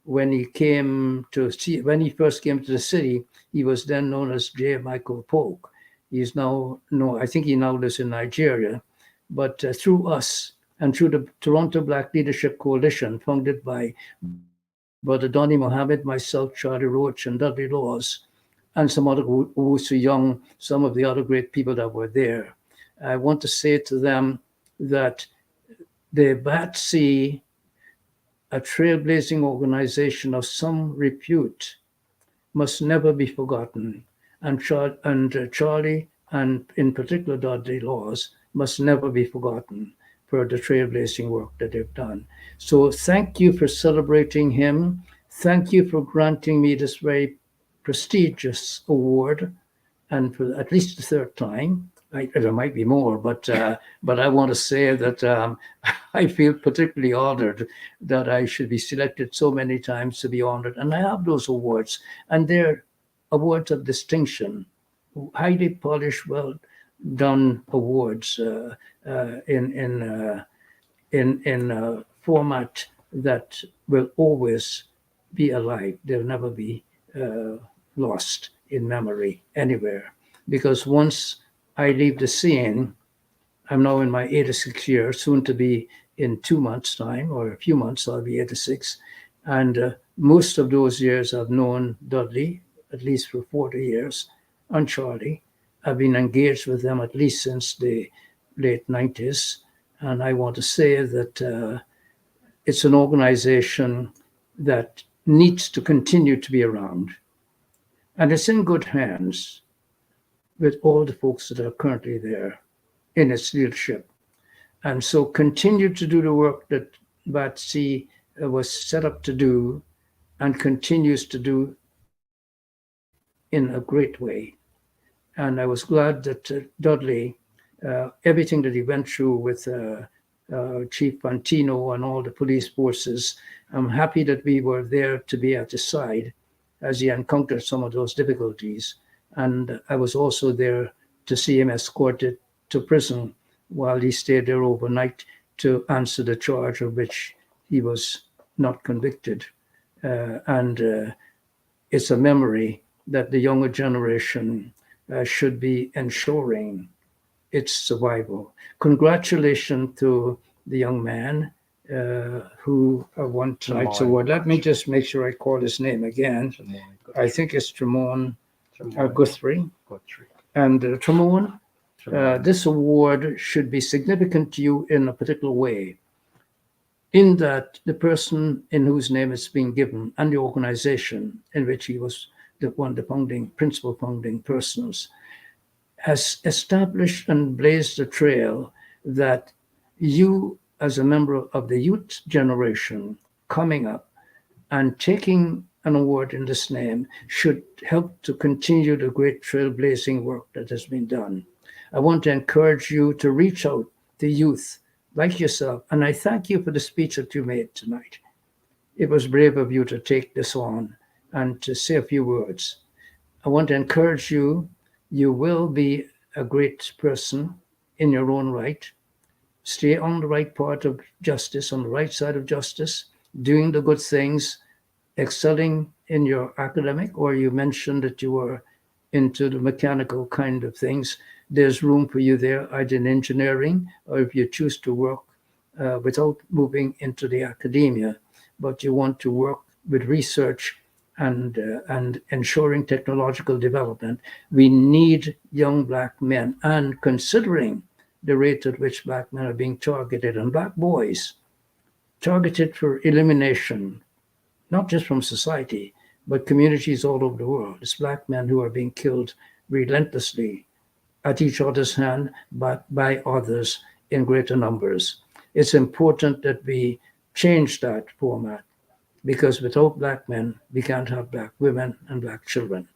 when he first came to the city. He was then known as J. Michael Polk. He's now, I think he now lives in Nigeria. But through us and through the Toronto Black Leadership Coalition, founded by Brother Donny Mohammed, myself, Charlie Roach, and Dudley Laws, and some other Owusu Young, some of the other great people that were there, I want to say to them that the BATC, a trailblazing organization of some repute, must never be forgotten. And Charlie, and in particular Dudley Laws, must never be forgotten for the trailblazing work that they've done. So thank you for celebrating him. Thank you for granting me this very prestigious award, and for at least the third time. There might be more, but I want to say that I feel particularly honored that I should be selected so many times to be honored. And I have those awards, and they're awards of distinction, highly polished, well done awards in a format that will always be alive. They'll never be lost in memory anywhere. Because once I leave the scene, I'm now in my 86th year, soon to be in 2 months' time, or a few months, I'll be 86. And most of those years I've known Dudley, at least for 40 years, and Charlie. I've been engaged with them at least since the late 90s. And I want to say that it's an organization that needs to continue to be around. And it's in good hands with all the folks that are currently there in its leadership. And so continue to do the work that BATC was set up to do and continues to do in a great way. And I was glad that Dudley, everything that he went through with Chief Fantino and all the police forces, I'm happy that we were there to be at his side as he encountered some of those difficulties. And I was also there to see him escorted to prison while he stayed there overnight to answer the charge of which he was not convicted. and it's a memory that the younger generation should be ensuring its survival. Congratulations to the young man who won tonight's award. Let me just make sure I call his name again. I think it's Tremont Guthrie. And Tremont, this award should be significant to you in a particular way, in that the person in whose name it's being given and the organization in which he was one of the principal founding persons has established and blazed a trail that you, as a member of the youth generation coming up and taking an award in this name, should help to continue the great trailblazing work that has been done. I want to encourage you to reach out to youth like yourself, and I thank you for the speech that you made tonight. It was brave of you to take this on and to say a few words. I want to encourage you. You will be a great person in your own right. Stay on the right part of justice, on the right side of justice, doing the good things, excelling in your academic, or you mentioned that you were into the mechanical kind of things. There's room for you there, either in engineering, or if you choose to work without moving into the academia, but you want to work with research and ensuring technological development. We need young Black men, and considering the rate at which Black men are being targeted, and Black boys targeted for elimination, not just from society, but communities all over the world. It's Black men who are being killed relentlessly at each other's hand, but by others in greater numbers. It's important that we change that format, because without Black men, we can't have Black women and Black children.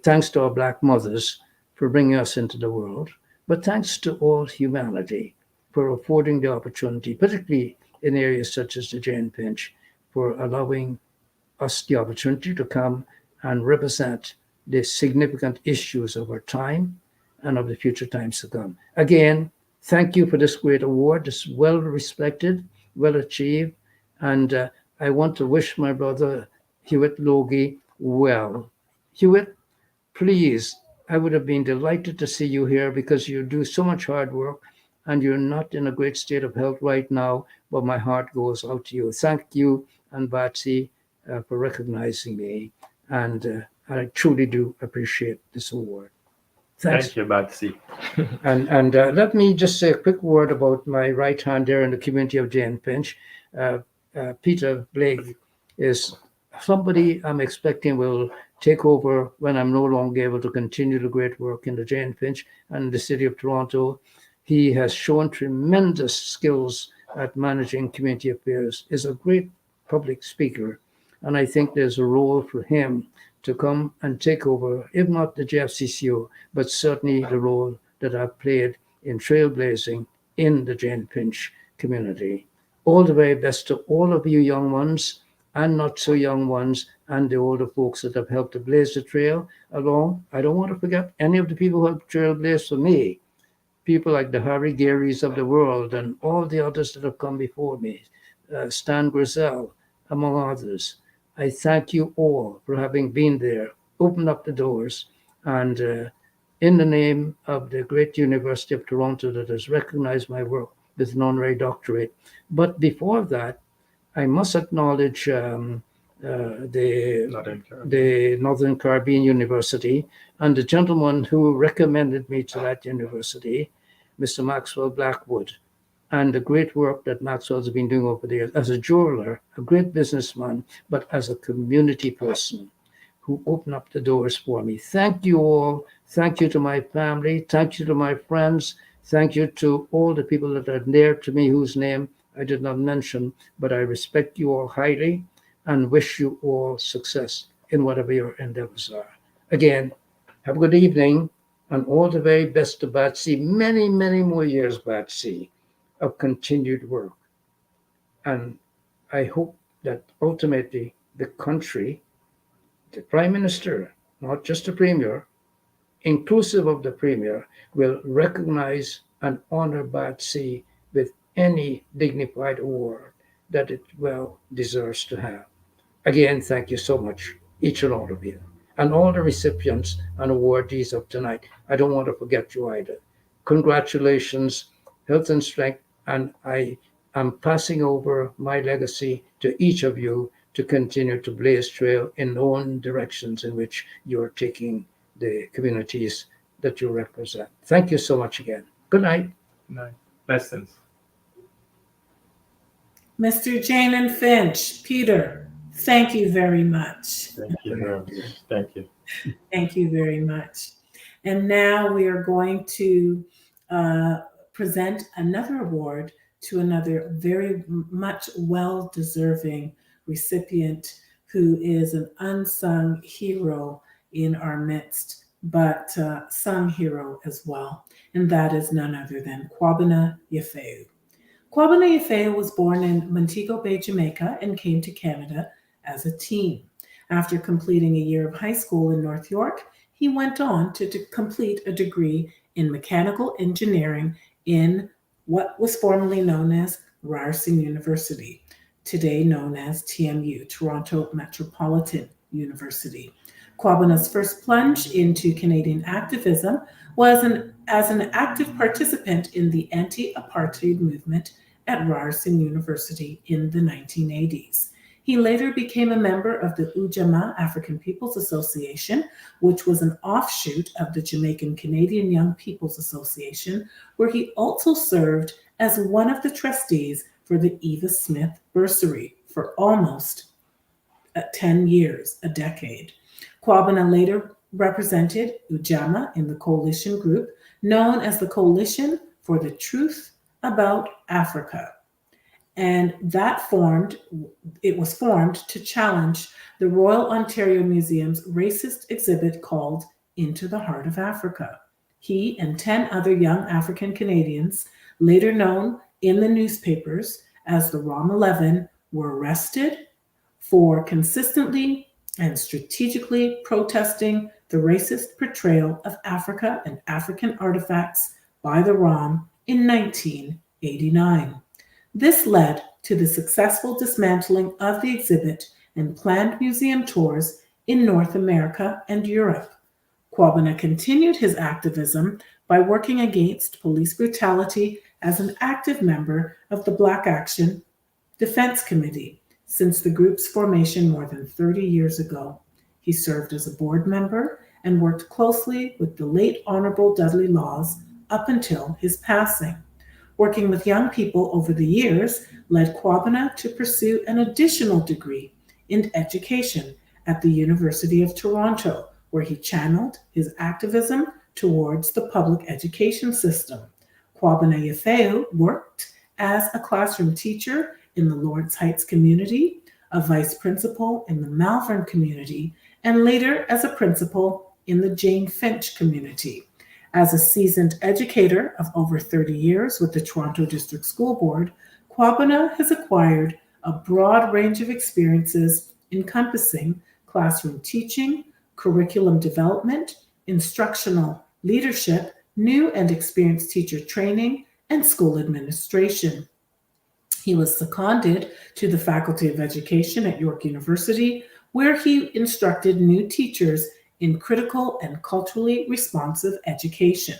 Thanks to our Black mothers for bringing us into the world, but thanks to all humanity for affording the opportunity, particularly in areas such as the Jane Pinch, for allowing us the opportunity to come and represent the significant issues of our time and of the future times to come. Again, thank you for this great award. It's well respected, well achieved, and I want to wish my brother Hewitt Logie well. Hewitt, please, I would have been delighted to see you here because you do so much hard work and you're not in a great state of health right now, but my heart goes out to you. Thank you and Batsy for recognizing me, and I truly do appreciate this award. Thanks. Thank you, Batsy. And let me just say a quick word about my right hand there in the community of Jane Finch. Peter Blake is somebody I'm expecting will take over when I'm no longer able to continue the great work in the Jane Finch and the city of Toronto. He has shown tremendous skills at managing community affairs, is a great public speaker, and I think there's a role for him to come and take over, if not the JFCCO, but certainly the role that I've played in trailblazing in the Jane Finch community. All the very best to all of you young ones and not so young ones and the older folks that have helped to blaze the trail along. I don't want to forget any of the people who helped trailblaze for me, people like the Harry Garys of the world and all the others that have come before me, Stan Grizel, among others. I thank you all for having been there, opened up the doors, and in the name of the great University of Toronto that has recognized my work with an honorary doctorate. But before that, I must acknowledge the Northern Caribbean University and the gentleman who recommended me to that university, Mr. Maxwell Blackwood, and the great work that Maxwell's been doing over there as a jeweler, a great businessman, but as a community person who opened up the doors for me. Thank you all. Thank you to my family. Thank you to my friends. Thank you to all the people that are near to me whose name I did not mention, but I respect you all highly and wish you all success in whatever your endeavors are. Again, have a good evening and all the very best to Batsy. Many, many more years, Batsy, of continued work. And I hope that ultimately the country, the Prime Minister, not just the Premier, inclusive of the Premier, will recognize and honor Batsy with any dignified award that it well deserves to have. Again, thank you so much, each and all of you. And all the recipients and awardees of tonight. I don't want to forget you either. Congratulations, health and strength, and I am passing over my legacy to each of you to continue to blaze trail in known directions in which you are taking the communities that you represent. Thank you so much again. Good night. Night. Blessings. Mr. Janan Finch, Peter, thank you very much. Thank you very much. Thank you. Thank you very much. And now we are going to present another award to another very much well-deserving recipient who is an unsung hero in our midst, but sung hero as well. And that is none other than Kwabena Yefeu. Kwabena Yefeu was born in Montego Bay, Jamaica, and came to Canada as a teen. After completing a year of high school in North York, he went on to complete a degree in mechanical engineering in what was formerly known as Ryerson University, today known as TMU, Toronto Metropolitan University. Kwabena's first plunge into Canadian activism was as an active participant in the anti-apartheid movement at Ryerson University in the 1980s. He later became a member of the Ujamaa African People's Association, which was an offshoot of the Jamaican Canadian Young People's Association, where he also served as one of the trustees for the Eva Smith Bursary for almost 10 years, a decade. Kwabena later represented Ujamaa in the coalition group known as the Coalition for the Truth About Africa. And it was formed to challenge the Royal Ontario Museum's racist exhibit called Into the Heart of Africa. He and 10 other young African Canadians, later known in the newspapers as the ROM 11, were arrested for consistently and strategically protesting the racist portrayal of Africa and African artifacts by the ROM in 1989. This led to the successful dismantling of the exhibit and planned museum tours in North America and Europe. Kwabena continued his activism by working against police brutality as an active member of the Black Action Defense Committee since the group's formation more than 30 years ago. He served as a board member and worked closely with the late Honorable Dudley Laws up until his passing. Working with young people over the years led Kwabena to pursue an additional degree in education at the University of Toronto, where he channeled his activism towards the public education system. Kwabena Yefeu worked as a classroom teacher in the Lawrence Heights community, a vice principal in the Malvern community, and later as a principal in the Jane Finch community. As a seasoned educator of over 30 years with the Toronto District School Board, Kwabena has acquired a broad range of experiences encompassing classroom teaching, curriculum development, instructional leadership, new and experienced teacher training, and school administration. He was seconded to the Faculty of Education at York University, where he instructed new teachers in critical and culturally responsive education.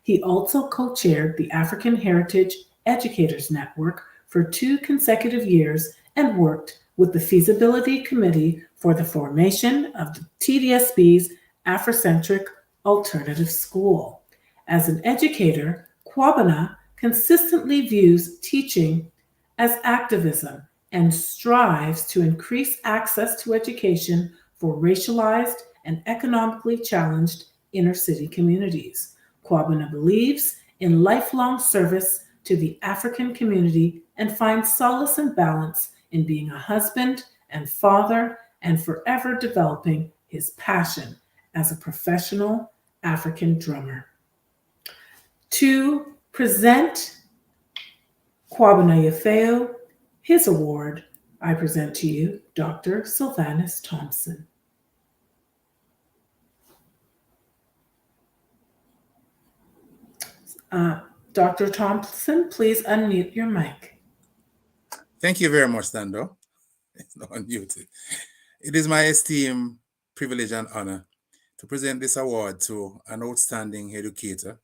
He also co-chaired the African Heritage Educators Network for 2 consecutive years and worked with the Feasibility Committee for the formation of the TDSB's Afrocentric Alternative School. As an educator, Kwabena consistently views teaching as activism and strives to increase access to education for racialized and economically challenged inner-city communities. Kwabena believes in lifelong service to the African community and finds solace and balance in being a husband and father and forever developing his passion as a professional African drummer. To present Kwabena Yefeu his award, I present to you Dr. Sylvanus Thompson. Dr. Thompson, please unmute your mic. Thank you very much, Thando. It's not unmuted. It is my esteemed privilege and honor to present this award to an outstanding educator,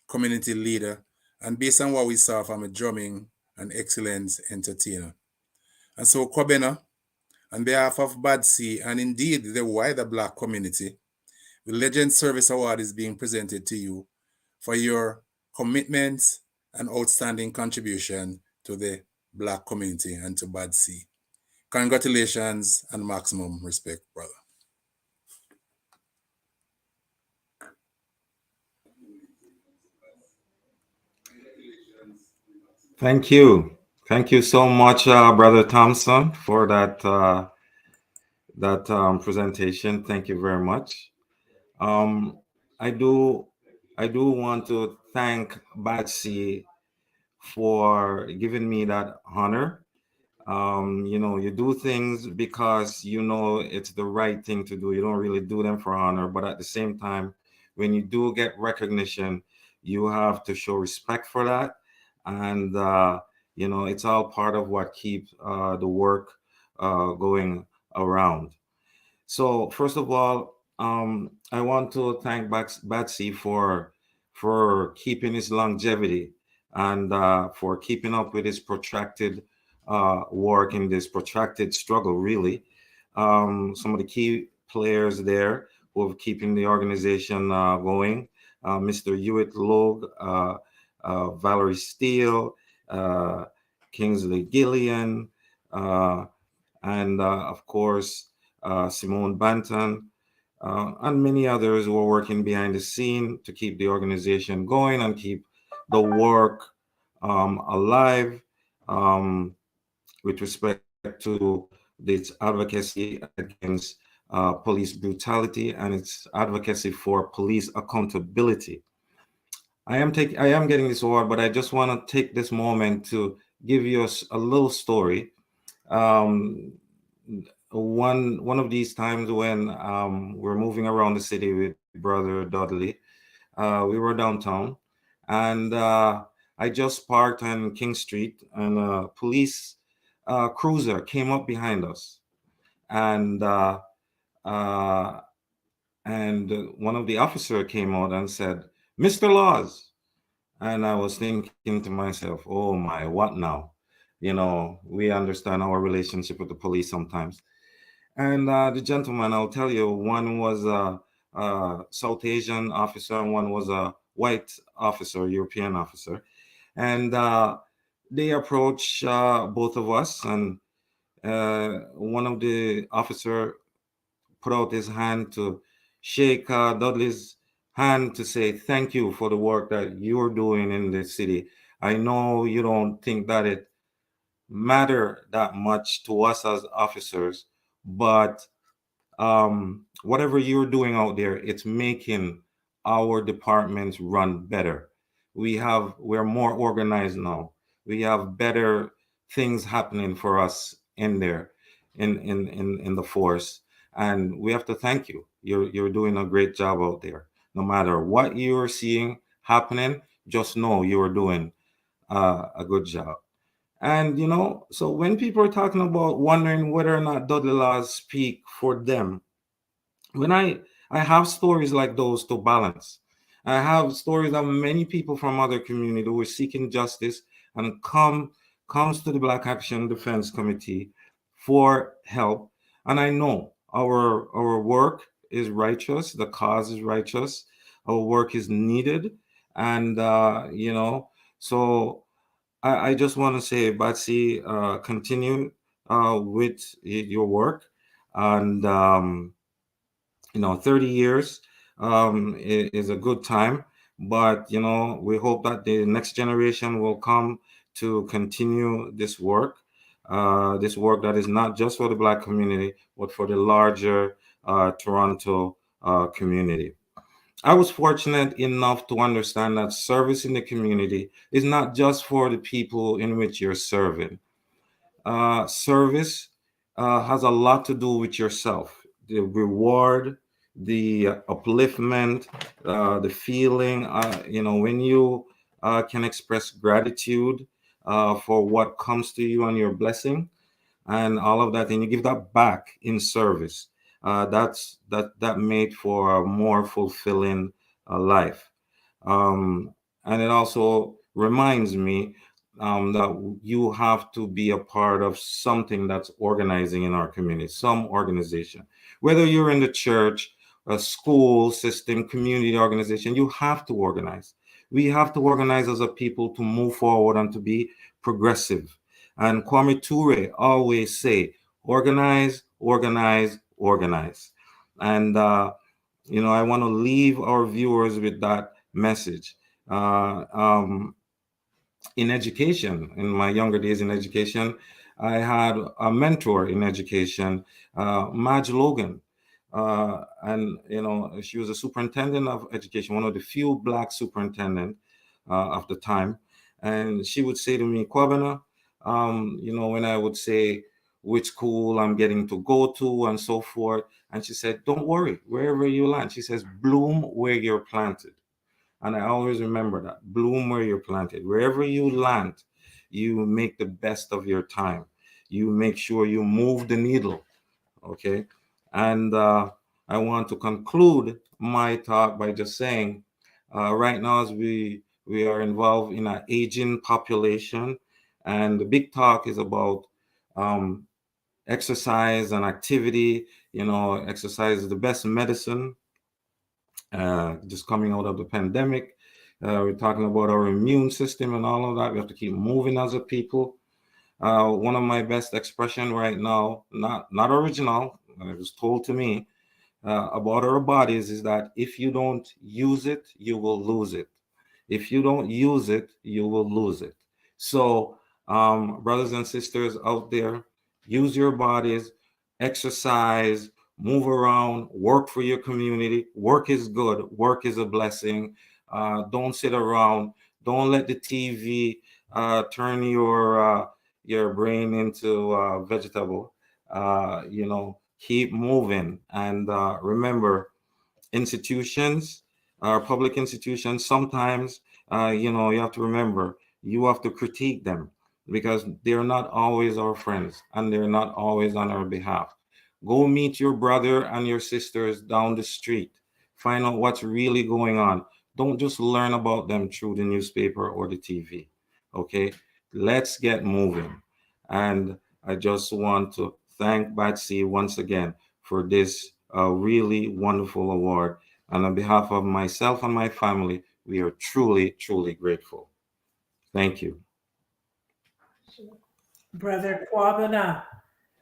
community leader, and based on what we saw from a drumming and excellent entertainer. And so, Kobena, on behalf of Badsy and indeed the wider Black community, the Legend Service Award is being presented to you for your commitment and outstanding contribution to the Black community and to Badsy. Congratulations and maximum respect, brother. Thank you. Thank you so much, Brother Thompson, for that presentation. Thank you very much. I do want to thank Batsy for giving me that honor. You do things because you know it's the right thing to do. You don't really do them for honor, but at the same time, when you do get recognition, you have to show respect for that. And it's all part of what keeps the work going around. So first of all, I want to thank Batsy for keeping his longevity and for keeping up with his protracted work in this protracted struggle. Really, some of the key players there who have keeping the organization going: Mr. Hewitt Logue, Valerie Steele, Kingsley Gillian, and of course. Simone Banton, and many others who are working behind the scene to keep the organization going and keep the work alive with respect to its advocacy against police brutality and its advocacy for police accountability. I am getting this award, but I just want to take this moment to give you a little story. One of these times when we're moving around the city with Brother Dudley, we were downtown, and I just parked on King Street, and a police cruiser came up behind us, and one of the officers came out and said, "Mr. Laws," and I was thinking to myself, "Oh my, what now?" We understand our relationship with the police sometimes. And the gentleman, I'll tell you, one was a South Asian officer and one was a white officer, European officer. And they approached both of us, and one of the officer put out his hand to shake Dudley's hand to say thank you for the work that you're doing in the city. I know you don't think that it matter that much to us as officers, but whatever you're doing out there, it's making our departments run better. We're more organized now. We have better things happening for us in there, in the force, and we have to thank you. You're doing a great job out there. No matter what you're seeing happening, just know you're doing a good job. And so when people are talking about wondering whether or not Dudley laws speak for them, when I have stories like those to balance. I have stories of many people from other communities who are seeking justice and comes to the Black Action Defense Committee for help. And I know our work is righteous, the cause is righteous, our work is needed, and so I just want to say, Batsy, continue with your work, and 30 years is a good time, but we hope that the next generation will come to continue this work that is not just for the Black community, but for the larger Toronto community. I was fortunate enough to understand that service in the community is not just for the people in which you're serving. Service has a lot to do with yourself. The reward, the upliftment, the feeling, when you can express gratitude for what comes to you and your blessing, and all of that, and you give that back in service. That made for a more fulfilling life. And it also reminds me that you have to be a part of something that's organizing in our community, some organization. Whether you're in the church, a school system, community organization, you have to organize. We have to organize as a people to move forward and to be progressive. And Kwame Ture always say, organize, organize, organize. And, I want to leave our viewers with that message. In education, in my younger days in education, I had a mentor in education, Madge Logan. And, she was a superintendent of education, one of the few Black superintendents of the time. And she would say to me, Kwabena, when I would say which school I'm getting to go to and so forth, and she said, don't worry, wherever you land. She says, bloom where you're planted. And I always remember that. Bloom where you're planted. Wherever you land, you make the best of your time. You make sure you move the needle. Okay. And I want to conclude my talk by just saying, right now, as we are involved in an aging population, and the big talk is about exercise and activity. Exercise is the best medicine. Just coming out of the pandemic, we're talking about our immune system and all of that. We have to keep moving as a people. One of my best expression right now, not original, it was told to me about our bodies, is that if you don't use it, you will lose it. If you don't use it, you will lose it. So, brothers and sisters out there, use your bodies, exercise, move around, work for your community. Work is good. Work is a blessing. Don't sit around. Don't let the TV turn your brain into a vegetable. Keep moving. And remember, institutions, public institutions, sometimes, you have to remember, you have to critique them because they're not always our friends and they're not always on our behalf. Go meet your brother and your sisters down the street. Find out what's really going on. Don't just learn about them through the newspaper or the TV. Okay? Let's get moving. And I just want to thank Batsy once again for this really wonderful award. And on behalf of myself and my family, we are truly, truly grateful. Thank you. Brother Kwabena,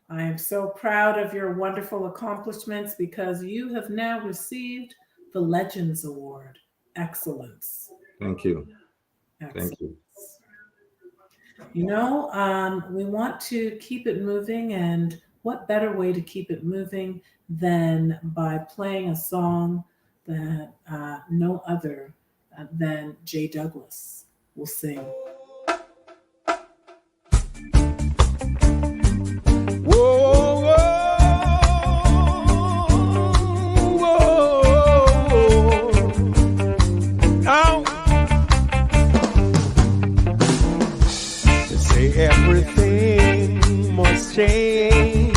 I am so proud of your wonderful accomplishments because you have now received the Legends Award. Excellence. Thank you. Excellence. Thank you. We want to keep it moving, and what better way to keep it moving than by playing a song that no other than Jay Douglas will sing. Everything must change.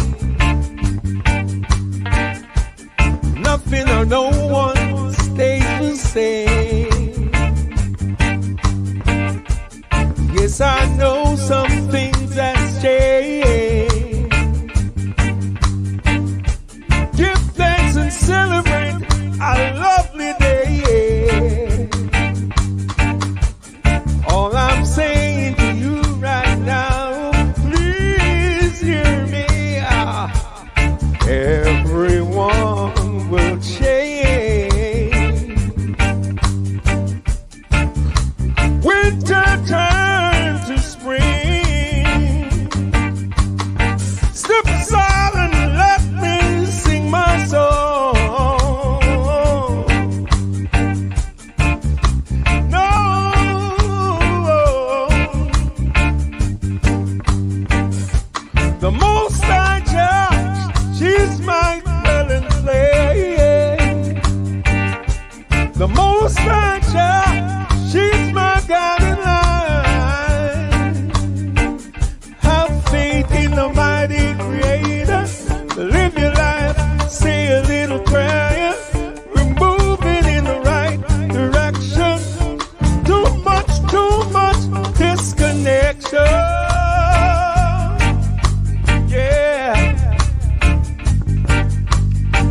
Nothing or no one stays the same. Yes, I know some things that's changed. Give thanks and celebrate a lovely day. All I'm saying to you right now, please hear me. Everyone will change. Winter turn to spring. Step aside and let me sing my song. The Most High Judge, she's my dwelling place. The Most High Judge, she's my guiding light. Have faith in the mighty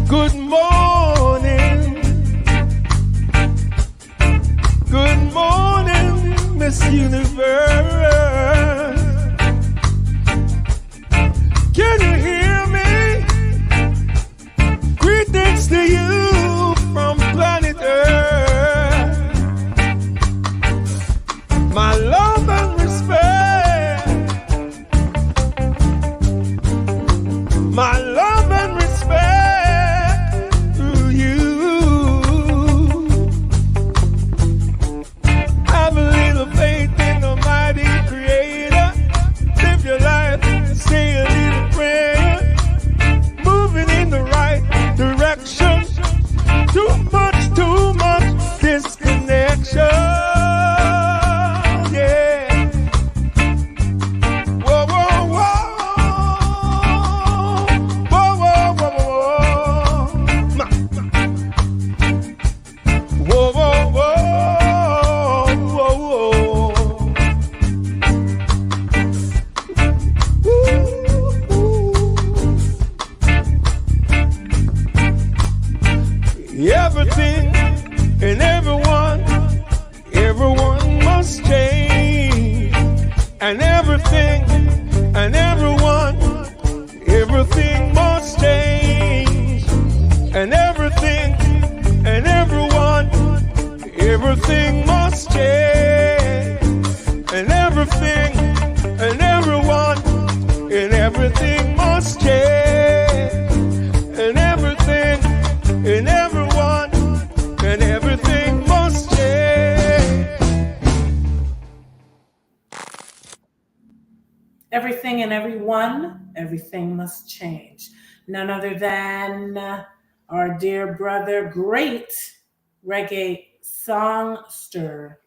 Good morning. Good morning, Miss Universe. Can you hear me? Greetings to you from planet Earth. My love and respect. My love and respect to you. Have a little faith in the mighty Creator. Live your life, say a little prayer. Moving in the right direction. Too much disconnection. Yeah. Whoa, whoa, whoa. Whoa, whoa, whoa, whoa. Whoa, whoa, whoa, Everything and everyone must change. And everything and everything must change. And everything and everything must change. And everything and everything must change. And everything and everything must change. Everything and everything must change. None other than our dear brother, great reggae songster,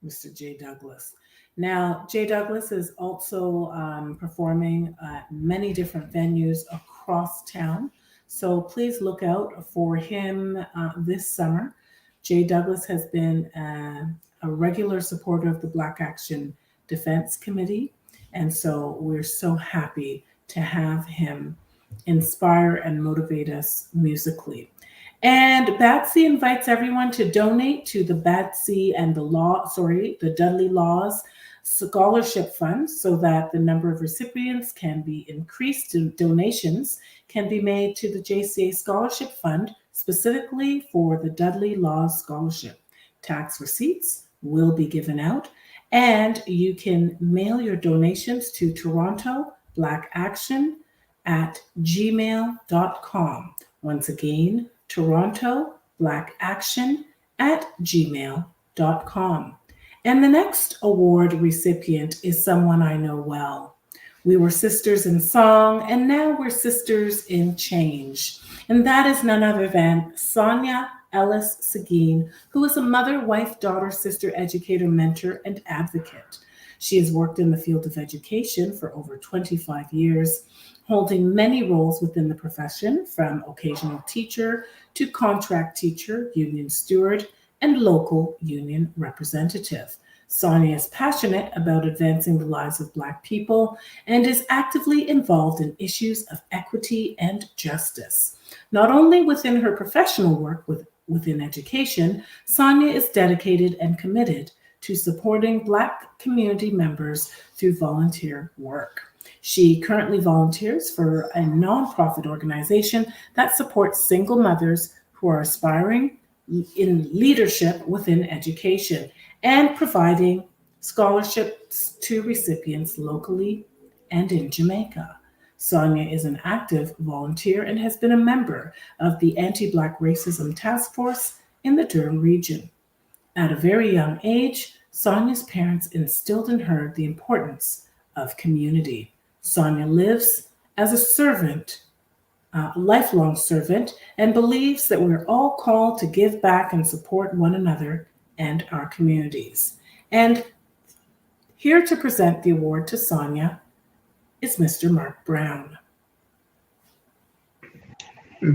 Mr. J. Douglas. Now, J. Douglas is also performing at many different venues across town. So please look out for him this summer. J. Douglas has been a regular supporter of the Black Action Defense Committee. And so we're so happy to have him inspire and motivate us musically. And Batsy invites everyone to donate to the the Dudley Laws Scholarship Fund so that the number of recipients can be increased. Donations can be made to the JCA Scholarship Fund specifically for the Dudley Laws Scholarship. Tax receipts will be given out, and you can mail your donations to Toronto Black Action at gmail.com. Once again, Toronto Black Action at gmail.com. And the next award recipient is someone I know well. We were sisters in song, and now we're sisters in change. And that is none other than Sonia Ellis Seguin, who is a mother, wife, daughter, sister, educator, mentor, and advocate. She has worked in the field of education for over 25 years, holding many roles within the profession, from occasional teacher to contract teacher, union steward, and local union representative. Sonia is passionate about advancing the lives of Black people and is actively involved in issues of equity and justice. Not only within her professional work within education, Sonia is dedicated and committed to supporting Black community members through volunteer work. She currently volunteers for a nonprofit organization that supports single mothers who are aspiring in leadership within education and providing scholarships to recipients locally and in Jamaica. Sonia is an active volunteer and has been a member of the Anti-Black Racism Task Force in the Durham region. At a very young age, Sonia's parents instilled in her the importance of community. Sonia lives as a servant, lifelong servant, and believes that we're all called to give back and support one another and our communities. And here to present the award to Sonia is Mr. Mark Brown.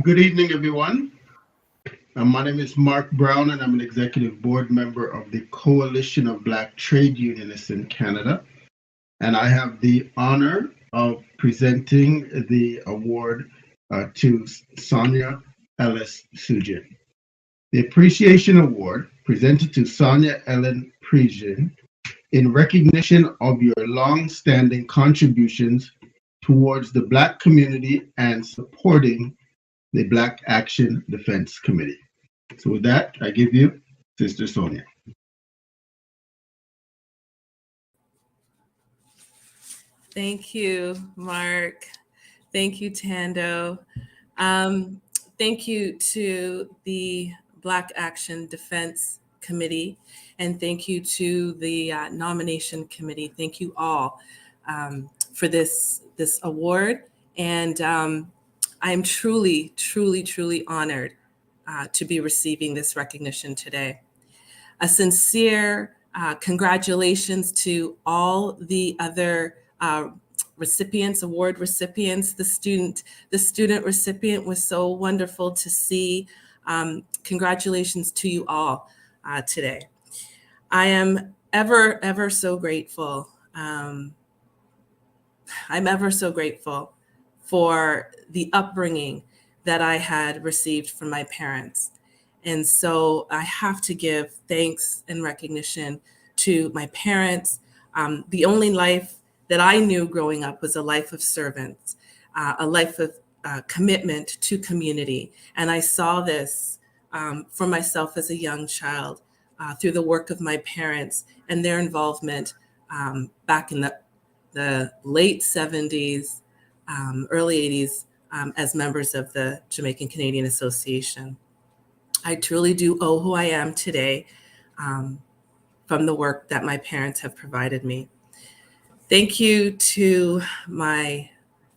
Good evening, everyone. My name is Mark Brown, and I'm an executive board member of the Coalition of Black Trade Unionists in Canada. And I have the honor of presenting the award to Sonia Ellis Sujin. The Appreciation Award presented to Sonia Ellen Prijin in recognition of your long-standing contributions towards the Black community and supporting the Black Action Defense Committee. So with that, I give you Sister Sonia. Thank you, Mark. Thank you, Tando. Thank you to the Black Action Defense Committee, and thank you to the nomination committee. Thank you all for this award, and I'm truly, truly, truly honored to be receiving this recognition today. A sincere congratulations to all the other recipients, award recipients. The student recipient was so wonderful to see. Congratulations to you all today. I am ever so grateful. I'm ever so grateful for the upbringing that I had received from my parents. And so I have to give thanks and recognition to my parents. The only life that I knew growing up was a life of servants, a life of commitment to community. And I saw this for myself as a young child through the work of my parents and their involvement back in the late 70s, early 80s as members of the Jamaican Canadian Association. I truly do owe who I am today from the work that my parents have provided me. Thank you to my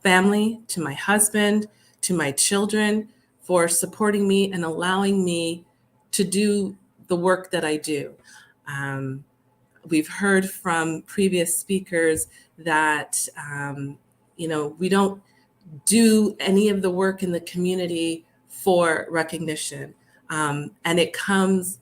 family, to my husband, to my children for supporting me and allowing me to do the work that I do. We've heard from previous speakers that, we don't do any of the work in the community for recognition. And it comes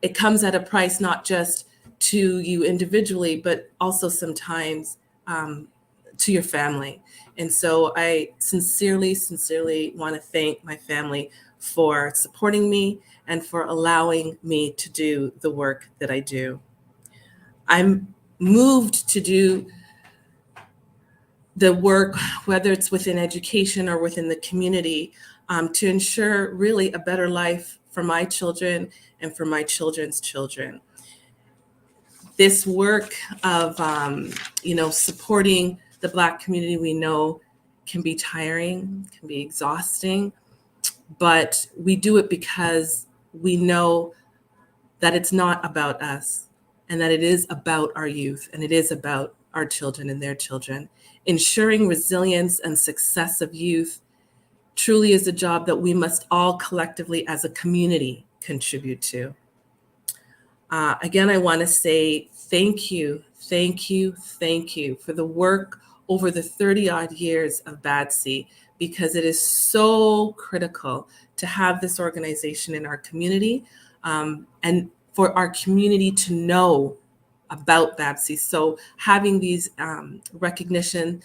at a price, not just to you individually, but also sometimes to your family. And so I sincerely want to thank my family for supporting me and for allowing me to do the work that I do. I'm moved to do the work, whether it's within education or within the community, to ensure really a better life for my children and for my children's children. This work of, supporting the Black community, we know can be tiring, can be exhausting, but we do it because we know that it's not about us and that it is about our youth and it is about our children and their children. Ensuring resilience and success of youth truly is a job that we must all collectively as a community contribute to. Again, I want to say thank you for the work over the 30-odd years of BADC, because it is so critical to have this organization in our community and for our community to know about BABC. So having these recognition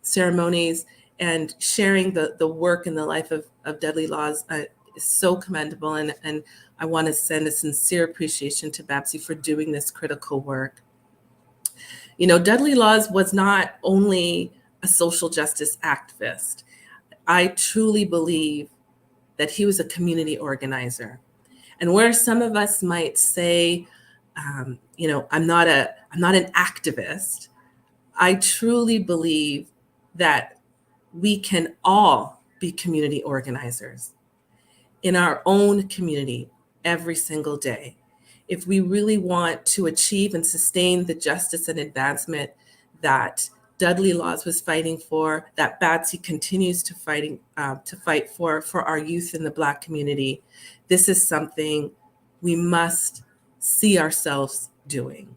ceremonies and sharing the work and the life of Dudley Laws is so commendable. And I want to send a sincere appreciation to BABC for doing this critical work. Dudley Laws was not only a social justice activist. I truly believe that he was a community organizer. And where some of us might say, I'm not an activist, I truly believe that we can all be community organizers in our own community every single day. If we really want to achieve and sustain the justice and advancement that Dudley Laws was fighting for, that BADC continues to fight for our youth in the Black community, this is something we must see ourselves doing.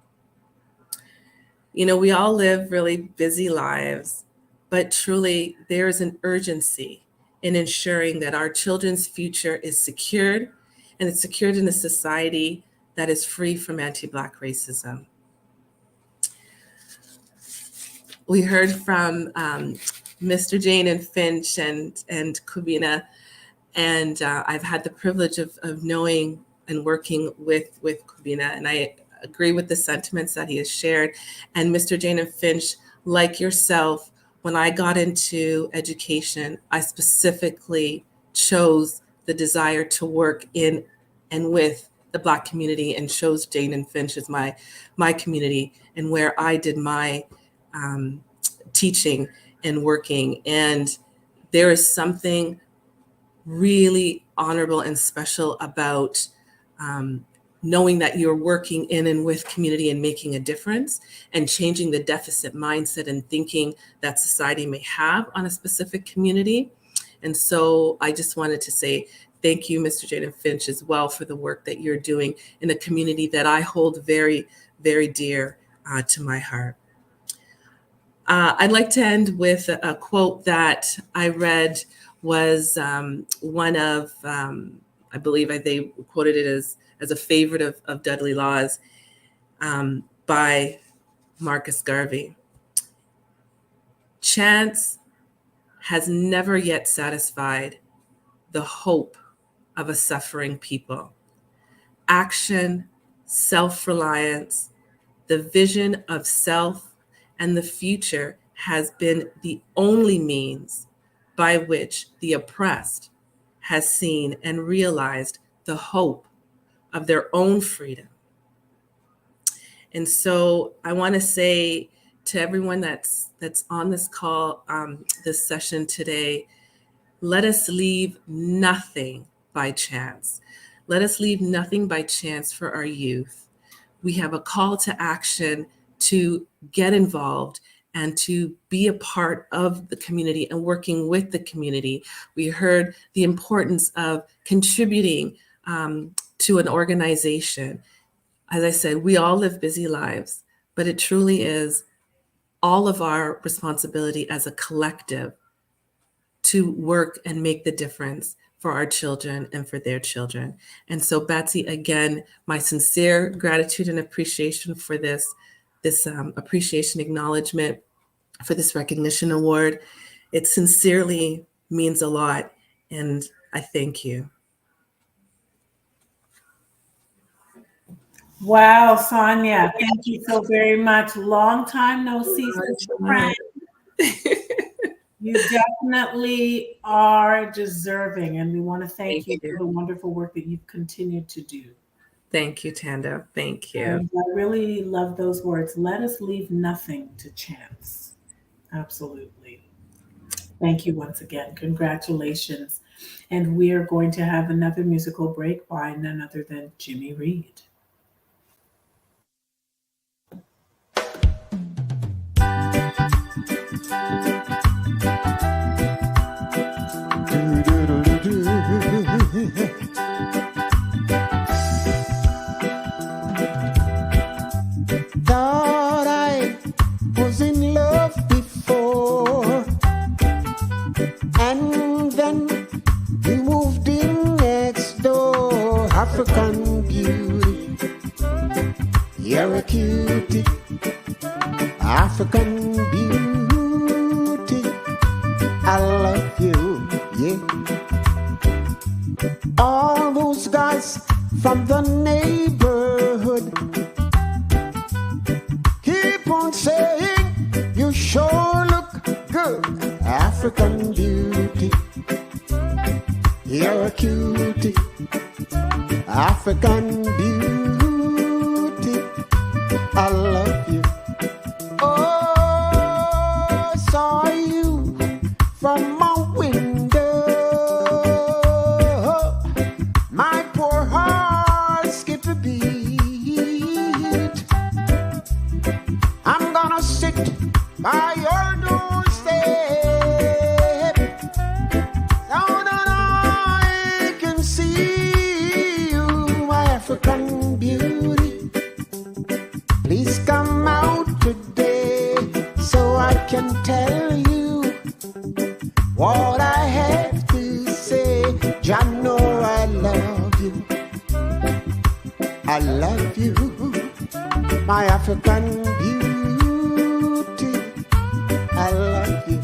We all live really busy lives, but truly there is an urgency in ensuring that our children's future is secured, and it's secured in a society that is free from anti-Black racism. We heard from Mr. Jane and Finch and Kubina And I've had the privilege of knowing and working with Kobina, and I agree with the sentiments that he has shared. And Mr. Jane Finch, like yourself, when I got into education, I specifically chose the desire to work in and with the Black community, and chose Jane and Finch as my community and where I did my teaching and working. And there is something really honorable and special about knowing that you're working in and with community and making a difference and changing the deficit mindset and thinking that society may have on a specific community. And so I just wanted to say thank you, Mr. Jaden Finch, as well, for the work that you're doing in a community that I hold very, very dear to my heart. I'd like to end with a quote that I read was one of, I believe they quoted it as a favorite of Dudley Law's by Marcus Garvey. Chance has never yet satisfied the hope of a suffering people. Action, self-reliance, the vision of self and the future has been the only means by which the oppressed has seen and realized the hope of their own freedom. And so I want to say to everyone that's on this call, this session today, let us leave nothing by chance. Let us leave nothing by chance for our youth. We have a call to action to get involved and to be a part of the community and working with the community. We heard the importance of contributing to an organization. As I said, we all live busy lives, but it truly is all of our responsibility as a collective to work and make the difference for our children and for their children. And so, Betsy, again, my sincere gratitude and appreciation for this appreciation acknowledgement, for this recognition award. It sincerely means a lot, and I thank you. Wow, Sonia, thank you so very much. Long time no see, sister friend. You definitely are deserving, and we want to thank you for the wonderful work that you've continued to do. Thank you, Tanda. Thank you. And I really love those words. Let us leave nothing to chance. Absolutely. Thank you once again. Congratulations. And we are going to have another musical break by none other than Jimmy Reed. Thought I was in love before, and then you moved in next door. African beauty, you're a cutie. African beauty, I love you, yeah. All those guys from the neighborhood keep on saying you sure look good. African beauty, you're a cutie. African beauty, I love you. Oh, I saw you from my window. My poor heart skipped a beat. I'm gonna sit by your doorstep so that I can see you, my African beauty. Please come out today so I can tell you what I have to say. Jah know I love you. I love you, my African beauty. I love you.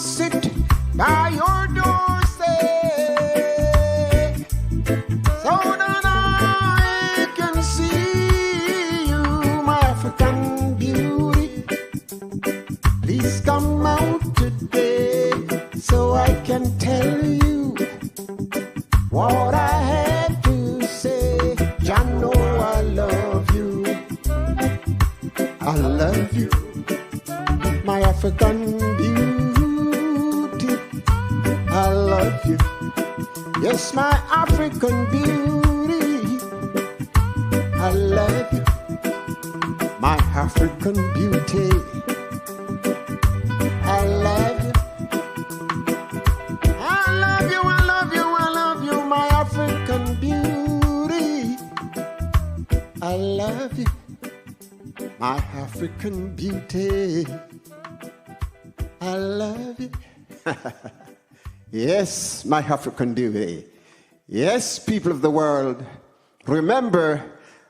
sit by your doorstep so that I can see you, my African beauty. Please come out today so I can tell you what I have to say. I know I love you. I love you, my African beauty. I love you. Yes, my African beauty. I love you, my African beauty. I love you. I love you, I love you, I love you, my African beauty. I love you, my African beauty. I love you. Yes, my African beauty. Yes, people of the world, remember,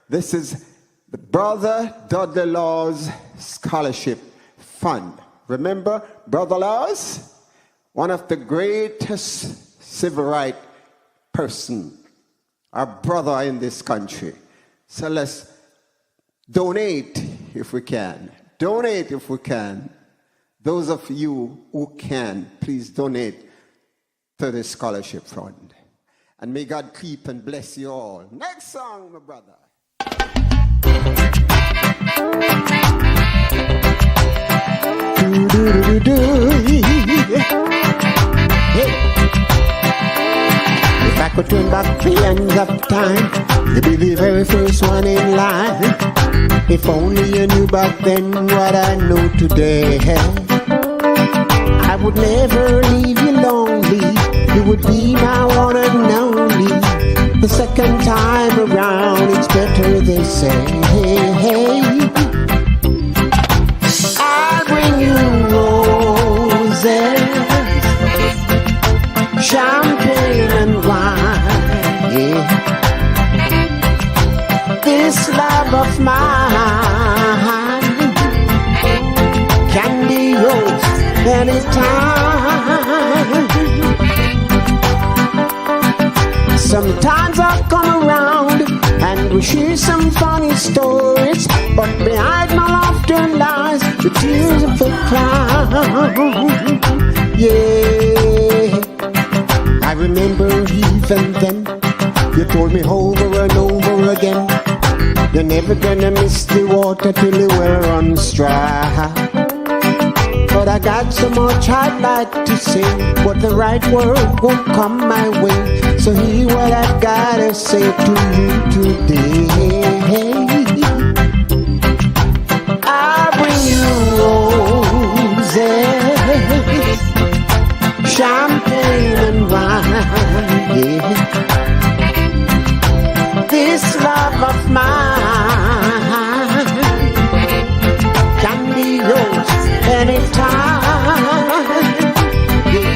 this is the Brother Dudley Laws Scholarship Fund. Remember, Brother Laws, one of the greatest civil rights person, our brother in this country. So let's donate if we can. Donate if we can. Those of you who can, please donate to the scholarship fund. And may God keep and bless you all. Next song, my brother. If I could turn back the hands of time, you'd be the very first one in line. If only you knew back then what I know today. I would never leave you lonely. You would be my one and only. The second time around, it's better they say. I'll bring you roses, champagne and wine. Yeah. This love of mine can be yours anytime. Sometimes I come around and we share some funny stories, but behind my laughter lies the tears of the clown. Yeah, I remember even then you told me over and over again, you're never gonna miss the water till the well runs dry. But I got so much I'd like to say, but the right word won't come my way. So hear what I've gotta say to you today. I bring you roses, champagne and wine. Yeah. This love of mine can be yours anytime. Yeah.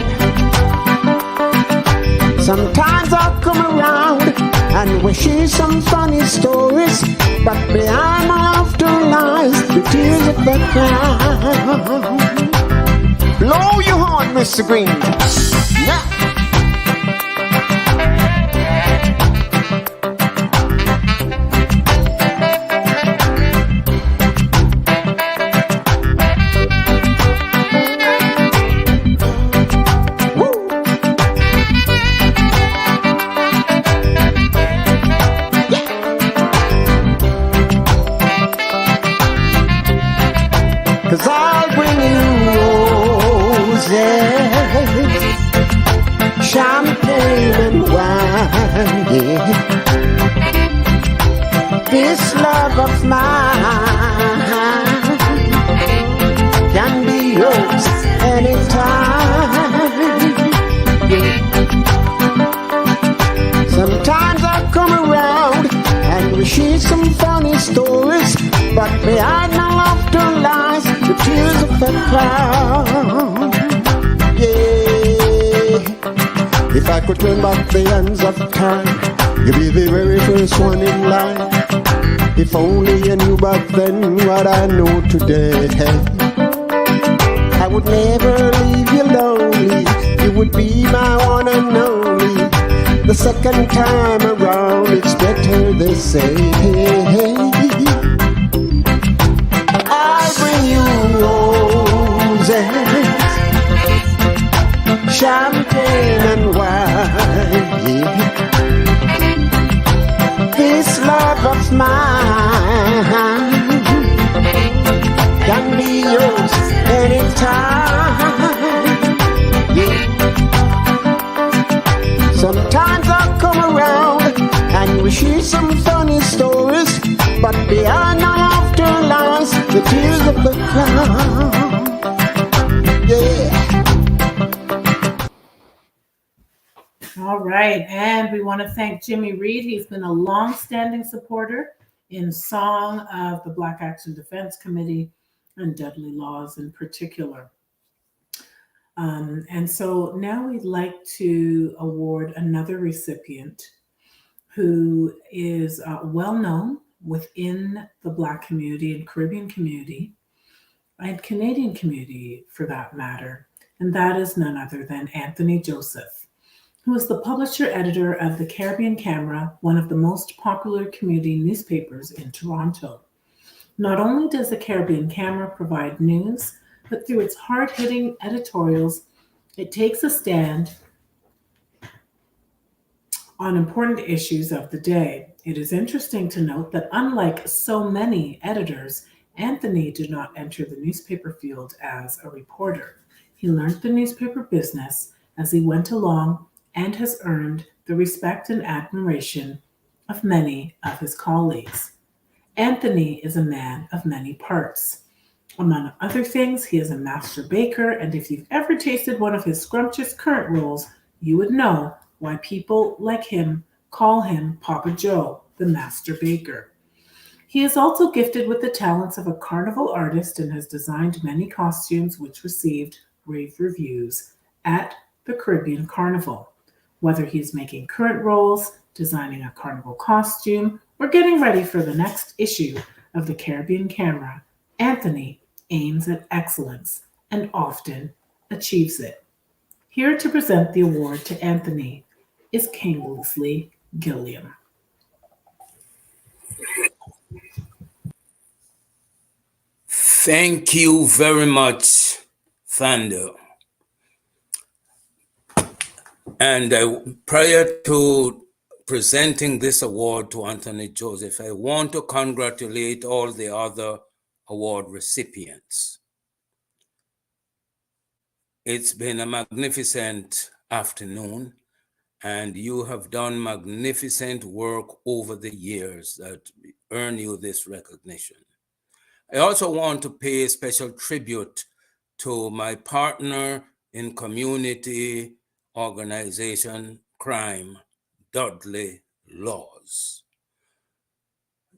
Sometimes I come around and we share some funny stories, but behind my laughter lies the tears of the clown. Blow your horn, Mr. Green. Yeah. Cause I'll bring you roses, champagne and wine. Yeah. This love of mine can be yours anytime. Yeah. Sometimes I come around and we share some funny stories, but behind my laughter lies the tears of the clown. Yeah. If I could turn back the hands of time, you'd be the very first one in line. If only you knew back then what I know today. I would never leave you lonely. You would be my one and only. The second time around, it's better they say. I'll bring you roses, champagne and wine. Yeah. This love of mine can be yours anytime. Yeah. Sometimes I'll come around and we share some funny stories, but behind our laughter lies the tears of the clown. Yeah. All right, and we want to thank Jimmy Reed. He's been a long-standing supporter in song of the Black Action Defense Committee and Dudley Laws in particular. And so now we'd like to award another recipient who is well known within the Black community and Caribbean community and Canadian community for that matter, and that is none other than Anthony Joseph, who is the publisher-editor of the Caribbean Camera, one of the most popular community newspapers in Toronto. Not only does the Caribbean Camera provide news, but through its hard-hitting editorials, it takes a stand on important issues of the day. It is interesting to note that unlike so many editors, Anthony did not enter the newspaper field as a reporter. He learned the newspaper business as he went along and has earned the respect and admiration of many of his colleagues. Anthony is a man of many parts. Among other things, he is a master baker, and if you've ever tasted one of his scrumptious currant rolls, you would know why people like him call him Papa Joe, the master baker. He is also gifted with the talents of a carnival artist and has designed many costumes which received rave reviews at the Caribbean Carnival. Whether he's making currant rolls, designing a carnival costume, or getting ready for the next issue of the Caribbean Camera, Anthony aims at excellence and often achieves it. Here to present the award to Anthony is Kingsley Gilliam. Thank you very much, Thunder. And prior to presenting this award to Anthony Joseph, I want to congratulate all the other award recipients. It's been a magnificent afternoon, and you have done magnificent work over the years that earn you this recognition. I also want to pay special tribute to my partner in community organization crime, Dudley Laws.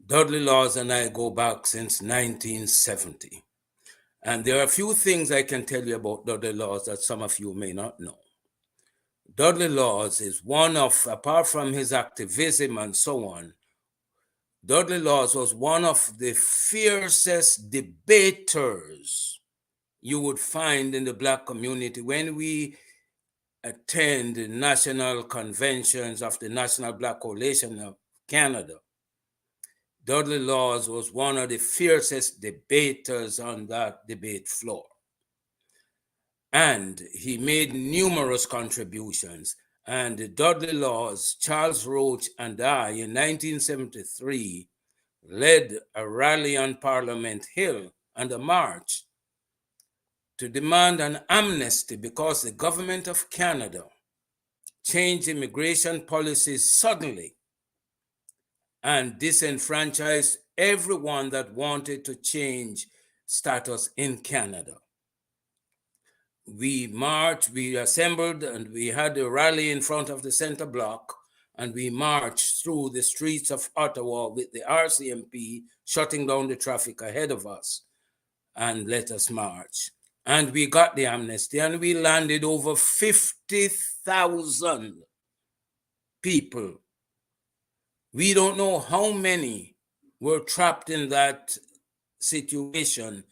Dudley Laws and I go back since 1970. And there are a few things I can tell you about Dudley Laws that some of you may not know. Dudley Laws is one of, apart from his activism and so on, Dudley Laws was one of the fiercest debaters you would find in the Black community. When we attend the national conventions of the National Black Coalition of Canada, Dudley Laws was one of the fiercest debaters on that debate floor. And he made numerous contributions. And Dudley Laws, Charles Roach, and I, in 1973, led a rally on Parliament Hill and a march to demand an amnesty because the government of Canada changed immigration policies suddenly and disenfranchised everyone that wanted to change status in Canada. We marched, we assembled, and we had a rally in front of the center block, and we marched through the streets of Ottawa with the RCMP shutting down the traffic ahead of us and let us march. And we got the amnesty, and we landed over 50,000 people. We don't know how many were trapped in that situation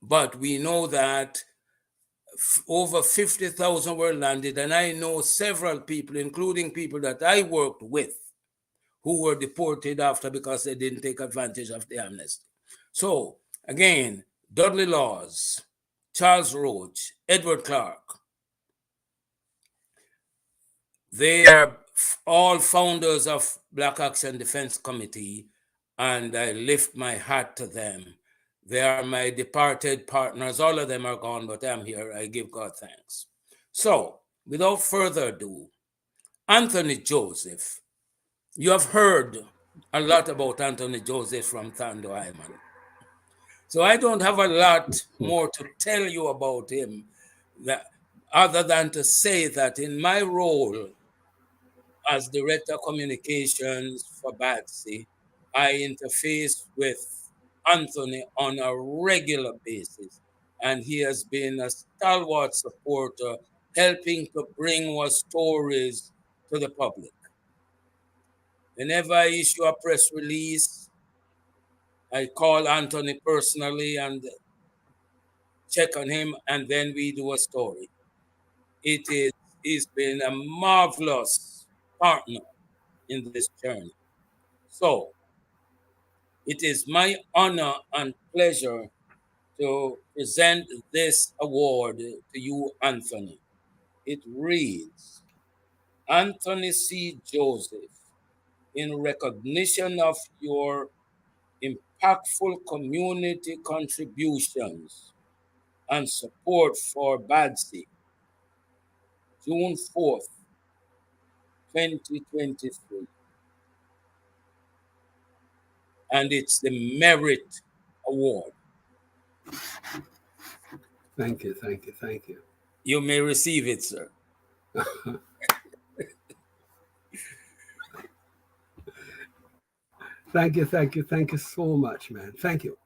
but we know that over 50,000 were landed, and I know several people, including people that I worked with, who were deported after because they didn't take advantage of the amnesty. So, again, Dudley Laws, Charles Roach, Edward Clark, they are all founders of Black Action Defense Committee, and I lift my hat to them. They are my departed partners. All of them are gone, but I'm here. I give God thanks. So, without further ado, Anthony Joseph. You have heard a lot about Anthony Joseph from Thando Hyman. So I don't have a lot more to tell you about him, other than to say that in my role as Director of Communications for BADSI, I interface with Anthony on a regular basis, and he has been a stalwart supporter, helping to bring our stories to the public. Whenever I issue a press release, I call Anthony personally and check on him, and then we do a story. He's been a marvelous partner in this journey. So it is my honor and pleasure to present this award to you, Anthony. It reads, Anthony C. Joseph, in recognition of your impactful community contributions and support for BADSI, June 4th, 2023. And it's the Merit Award. Thank you, thank you, thank you. You may receive it, sir. Thank you so much, man. Thank you.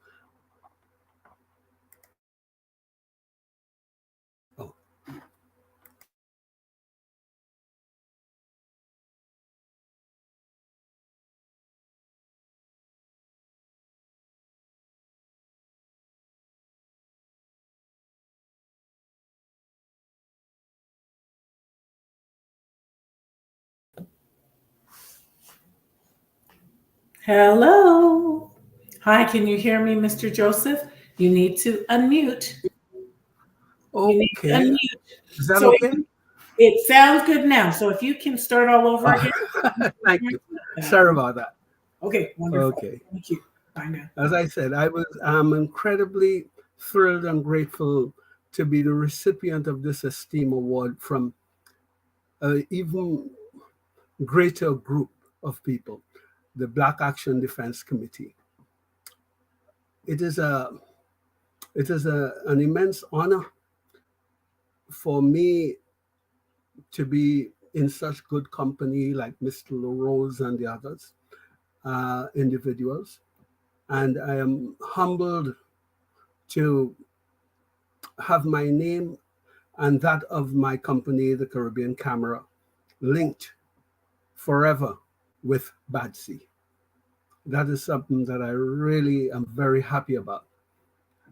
Oh. Hello. Hi, can you hear me, Mr. Joseph? You need to unmute. Okay. You need to unmute. Is that okay? It sounds good now. So if you can start all over again. Thank you. Sorry about that. Okay, wonderful. Okay. Thank you. Bye now. As I said, I'm incredibly thrilled and grateful to be the recipient of this esteemed award from an even greater group of people, the Black Action Defense Committee. It is an immense honor for me to be in such good company like Mr. LaRose and the others individuals. And I am humbled to have my name and that of my company, the Caribbean Camera, linked forever with BADSI. That is something that I really am very happy about.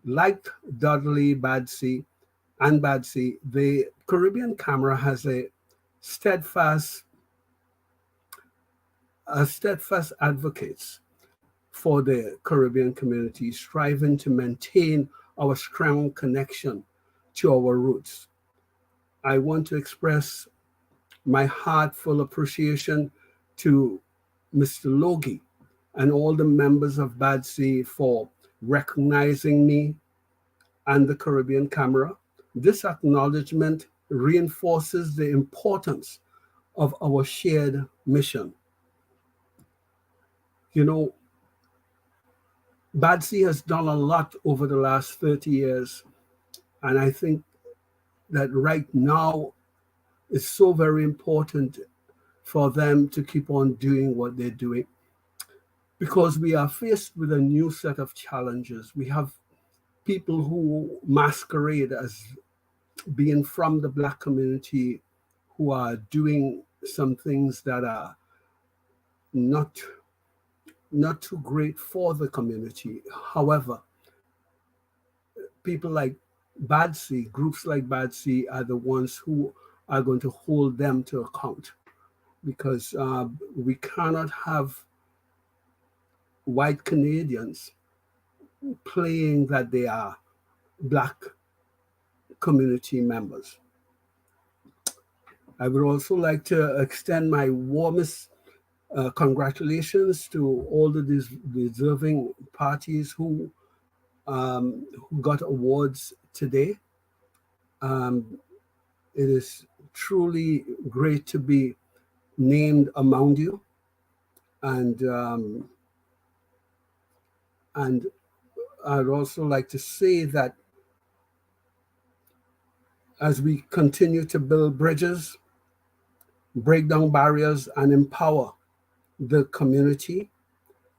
Like Dudley, BADSI, and BADSI, the Caribbean Camera has a steadfast advocates for the Caribbean community, striving to maintain our strong connection to our roots. I want to express my heartfelt appreciation to Mr. Logie and all the members of BADSI for recognizing me and the Caribbean Camera. This acknowledgement reinforces the importance of our shared mission. You know, BADSI has done a lot over the last 30 years, and I think that right now it's so very important for them to keep on doing what they're doing, because we are faced with a new set of challenges. We have people who masquerade as being from the Black community who are doing some things that are not too great for the community. However, people like BADC, groups like BADC are the ones who are going to hold them to account, because we cannot have white Canadians playing that they are Black community members. I would also like to extend my warmest congratulations to all the deserving parties who got awards today. It is truly great to be named among you, and I'd also like to say that as we continue to build bridges, break down barriers, and empower the community,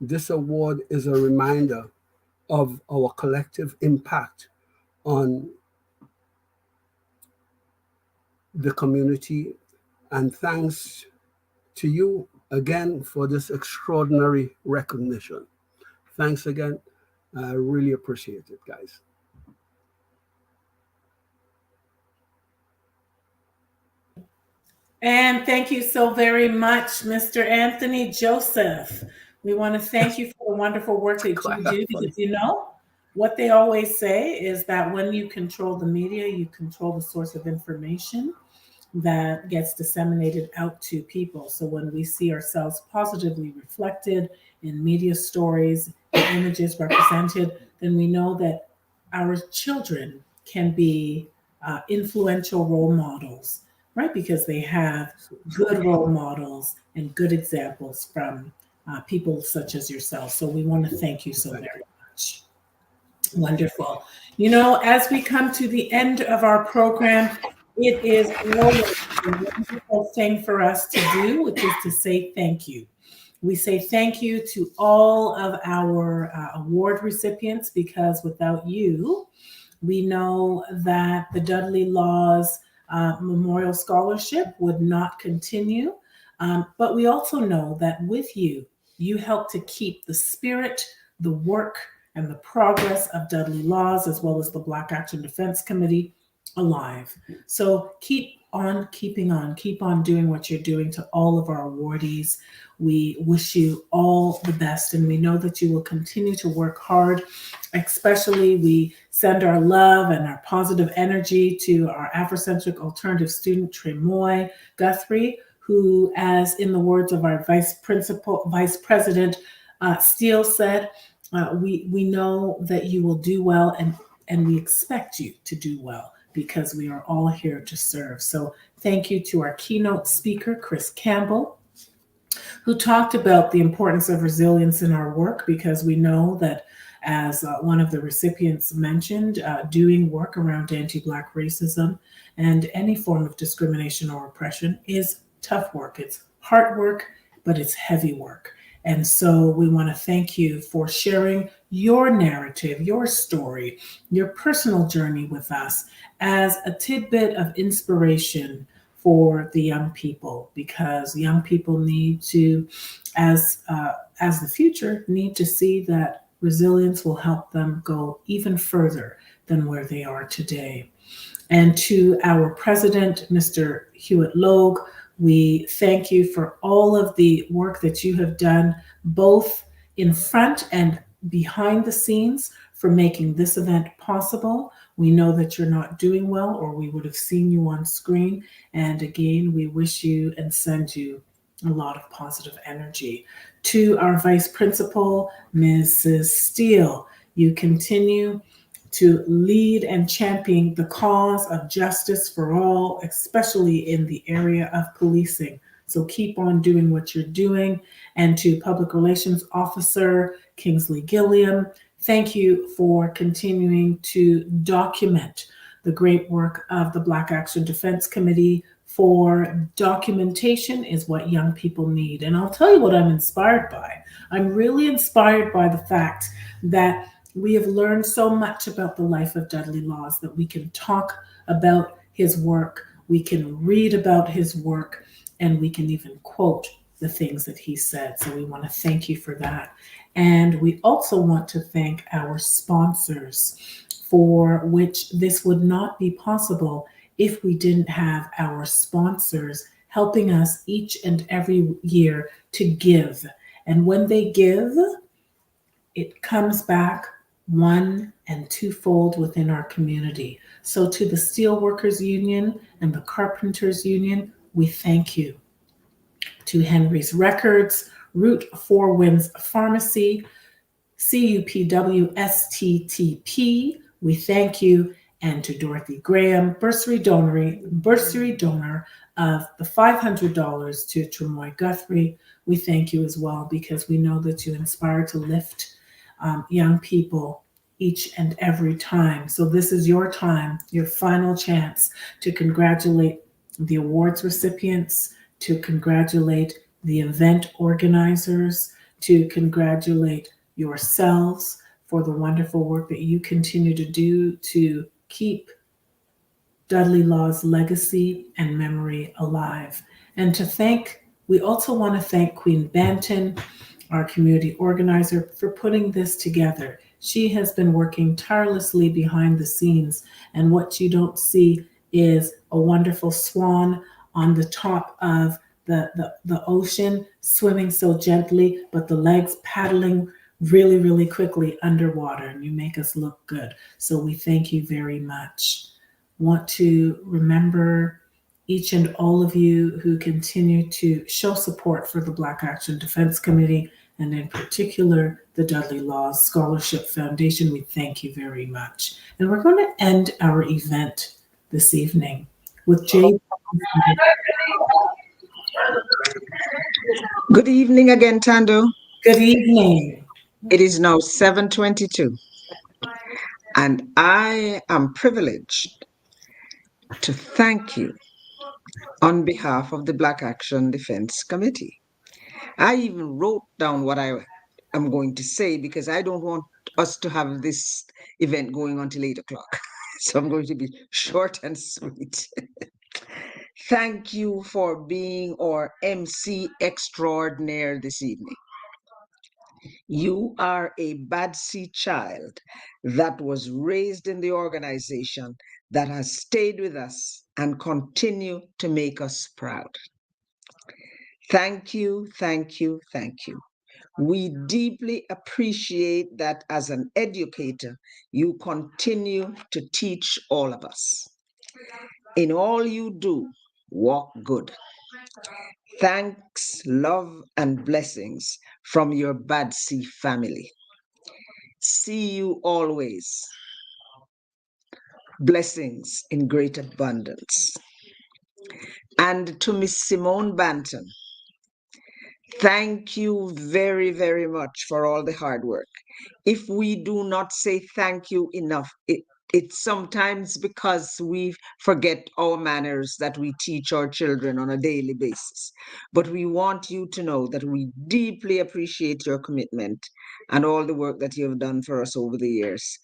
this award is a reminder of our collective impact on the community. And thanks to you again for this extraordinary recognition. Thanks again. I really appreciate it, guys. And thank you so very much, Mr. Anthony Joseph. We want to thank you for the wonderful work that you do, because you know what they always say is that when you control the media, you control the source of information that gets disseminated out to people. So when we see ourselves positively reflected in media stories, images represented, then we know that our children can be influential role models, right? Because they have good role models and good examples from people such as yourself. So we want to thank you so very much. Wonderful. You know, as we come to the end of our program, it is always a wonderful thing for us to do, which is to say thank you. We say thank you to all of our award recipients, because without you, we know that the Dudley Laws Memorial Scholarship would not continue. But we also know that with you, you help to keep the spirit, the work, and the progress of Dudley Laws, as well as the Black Action Defense Committee, alive. So keep on keeping on, keep on doing what you're doing. To all of our awardees, we wish you all the best, and we know that you will continue to work hard. Especially, we send our love and our positive energy to our Afrocentric alternative student, Tremoy Guthrie, who, as in the words of our Vice President Steele said, we know that you will do well, and we expect you to do well, because we are all here to serve. So thank you to our keynote speaker, Chris Campbell, who talked about the importance of resilience in our work, because we know that, as one of the recipients mentioned, doing work around anti-Black racism and any form of discrimination or oppression is tough work. It's hard work, but it's heavy work. And so we want to thank you for sharing your narrative, your story, your personal journey with us as a tidbit of inspiration for the young people, because young people need to, as the future, need to see that resilience will help them go even further than where they are today. And to our president, Mr. Hewitt Logue, we thank you for all of the work that you have done, both in front and behind the scenes, for making this event possible. We know that you're not doing well, or we would have seen you on screen. And again, we wish you and send you a lot of positive energy. To our Vice Principal, Mrs. Steele, you continue to lead and champion the cause of justice for all, especially in the area of policing. So keep on doing what you're doing. And to Public Relations Officer Kingsley Gilliam, thank you for continuing to document the great work of the Black Action Defense Committee, for documentation is what young people need. And I'll tell you what I'm inspired by. I'm really inspired by the fact that we have learned so much about the life of Dudley Laws that we can talk about his work, we can read about his work, and we can even quote the things that he said. So we want to thank you for that. And we also want to thank our sponsors for which this would not be possible if we didn't have our sponsors helping us each and every year to give. And when they give, it comes back one and twofold within our community. So to the Steelworkers Union and the Carpenters Union, we thank you. To Henry's Records, Route 4 Winds Pharmacy, CUPW STTP, we thank you. And to Dorothy Graham, bursary donor of the $500 to Tremoy Guthrie, we thank you as well, because we know that you inspire to lift young people each and every time. So this is your time, your final chance to congratulate the awards recipients, to congratulate the event organizers, to congratulate yourselves for the wonderful work that you continue to do to keep Dudley Law's legacy and memory alive. And we also want to thank Queen Banton, our community organizer, for putting this together. She has been working tirelessly behind the scenes, and what you don't see is a wonderful swan on the top of the ocean, swimming so gently, but the legs paddling really, really quickly underwater, and you make us look good. So we thank you very much. Want to remember each and all of you who continue to show support for the Black Action Defense Committee, and in particular, the Dudley Laws Scholarship Foundation. We thank you very much. And we're going to end our event this evening with Jay. Good evening again, Tando. Good evening. It is now 7:22, and I am privileged to thank you on behalf of the Black Action Defense Committee. I even wrote down what I am going to say, because I don't want us to have this event going until 8 o'clock. So I'm going to be short and sweet. Thank you for being our MC extraordinaire this evening. You are a Badsea child that was raised in the organization that has stayed with us and continue to make us proud. Thank you, thank you, thank you. We deeply appreciate that as an educator, you continue to teach all of us. In all you do, walk good. Thanks, love, and blessings from your Badsea family. See you always. Blessings in great abundance. And to Miss Simone Banton, thank you very, very much for all the hard work. If we do not say thank you enough, it's sometimes because we forget our manners that we teach our children on a daily basis. But we want you to know that we deeply appreciate your commitment and all the work that you have done for us over the years.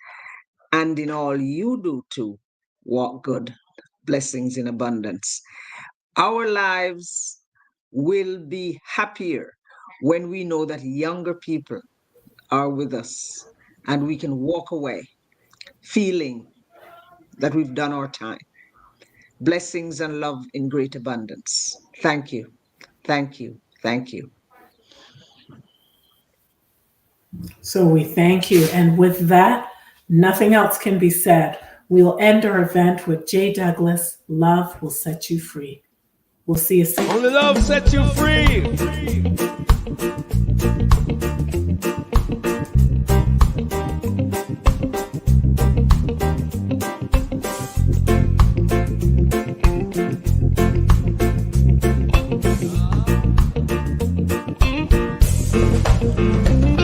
And in all you do too, walk good. Blessings in abundance. Our lives will be happier when we know that younger people are with us and we can walk away feeling that we've done our time. Blessings and love in great abundance. Thank you. Thank you. Thank you. So we thank you. And with that, nothing else can be said. We'll end our event with Jay Douglas, Love Will Set You Free. We'll see you soon. Only love sets you free.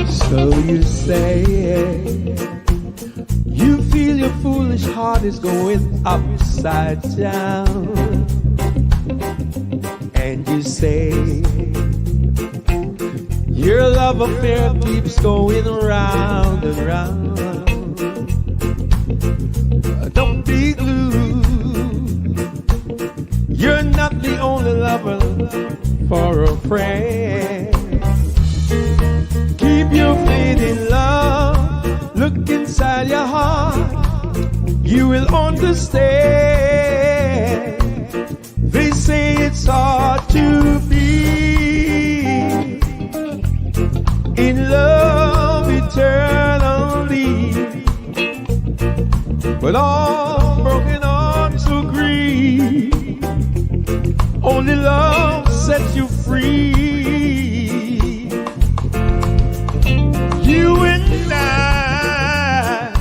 So you say you feel your foolish heart is going upside down, and you say your love affair keeps going round and round. Don't be blue, you're not the only lover for a friend. Keep your faith in love, look inside your heart. will understand. They say it's hard to be in love eternally, but all broken hearts agree. Only love sets you free. You and I,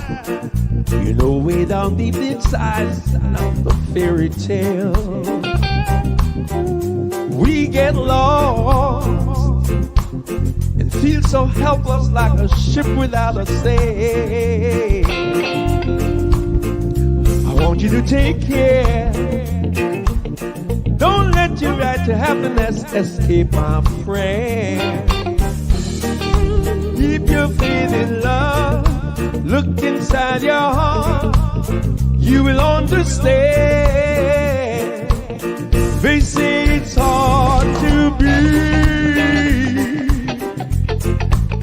you know, way down deep inside of the fairy tale, we get lost and feel so helpless, like a ship without a sail. I want you to take care. Don't let your right to happiness escape, my friend. Keep your faith in love. Look inside your heart. You will understand. They say it's hard to be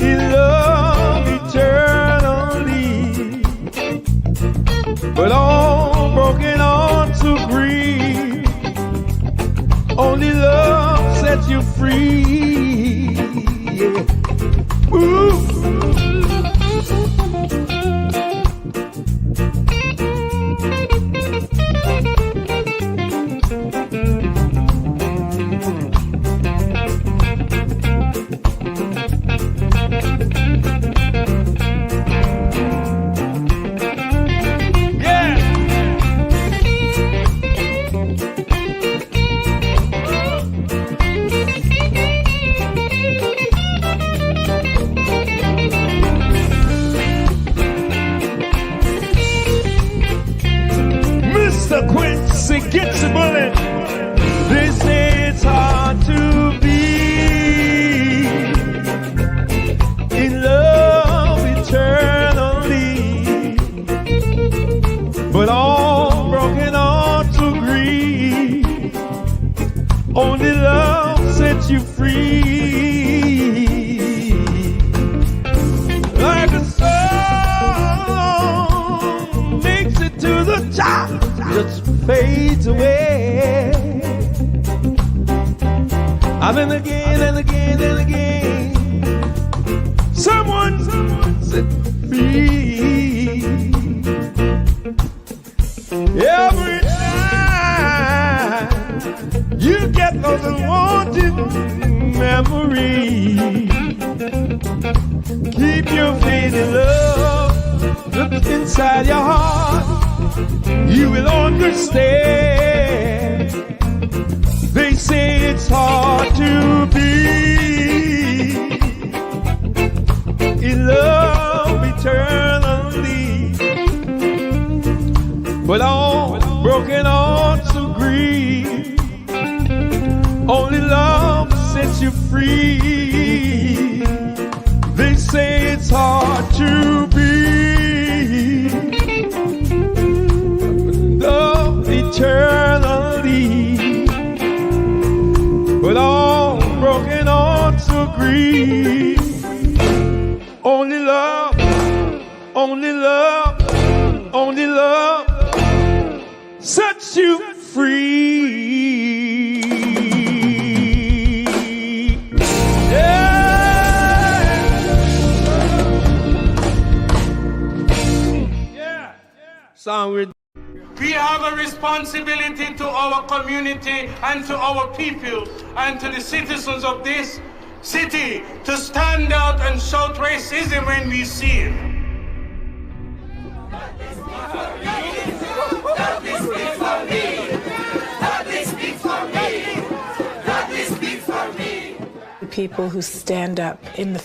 in love eternally, but all broken hearts agree. Only love sets you free. Yeah. Ooh. Quincy gets a bullet. They say it's hard to be in love eternally, but all broken hearts agree. Only love sets you free. Like a song makes it to the top, just fades away. And then again and again and again, someone set free. Every time you get those unwanted memories, keep your faith in love. Look inside your heart. You will understand. They say it's hard to be in love eternally, but all broken hearts agree. Only love sets you free. They say it's hard to be eternally, but all broken hearts agree. Only love, only love, only love sets you free. Yeah. Song with. We have a responsibility to our community and to our people and to the citizens of this city to stand out and shout racism when we see it. Dudley speaks for me. Dudley speaks for me. Dudley speaks for me. The people who stand up in the